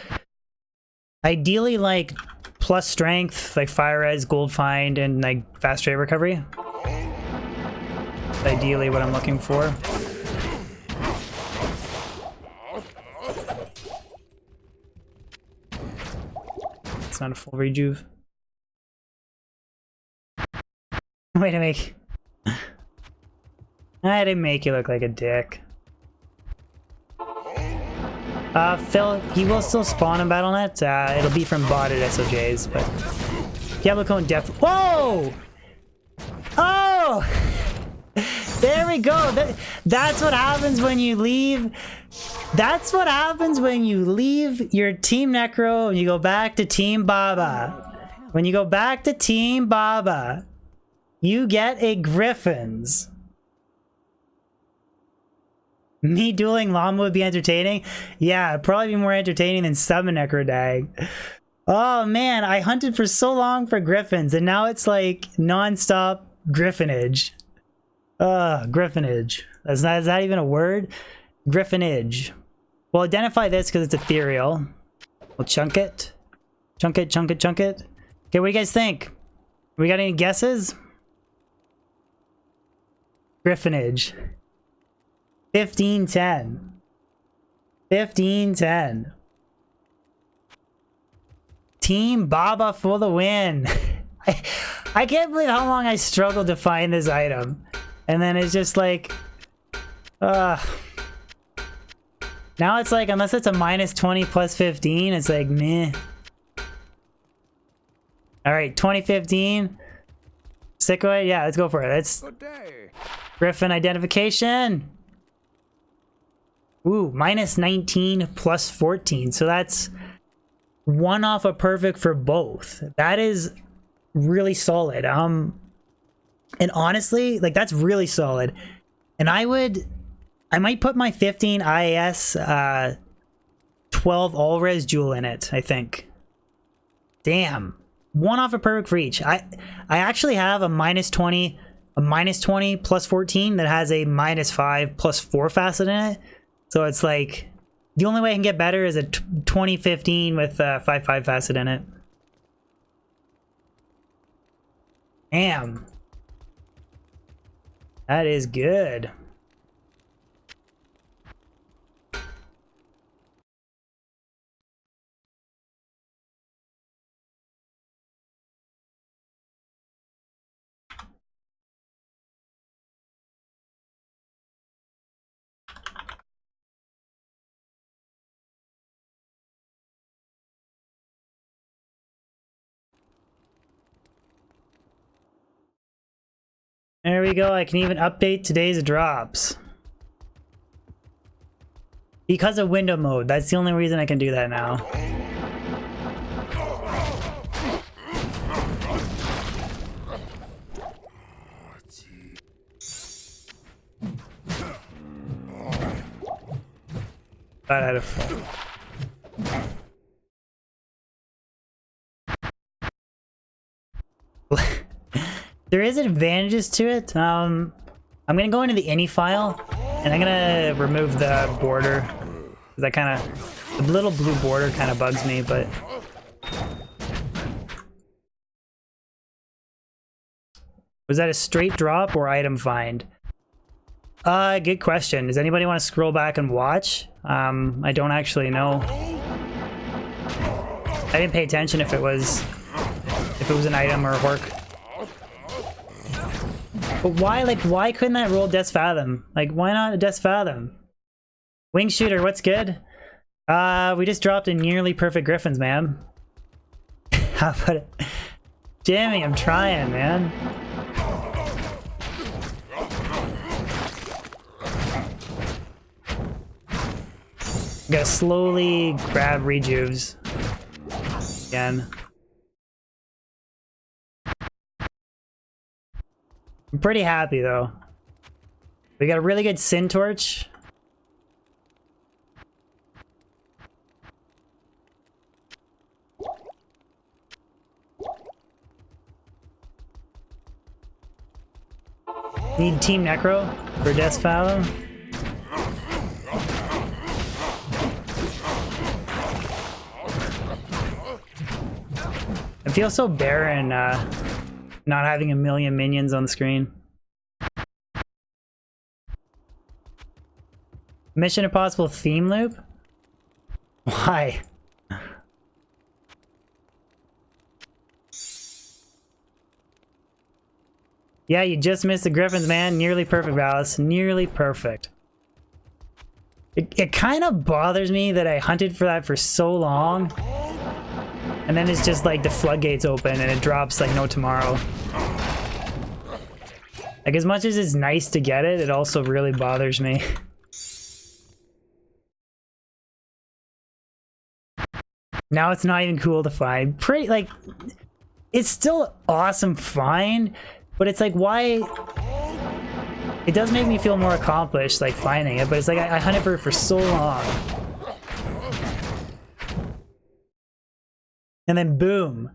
Ideally, like, plus strength, like fire res, gold find, and like fast rate recovery. That's ideally what I'm looking for. It's not a full rejuve. Way to make... I didn't make you look like a dick. Phil, he will still spawn in BattleNet. It'll be from botted SOJs, but... Diablo Cone def... Whoa! Oh! There we go. That's what happens when you leave. That's what happens when you leave your Team Necro and you go back to Team Baba. When you go back to Team Baba, you get a Griffons. Me dueling llama would be entertaining. Yeah, it'd probably be more entertaining than Summon Necrodag. Oh man, I hunted for so long for Griffons and now it's like non-stop Griffonage. Griffonage. Is that even a word? Griffonage. We'll identify this because it's ethereal. We'll chunk it. Chunk it, chunk it, chunk it. Okay, what do you guys think? We got any guesses? Griffonage. 1510. 1510. Team Baba for the win. I can't believe how long I struggled to find this item. And then it's just like... Now it's like, unless it's a minus 20 plus 15, it's like, meh. Alright, 2015. Stick with it? Yeah, let's go for it. Let's... Griffin identification. Ooh, minus 19 plus 14. So that's one off a perfect for both. That is really solid. And honestly, like that's really solid. And I might put my 15 IAS 12 all-res jewel in it, I think. Damn. One off a perfect for each. I actually have a minus 20 plus 14 that has a minus 5 plus 4 facet in it. So it's like, the only way I can get better is a 2015 with 5/5 facet in it. Damn. That is good. There we go. I can even update today's drops. Because of window mode. That's the only reason I can do that now. Got out of phone. There is advantages to it. I'm gonna go into the ini file and I'm gonna remove the border. That kind of, the little blue border kind of bugs me, but. Was that a straight drop or item find? Good question. Does anybody want to scroll back and watch? I don't actually know. I didn't pay attention if it was an item or a hork. But why, like, why couldn't that roll Death's Fathom? Like, why not a Death's Fathom? Wing Shooter, what's good? We just dropped a nearly perfect Griffons, man. How about it? Jimmy, I'm trying, man. Gotta slowly grab rejuves again. I'm pretty happy though. We got a really good Sin Torch. Need Team Necro for Death's Fathom. I feel so barren not having a million minions on the screen. Mission Impossible theme loop? Why? Yeah, you just missed the Griffons, man. Nearly perfect, Valis. Nearly perfect. It kind of bothers me that I hunted for that for so long. And then it's just like the floodgates open and it drops like no tomorrow. Like as much as it's nice to get it, it also really bothers me. Now it's not even cool to find. Pretty like it's still awesome find, but it's like why it does make me feel more accomplished like finding it, but it's like I hunted for it for so long. And then boom,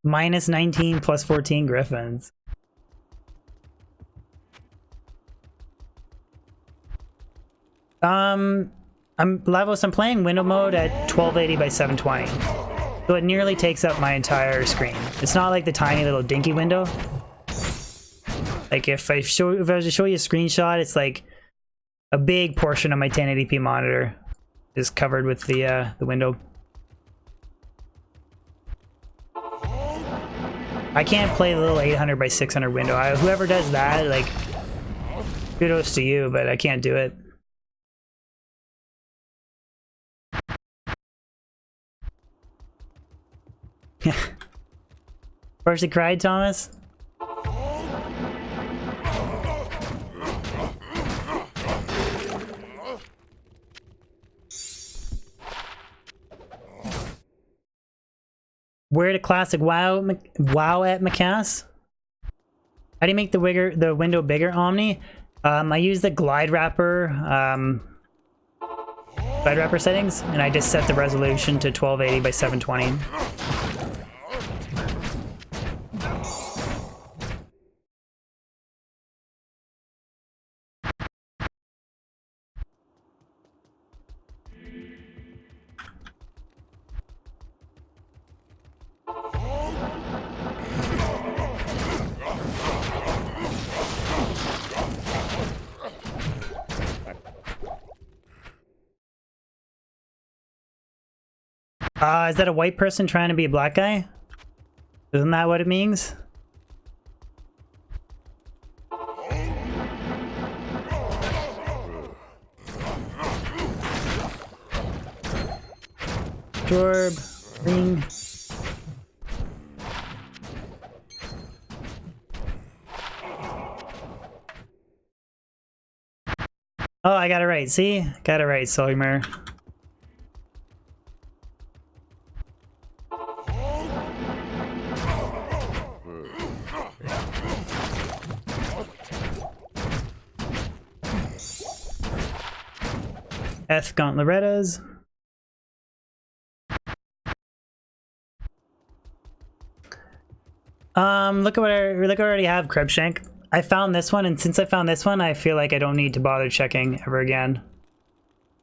minus 19 plus 14 Griffons. I'm playing window mode at 1280 by 720. So it nearly takes up my entire screen. It's not like the tiny little dinky window. Like if I was to show you a screenshot, it's like a big portion of my 1080p monitor is covered with the window. I can't play the little 800 by 600 window. Whoever does that, like, kudos to you, but I can't do it. First he cried, Thomas? Where to classic WoW at Macass? How do you make the window bigger, Omni? I use the glide wrapper settings, and I just set the resolution to 1280 by 720. Is that a white person trying to be a black guy? Isn't that what it means? Jorb, ring. Oh, I got it right. See? Got it right, Solmer. F Gauntlerettas. Look at what I already have, Krebshank. I found this one, and since I found this one, I feel like I don't need to bother checking ever again.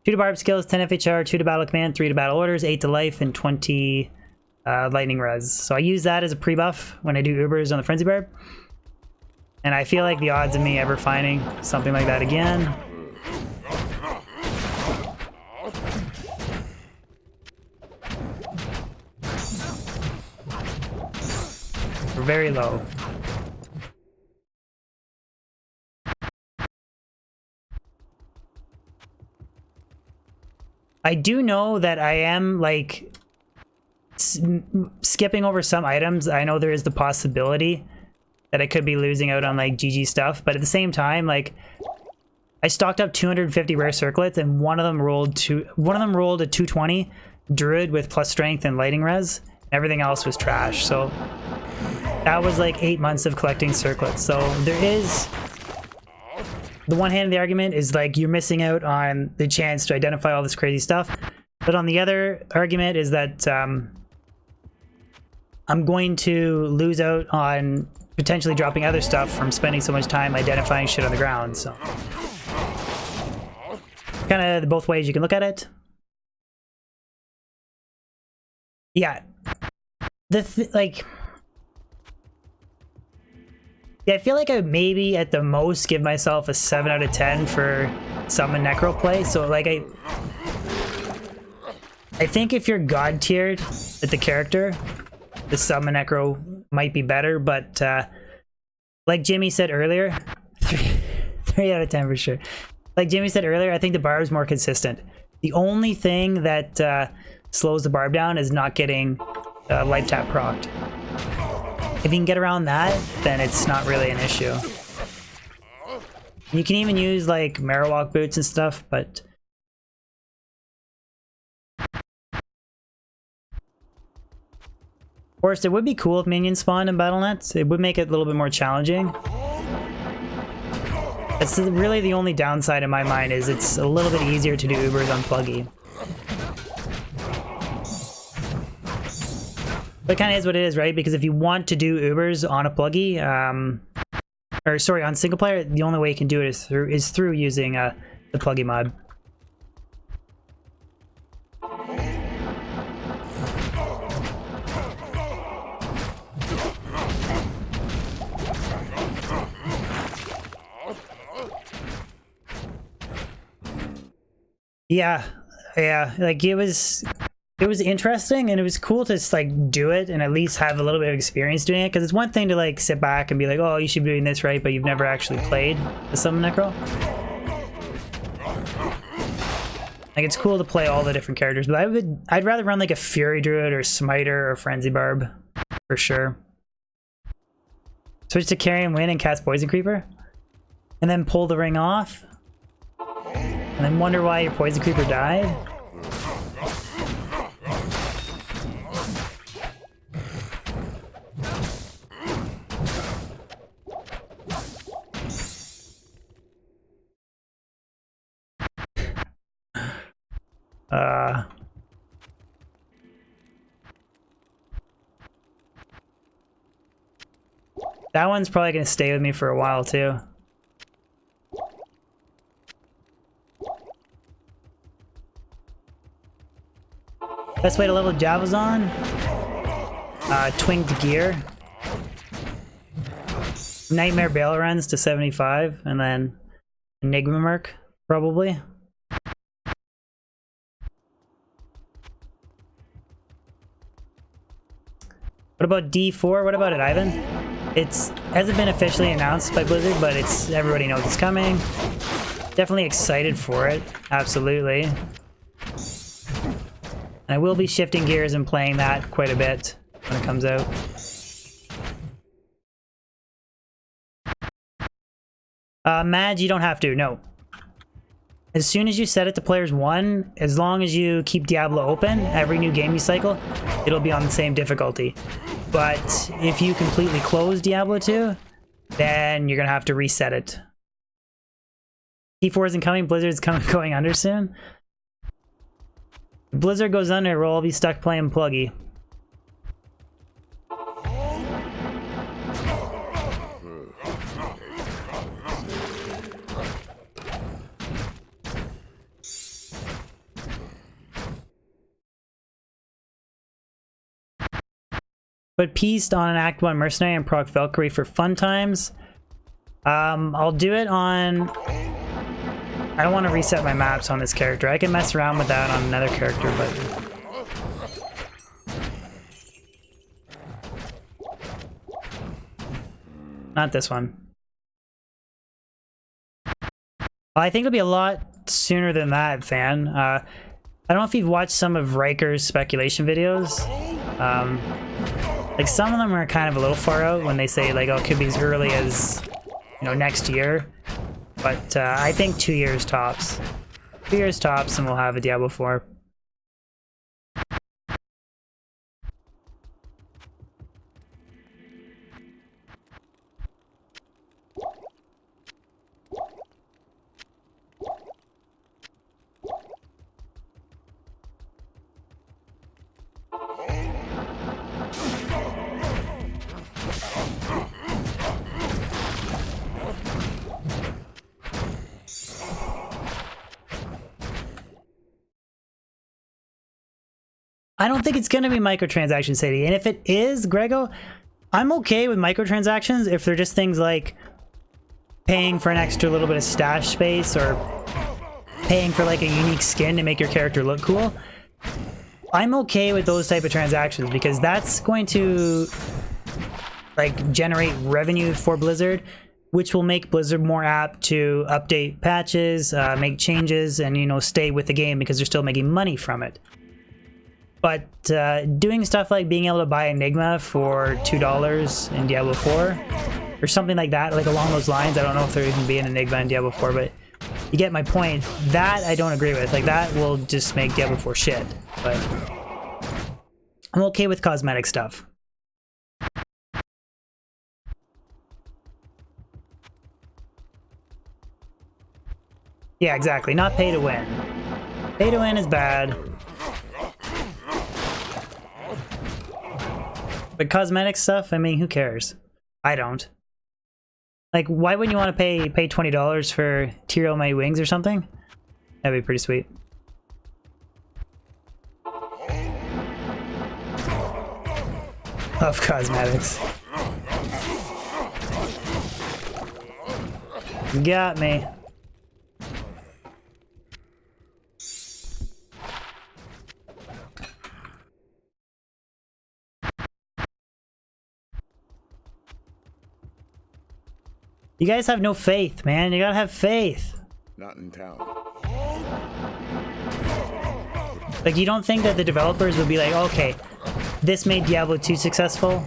2 to barb skills, 10 FHR, 2 to battle command, 3 to battle orders, 8 to life, and 20 lightning res. So I use that as a pre-buff when I do Ubers on the Frenzy Barb. And I feel like the odds of me ever finding something like that again are very low. I do know that I am like skipping over some items. I know there is the possibility that I could be losing out on like GG stuff, but at the same time, like I stocked up 250 rare circlets, and one of them rolled a 220 druid with plus strength and lighting res. Everything else was trash. So that was like 8 months of collecting circlets. So there is the one hand of the argument is like you're missing out on the chance to identify all this crazy stuff. But on the other argument is that I'm going to lose out on potentially dropping other stuff from spending so much time identifying shit on the ground. So kind of both ways you can look at it. Yeah. Yeah, I feel like I would maybe at the most give myself a 7 out of 10 for summon necro play. So like I think if you're god tiered at the character, the summon necro might be better, but Like Jimmy said earlier, 3 out of 10 for sure. Like Jimmy said earlier, I think the barb is more consistent. The only thing that slows the barb down is not getting life tap procced. If you can get around that, then it's not really an issue. You can even use like Marowak boots and stuff, but of course, it would be cool if minions spawned in BattleNet. It would make it a little bit more challenging. That's really the only downside in my mind, is it's a little bit easier to do Ubers on Pluggy. But it kind of is what it is, right? Because if you want to do Ubers on a Pluggy, or sorry, on single player, the only way you can do it is through using the Pluggy mod. Yeah, like it was interesting, and it was cool to just like do it and at least have a little bit of experience doing it, because it's one thing to like sit back and be like, oh, you should be doing this right, but you've never actually played the Summon Necro. Like, it's cool to play all the different characters, but I'd rather run like a Fury Druid or Smiter or Frenzy Barb for sure. Switch to Carry and Win and cast Poison Creeper, and then pull the ring off, and then wonder why your Poison Creeper died. That one's probably gonna stay with me for a while too. Best way to level Diablo's on? Twinged Gear. Nightmare Bail runs to 75, and then Enigma Merc, probably. What about D4? What about it, Ivan? It hasn't been officially announced by Blizzard, but everybody knows it's coming. Definitely excited for it. Absolutely. And I will be shifting gears and playing that quite a bit when it comes out. Madge, you don't have to, no. As soon as you set it to players 1, as long as you keep Diablo open, every new game you cycle, it'll be on the same difficulty. But if you completely close Diablo 2, then you're gonna have to reset it. T4 isn't coming, Blizzard's going under soon. If Blizzard goes under, we'll all be stuck playing Pluggy. Put Peace on an Act 1 Mercenary and proc Valkyrie for fun times. I'll do it on... I don't want to reset my maps on this character. I can mess around with that on another character, but... not this one. I think it'll be a lot sooner than that, fan. I don't know if you've watched some of Riker's speculation videos. Like, some of them are kind of a little far out when they say, like, oh, it could be as early as, you know, next year. But I think 2 years tops. 2 years tops, and we'll have a Diablo 4. I don't think it's going to be microtransaction city. And if it is, Grego, I'm okay with microtransactions if they're just things like paying for an extra little bit of stash space or paying for like a unique skin to make your character look cool. I'm okay with those type of transactions because that's going to like generate revenue for Blizzard, which will make Blizzard more apt to update patches, make changes, and, you know, stay with the game because they're still making money from it. But doing stuff like being able to buy Enigma for $2 in Diablo 4 or something like that, like along those lines. I don't know if there even be an Enigma in Diablo 4, but you get my point. That I don't agree with. Like, that will just make Diablo 4 shit. But I'm okay with cosmetic stuff. Yeah, exactly. Not pay to win. Pay to win is bad. But cosmetic stuff, I mean, who cares? I don't. Like, why wouldn't you want to pay $20 for Tyrael My Wings or something? That'd be pretty sweet. Love cosmetics. Got me. You guys have no faith, man. You gotta have faith. Not in town. Like, you don't think that the developers would be like, okay, this made Diablo 2 successful.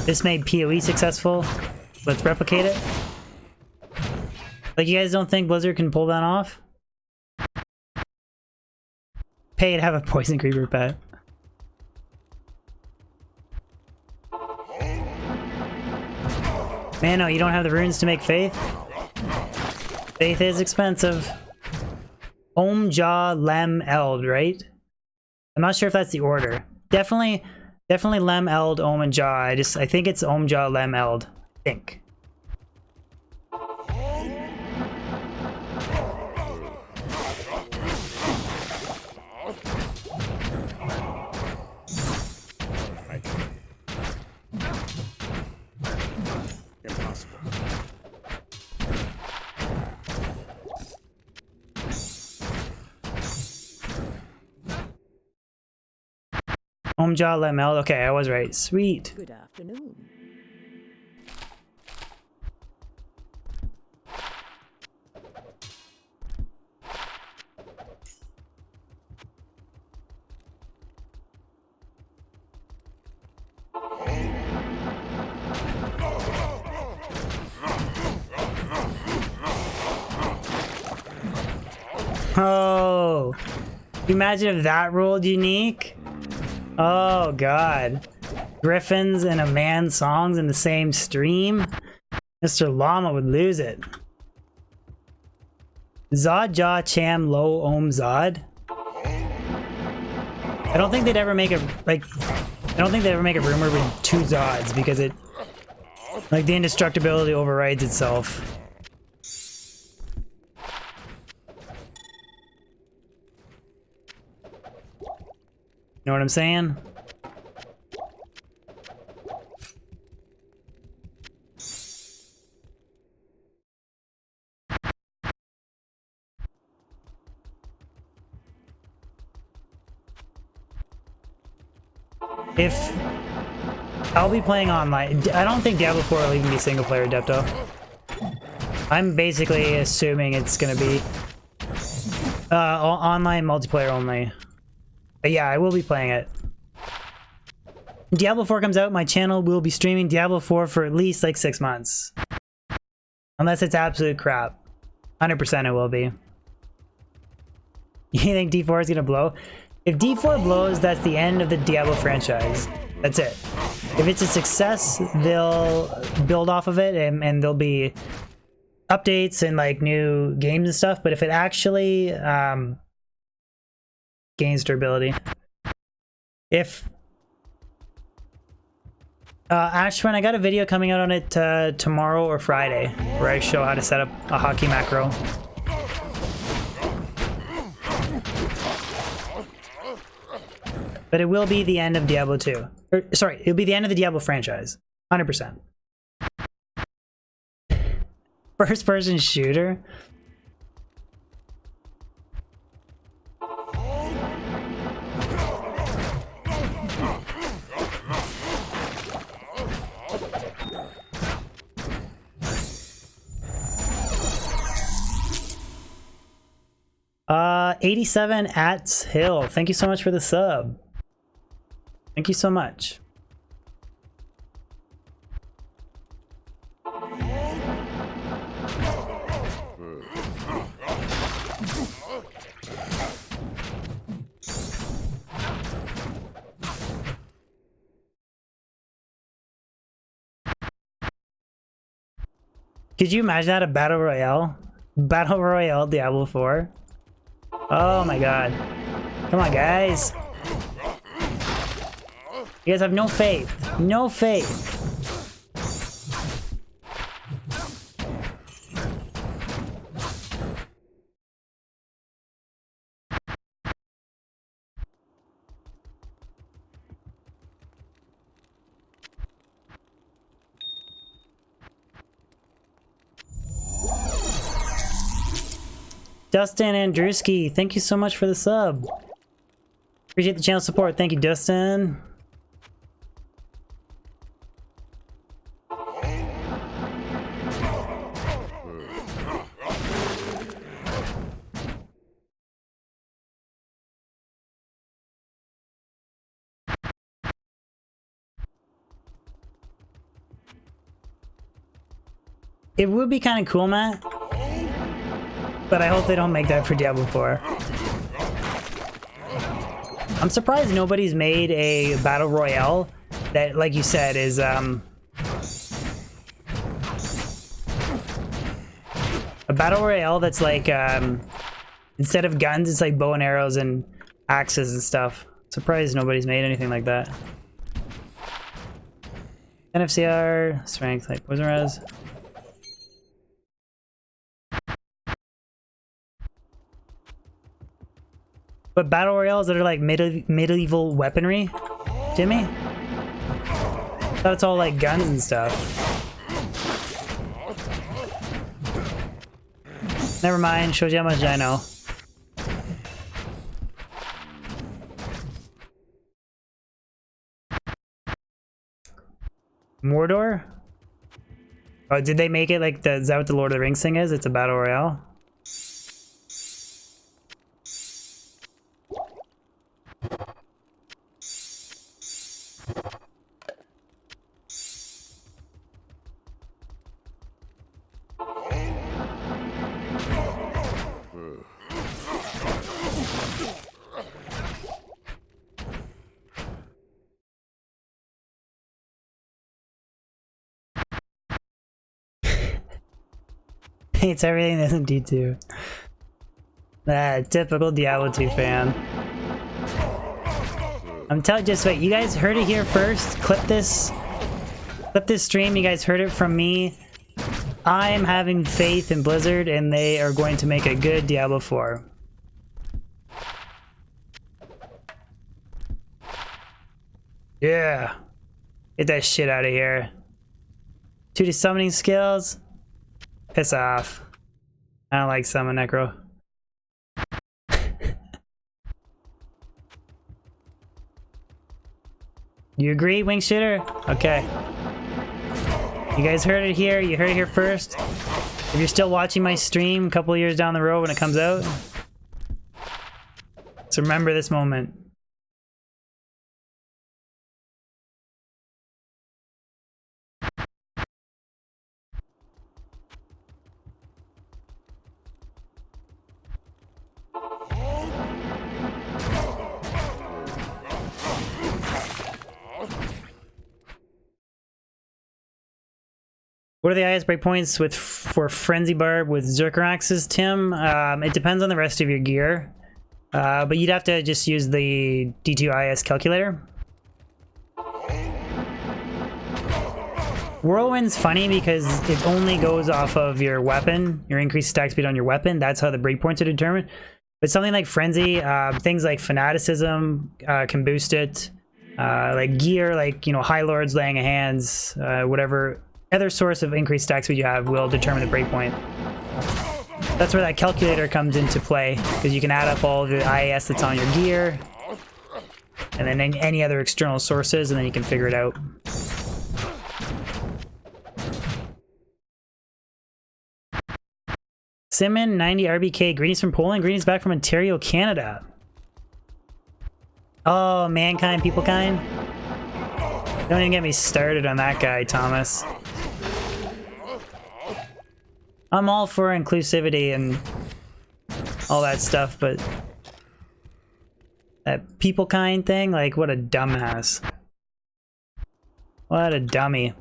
This made PoE successful. Let's replicate it. Like, you guys don't think Blizzard can pull that off? Pay to have a poison creeper pet. Man, no, you don't have the runes to make Faith? Faith is expensive. Om Ja Lem Eld, right? I'm not sure if that's the order. Definitely Lem Eld, Om and Ja. I think it's Om Ja Lem Eld. I think. Om Ja Lem Eld. Okay, I was right. Sweet. Good afternoon. Oh, imagine if that rolled unique. Oh god, Griffons and a man songs in the same stream. Mr. Llama would lose it. Zod Ja Cham Lo Om Zod. I don't think they'd ever make a rumor with two Zods because it, like, the indestructibility overrides itself. You know what I'm saying? If I'll be playing online, I don't think Diablo 4 will even be single player, Depto. I'm basically assuming it's gonna be online multiplayer only. But yeah, I will be playing it. Diablo 4 comes out, my channel will be streaming Diablo 4 for at least like 6 months. Unless it's absolute crap. 100% it will be. You think D4 is gonna blow? If D4 blows, that's the end of the Diablo franchise. That's it. If it's a success, they'll build off of it and there'll be updates and like new games and stuff. But if it actually gains durability. If Ashwin, I got a video coming out on it tomorrow or Friday where I show how to set up a hockey macro. But it will be the end of Diablo 2. Sorry, it'll be the end of the Diablo franchise. 100%. First person shooter? 87 at Hill. Thank you so much for the sub. Thank you so much. Could you imagine that, a battle royale? Battle royale Diablo 4? Oh my god. Come on, guys. You guys have no faith. No faith. Dustin Andruski, thank you so much for the sub. Appreciate the channel support. Thank you, Dustin. It would be kind of cool, Matt. But I hope they don't make that for Diablo 4. I'm surprised nobody's made a battle royale that, like you said, is a battle royale that's like instead of guns, it's like bow and arrows and axes and stuff. Surprised nobody's made anything like that. NFCR, strength, like poison res. But battle royales that are like medieval weaponry, Jimmy? I thought it's all like guns and stuff. Never mind, shows you how much I know. Mordor? Oh, did they make it like the, is that what the Lord of the Rings thing is? It's a battle royale? Hates everything that's in D2. Typical Diablo 2 fan. I'm telling, just wait, you guys heard it here first. Clip this stream. You guys heard it from me. I am having faith in Blizzard, and they are going to make a good Diablo 4. Yeah, get that shit out of here. 2D summoning skills. Piss off. I don't like summon Necro. You agree, Wing Shooter? Okay. You guys heard it here. You heard it here first. If you're still watching my stream a couple of years down the road when it comes out, so remember this moment. What are the highest breakpoints for Frenzy Barb with Zerker Axes, Tim? It depends on the rest of your gear. But you'd have to just use the D2IS calculator. Whirlwind's funny because it only goes off of your weapon, your increased stack speed on your weapon. That's how the breakpoints are determined. But something like Frenzy, things like Fanaticism can boost it. Like gear, like, you know, High Lords, Laying of Hands, whatever other source of increased stack speed you have will determine the breakpoint. That's where that calculator comes into play, because you can add up all of the IAS that's on your gear, and then any other external sources, and then you can figure it out. Simon 90 RBK, greetings from Poland, greetings back from Ontario, Canada. Oh, mankind, people kind. Don't even get me started on that guy, Thomas. I'm all for inclusivity and all that stuff, but that people kind thing, like, what a dumbass. What a dummy.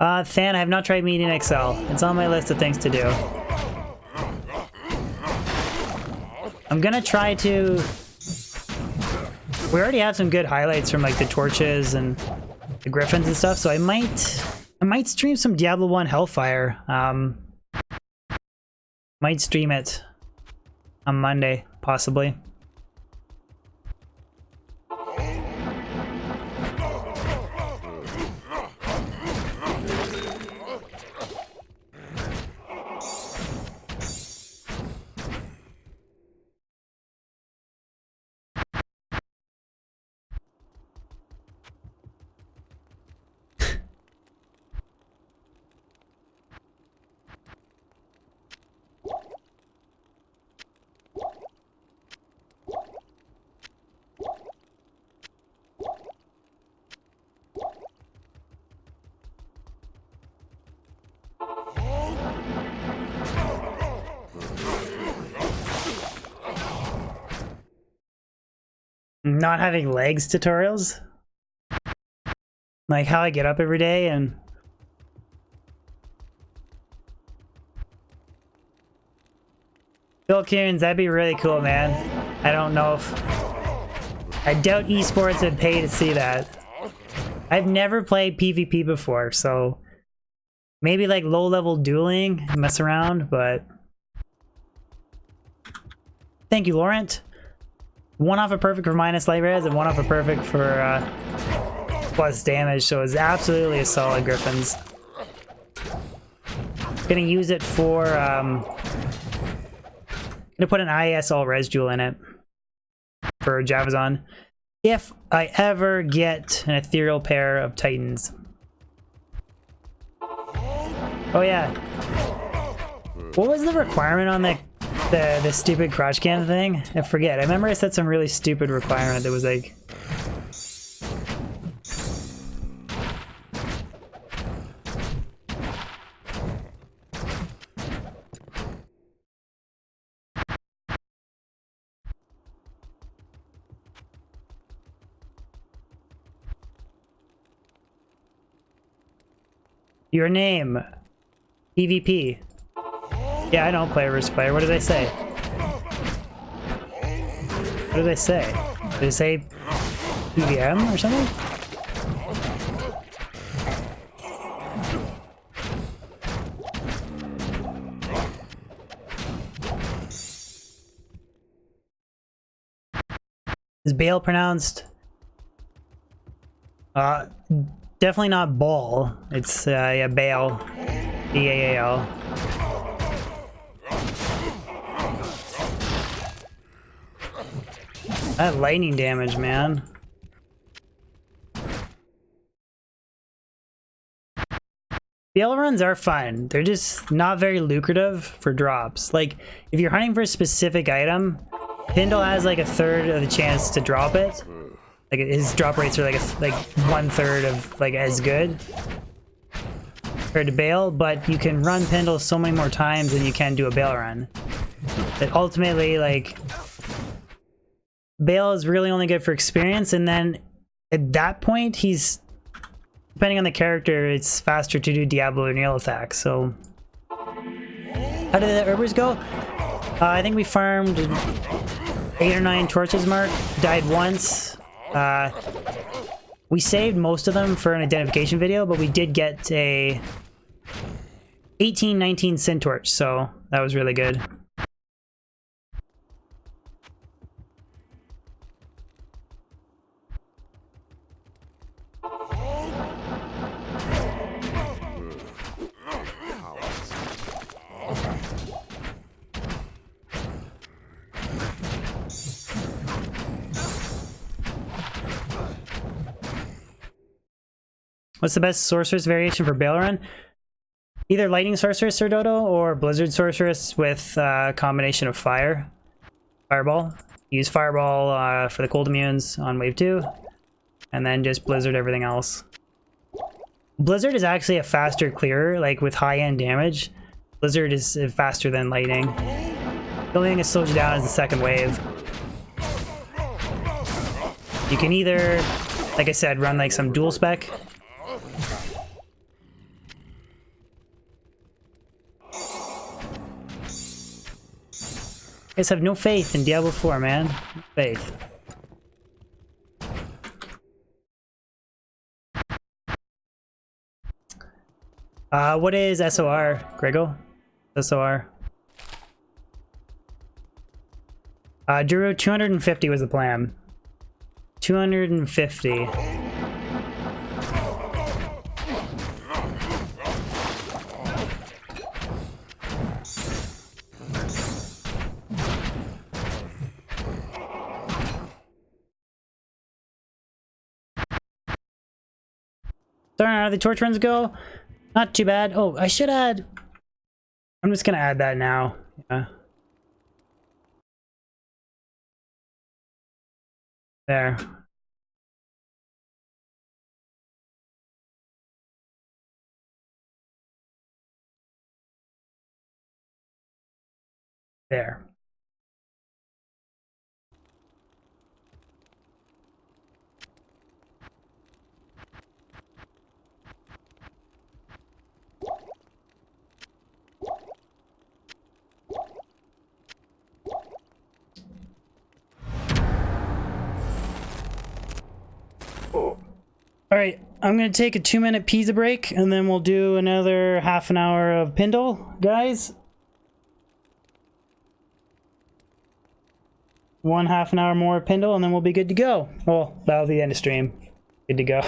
Than, I have not tried Meeting Excel. It's on my list of things to do. I'm gonna try to... We already have some good highlights from like the torches and the Griffons and stuff, so I might stream some Diablo 1 Hellfire. Might stream it on Monday, possibly. Not having legs tutorials? Like how I get up every day and... Bill Coons, that'd be really cool, man. I don't know if... I doubt esports would pay to see that. I've never played PvP before, so... Maybe like low-level dueling, mess around, but... Thank you, Laurent. One off a perfect for minus light res and one off a perfect for plus damage, so it's absolutely a solid Griffons. Gonna use it for gonna put an IS all res jewel in it for Javazon if I ever get an ethereal pair of Titans. Oh yeah, what was the requirement on the stupid crotch cam thing? I forget. I remember I said some really stupid requirement that was like... Your name. PvP. Yeah, I don't play versus player. What did I say? What did I say? Did I say PVM or something? Is Bale pronounced? Definitely not Ball. It's yeah, Bale. B-A-A-L. That lightning damage, man. BL runs are fun. They're just not very lucrative for drops. Like, if you're hunting for a specific item, Pindle has like a third of the chance to drop it. Like, his drop rates are like like 1/3 of like as good compared to Bale, but you can run Pindle so many more times than you can do a Bale run. That ultimately, like, Bale is really only good for experience, and then at that point, he's, depending on the character, it's faster to do Diablo or nail attack. So, how did the Ubers go? I think we farmed 8 or 9 torches, Mark. Died once. We saved most of them for an identification video, but we did get a 18-19 Sin Torch, so that was really good. What's the best sorceress variation for Bale run? Either Lightning Sorceress or Dodo, or Blizzard Sorceress with a combination of Fire. Fireball. Use Fireball for the cold immunes on wave 2. And then just Blizzard everything else. Blizzard is actually a faster clearer, like with high-end damage. Blizzard is faster than Lightning. The only thing that slows you down is the second wave. You can either, like I said, run like some dual spec. I guys have no faith in Diablo 4, man. No faith. What is SOR, Grego? SOR. Duro, 250 was the plan. 250. Darn, how the torch runs go? Not too bad. Oh, I should add... I'm just gonna add that now. Yeah. There. There. Alright, I'm gonna take a 2-minute pizza break and then we'll do another half an hour of Pindle, guys. One half an hour more of Pindle and then we'll be good to go. Well, that'll be the end of stream. Good to go.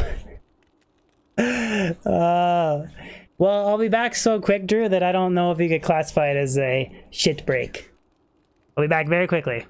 Well, I'll be back so quick, Drew, that I don't know if you could classify it as a shit break. I'll be back very quickly.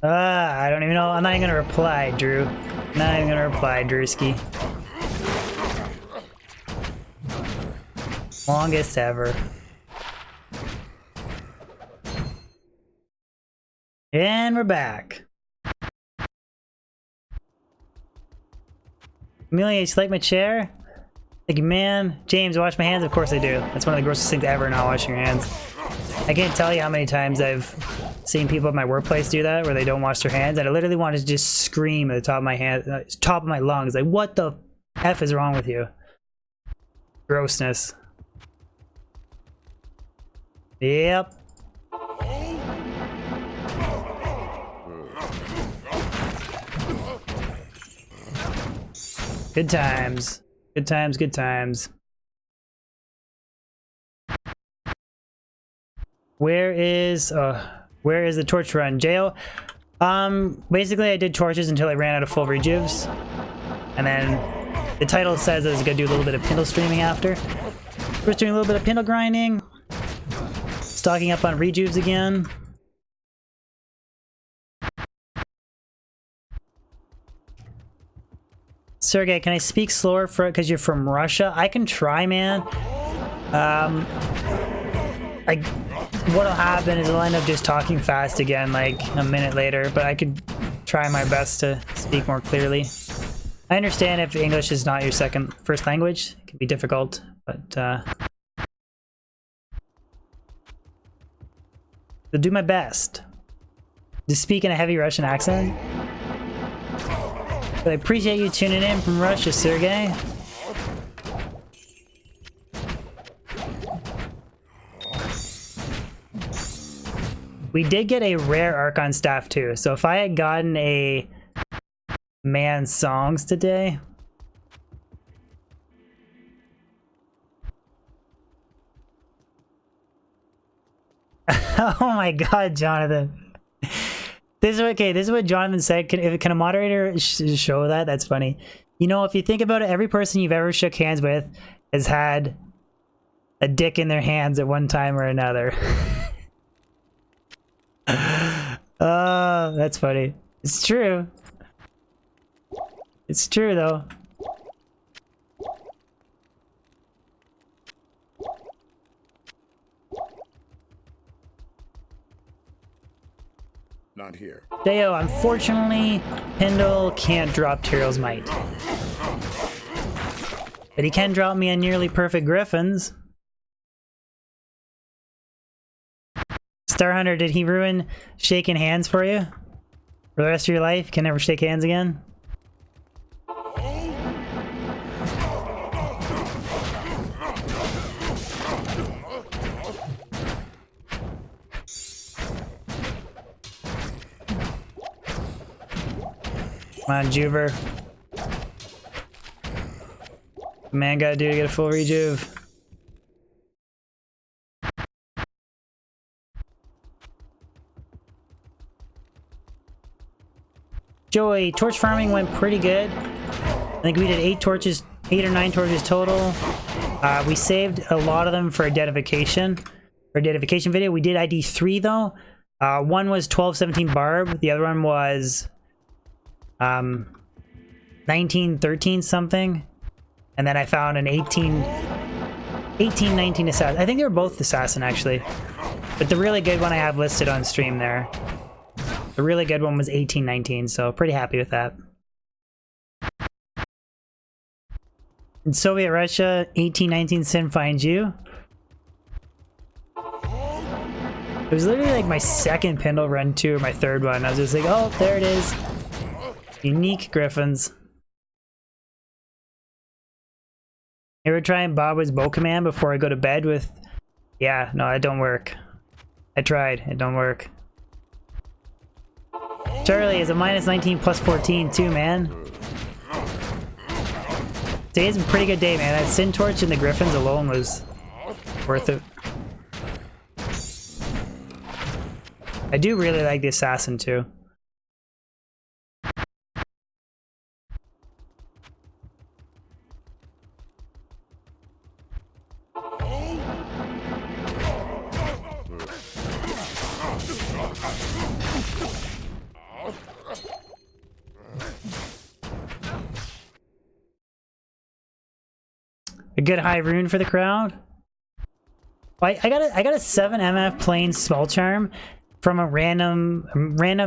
I don't even know. I'm not even gonna reply, Drew. Not even gonna reply, Drewski. Longest ever. And we're back. Amelia, you like my chair? Thank you, man. James, wash my hands? Of course I do. That's one of the grossest things ever, not washing your hands. I can't tell you how many times I've seen people at my workplace do that, where they don't wash their hands, and I literally want to just scream at the top of my hand, top of my lungs, like, what the F is wrong with you? Grossness. Yep. Good times. Good times, good times. Where is the torch run? Jail? Basically I did torches until I ran out of full rejuves. And then the title says I was gonna do a little bit of Pindle streaming after. First doing a little bit of Pindle grinding. Stocking up on rejuves again. Sergey, can I speak slower because you're from Russia? I can try, man. What'll happen is I'll end up just talking fast again like a minute later, but I could try my best to speak more clearly. I understand if English is not your first language, it can be difficult, but I'll do my best to speak in a heavy Russian accent. But I appreciate you tuning in from Russia, Sergey. We did get a rare Archon staff too, so if I had gotten a man songs today. Oh my god, Jonathan. This is what Jonathan said. Can a moderator show that? That's funny. You know, if you think about it, every person you've ever shook hands with has had a dick in their hands at one time or another. Oh, that's funny. It's true. It's true, though. Not here. Deo, unfortunately, Pindell can't drop Tyrell's Might. But he can drop me a nearly perfect Griffons. Star Hunter, did he ruin shaking hands for you? For the rest of your life? You can never shake hands again? Come on, Juver. The man gotta do to get a full rejuve. Joey, torch farming went pretty good. I think we did 8 or 9 torches total. We saved a lot of them for identification. For identification video, we did ID 3 though. One was 1217 barb. The other one was 1913 something. And then I found an 1819 assassin. I think they were both assassin actually. But the really good one I have listed on stream there. The really good one was 1819, so pretty happy with that. In Soviet Russia, 1819 sin finds you. It was literally like my second Pindle run too, or my third one. I was just like, oh, there it is. Unique Griffons. Ever try and Bob's bow command before I go to bed with... Yeah, no, it don't work. I tried, it don't work. Charlie is a minus 19 plus 14 too, man. Today's a pretty good day, man. That Sin Torch and the Griffons alone was worth it. I do really like the Assassin too. A good high rune for the crowd. I got a 7 MF plain small charm from a random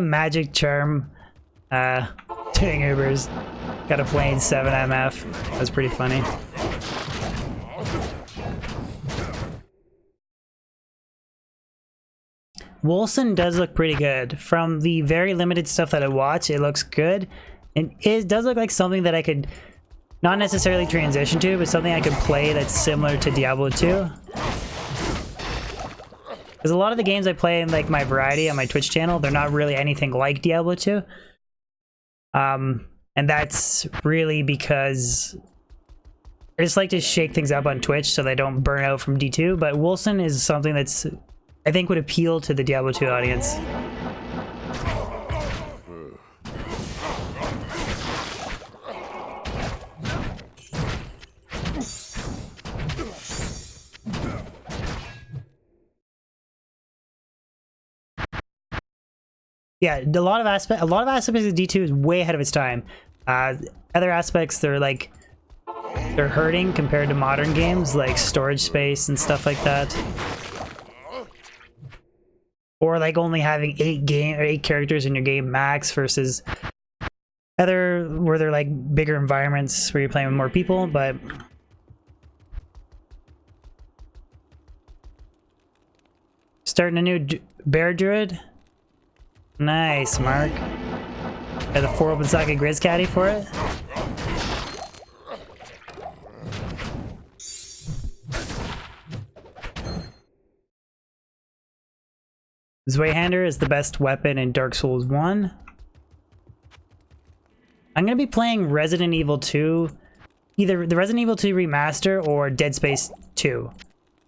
magic charm doing Ubers. Got a plain 7 MF. That was pretty funny. Wolson does look pretty good. From the very limited stuff that I watch, it looks good. And it does look like something that I could not necessarily transition to, but something I could play that's similar to Diablo 2. Because a lot of the games I play in like my variety on my Twitch channel, they're not really anything like Diablo 2. And that's really because I just like to shake things up on Twitch so they don't burn out from D2, but Wilson is something that's, I think, would appeal to the Diablo 2 audience. Yeah, a lot of aspects of D2 is way ahead of its time. Other aspects, they're hurting compared to modern games, like storage space and stuff like that. Or like only having 8 characters in your game max versus other where they're like bigger environments where you're playing with more people, but starting a new bear druid. Nice, Mark. Got a 4 open socket Grizz Caddy for it. Zweihander is the best weapon in Dark Souls 1. I'm gonna be playing Resident Evil 2, either the Resident Evil 2 remaster or Dead Space 2.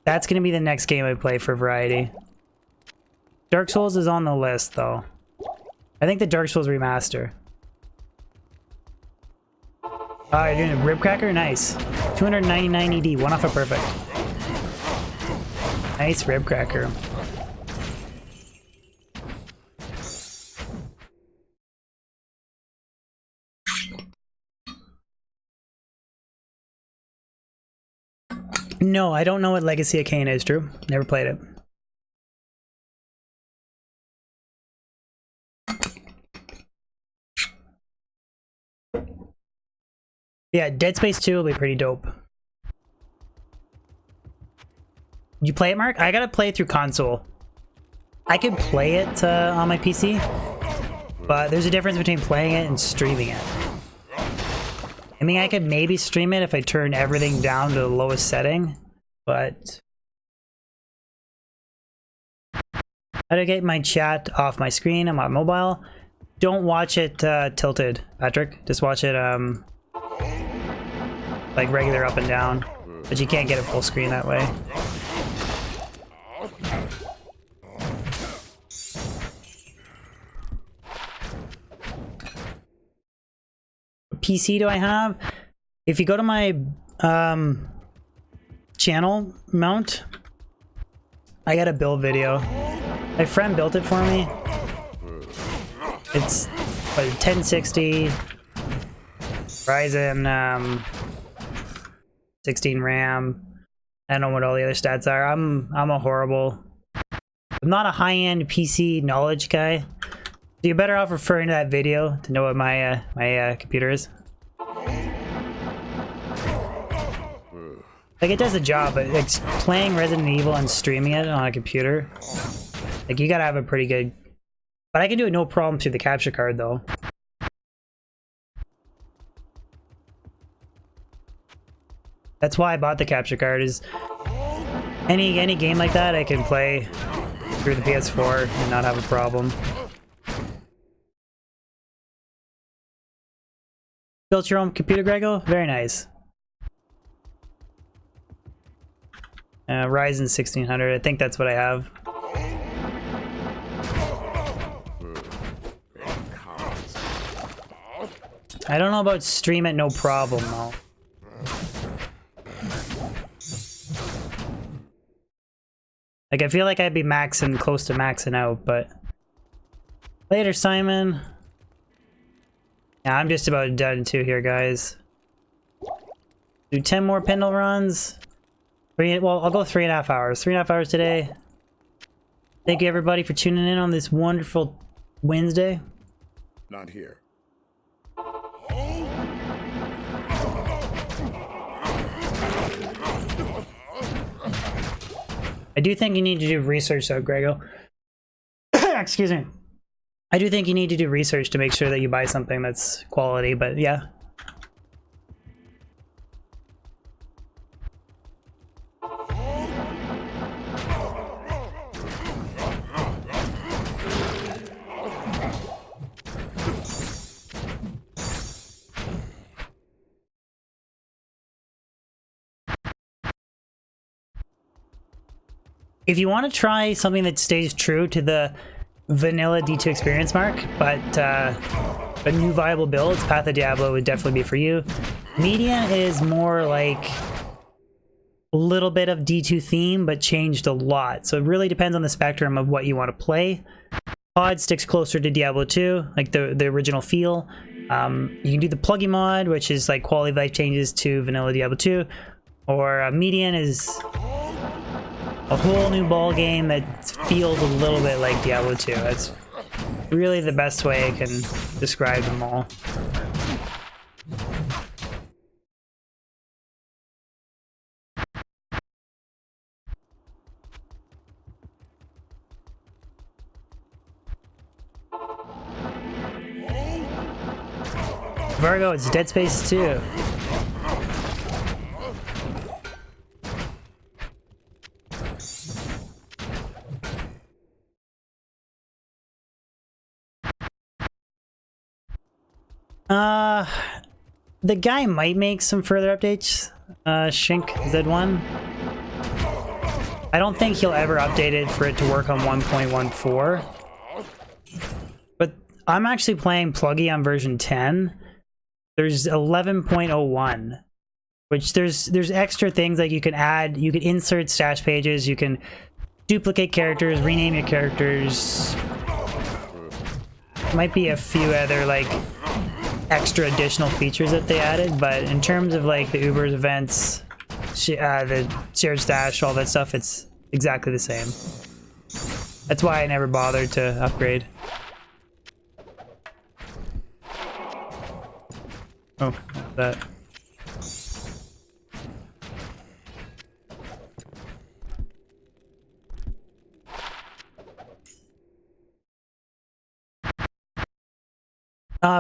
That's gonna be the next game I play for variety. Dark Souls is on the list though. I think the Dark Souls remaster. Oh, you're doing a rib cracker? Nice. 299 ED, 1 off a perfect. Nice rib cracker. No, I don't know what Legacy of Kain is, Drew. Never played it. Yeah, Dead Space 2 will be pretty dope. You play it, Mark? I gotta play it through console. I could play it on my PC, but there's a difference between playing it and streaming it. I mean, I could maybe stream it if I turn everything down to the lowest setting, but how to get my chat off my screen on my mobile? Don't watch it tilted, Patrick. Just watch it like regular up and down, but you can't get it full screen that way. What PC do I have? If you go to my channel mount, I got a build video. My friend built it for me. It's what, 1060 Ryzen 16 RAM. I don't know what all the other stats are. I'm not a high-end PC knowledge guy. So you're better off referring to that video to know what my computer is. Like, it does the job, but like playing Resident Evil and streaming it on a computer, like, you gotta have a pretty good. But I can do it no problem through the capture card though. That's why I bought the capture card, is any game like that I can play through the PS4 and not have a problem. Built your own computer, Grego? Very nice. Ryzen 1600, I think that's what I have. I don't know about stream it no problem though. Like, I feel like I'd be maxing, close to maxing out, but... Later, Simon. Yeah, I'm just about done too here, guys. Do 10 more Pindle runs. Well, I'll go 3.5 hours. 3.5 hours today. Thank you, everybody, for tuning in on this wonderful Wednesday. Not here. I do think you need to do research though, Grego. Excuse me. I do think you need to do research to make sure that you buy something that's quality, but yeah. if you want to try something that stays true to the vanilla D2 experience mark, but a new viable build, Path of Diablo would definitely be for you. Median is more like a little bit of D2 theme, but changed a lot. So it really depends on the spectrum of what you want to play. Pod sticks closer to Diablo 2, like the original feel. You can do the pluggy mod, which is like quality of life changes to vanilla Diablo 2, or Median is a whole new ball game that feels a little bit like Diablo 2. That's really the best way I can describe them all. Virgo, it's Dead Space 2. The guy might make some further updates. Shink Z1. I don't think he'll ever update it for it to work on 1.14. But I'm actually playing Pluggy on version 10. There's 11.01, which there's extra things like you can add. You can insert stash pages. You can duplicate characters, rename your characters. Might be a few other like extra additional features that they added, but in terms of like the Ubers events, the shared stash, all that stuff, it's exactly the same. That's why I never bothered to upgrade. Oh, that.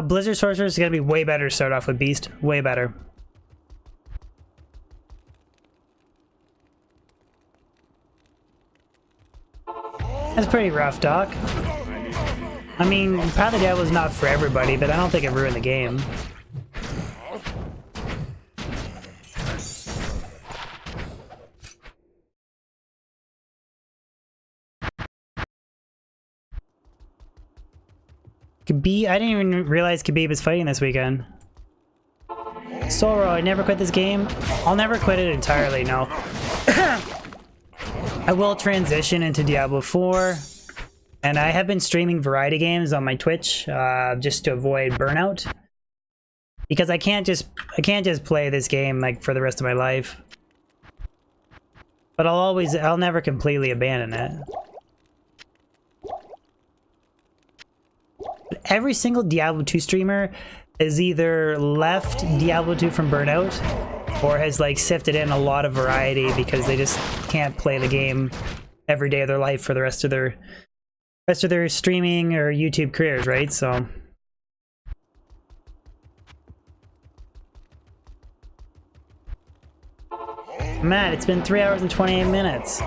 Blizzard Sorcerer is gonna be way better to start off with Beast. Way better. That's pretty rough, Doc. I mean, Path of Diablo is not for everybody, but I don't think it ruined the game. Khabib, I didn't even realize Khabib is fighting this weekend. Soro, I never quit this game. I'll never quit it entirely, no. I will transition into Diablo 4, and I have been streaming variety games on my Twitch just to avoid burnout, because I can't just play this game like for the rest of my life. But I'll never completely abandon it. Every single Diablo 2 streamer has either left Diablo 2 from burnout or has like sifted in a lot of variety because they just can't play the game every day of their life for the rest of their streaming or YouTube careers, right? So Matt, it's been 3 hours and 28 minutes.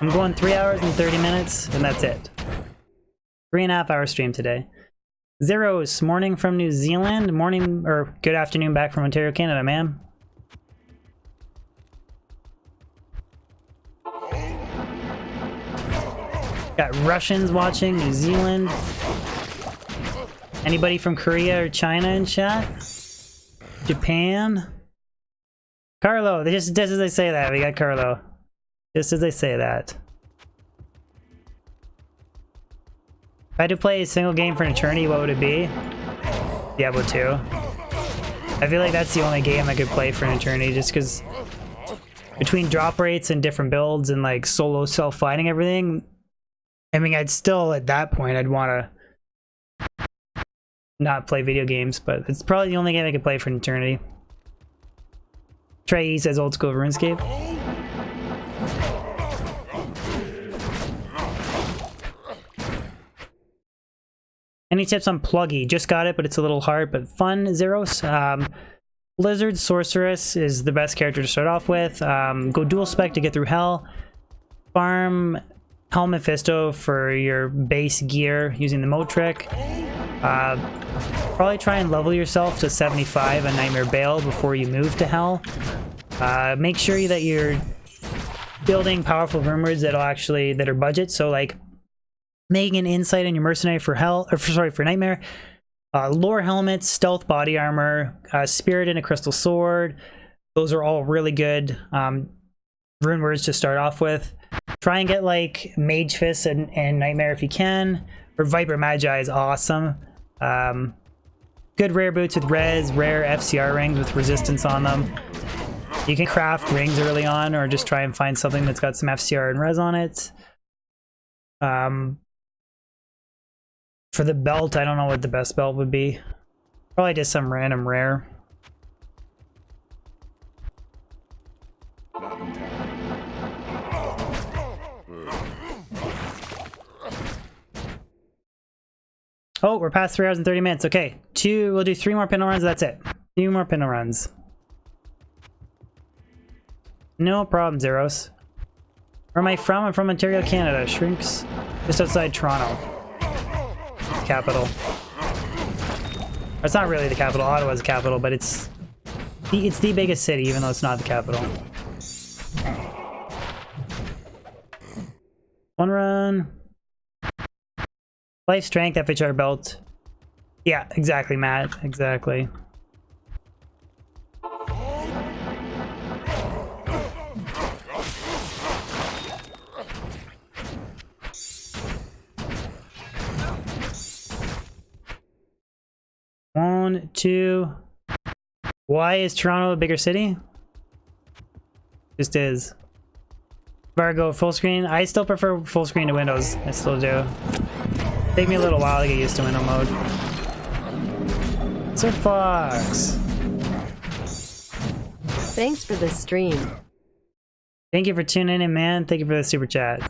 I'm going 3 hours and 30 minutes and that's it. 3.5 hour stream today. Zeros, morning from New Zealand. Morning, or good afternoon back from Ontario, Canada, ma'am. Got Russians watching, New Zealand. Anybody from Korea or China in chat? Japan? Carlo, just as I say that, we got Carlo. Just as I say that. If I had to play a single game for an eternity, what would it be? Diablo 2. I feel like that's the only game I could play for an eternity, just because between drop rates and different builds and like solo self-fighting everything, I mean, I'd still, at that point, I'd want to not play video games, but it's probably the only game I could play for an eternity. Trey says old school RuneScape. Any tips on Pluggy? Just got it, but it's a little hard, but fun, Zeros. Blizzard Sorceress is the best character to start off with. Go dual spec to get through Hell. Farm Hell Mephisto for your base gear using the Moat Trick. Probably try and level yourself to 75 on Nightmare Bale before you move to Hell. Make sure that you're building powerful rumors that are budget. So like making an insight in your mercenary for nightmare, lore helmets, stealth body armor, spirit and a crystal sword. Those are all really good rune words to start off with. Try and get like mage fists and nightmare if you can, or viper magi is awesome. Good rare boots with res, rare FCR rings with resistance on them. You can craft rings early on, or just try and find something that's got some FCR and res on it. For the belt, I don't know what the best belt would be. Probably just some random rare. Oh, we're past 3 hours and 30 minutes. Okay, we'll do 3 more Pindle runs. That's it. 2 more Pindle runs. No problem, Zeros. Where am I from? I'm from Ontario, Canada. Shrinks just outside Toronto. Capital. It's not really the capital. Ottawa's the capital, but it's the biggest city, even though it's not the capital. 1 run. Life strength, FHR belt. Yeah, exactly, Matt. Exactly. One, two. Why is Toronto a bigger city? Just is. Vargo, full screen. I still prefer full screen to Windows. I still do. Take me a little while to get used to window mode. Sir Fox. Thanks for the stream. Thank you for tuning in, man. Thank you for the super chat.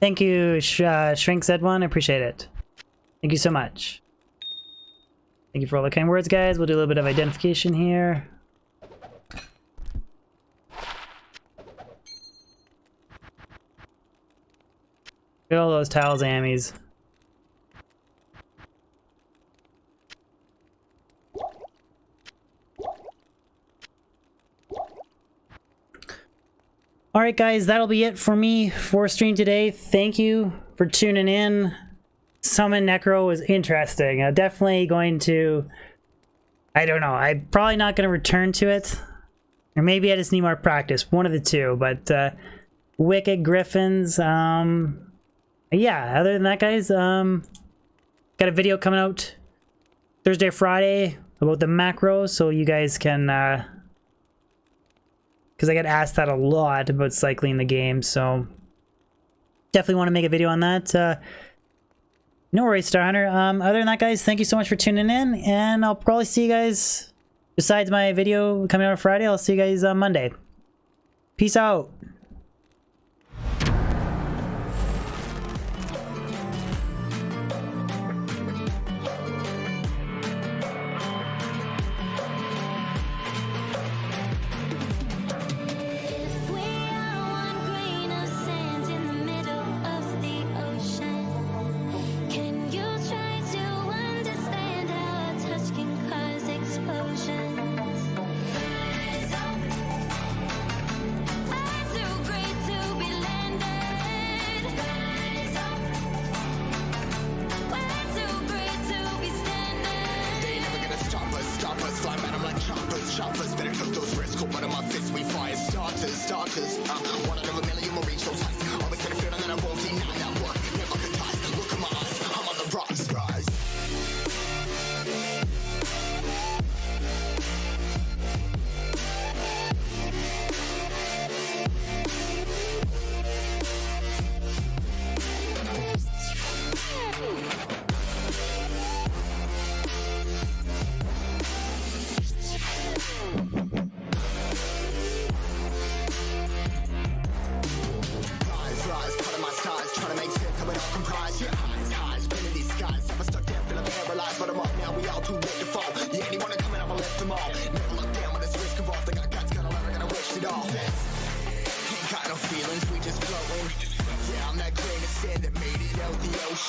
Thank you, Shrink said one. I appreciate it. Thank you so much. Thank you for all the kind words, guys. We'll do a little bit of identification here. Look at all those tiles, Ammies. Alright guys, that'll be it for me for stream today. Thank you for tuning in. Summon Necro was interesting. I'm definitely going to... I don't know. I'm probably not going to return to it. Or maybe I just need more practice. One of the two. But Wicked Griffons... yeah, other than that, guys, got a video coming out Thursday, Friday about the macros, so you guys can, because I get asked that a lot about cycling the game, so definitely want to make a video on that. No worries, Star Hunter. Other than that, guys, thank you so much for tuning in, and I'll probably see you guys, besides my video coming out on Friday, I'll see you guys on Monday. Peace out.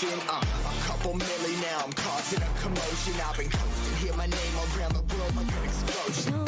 A couple milli now, I'm causing a commotion. I've been coasting, hear my name around the world like an explosion.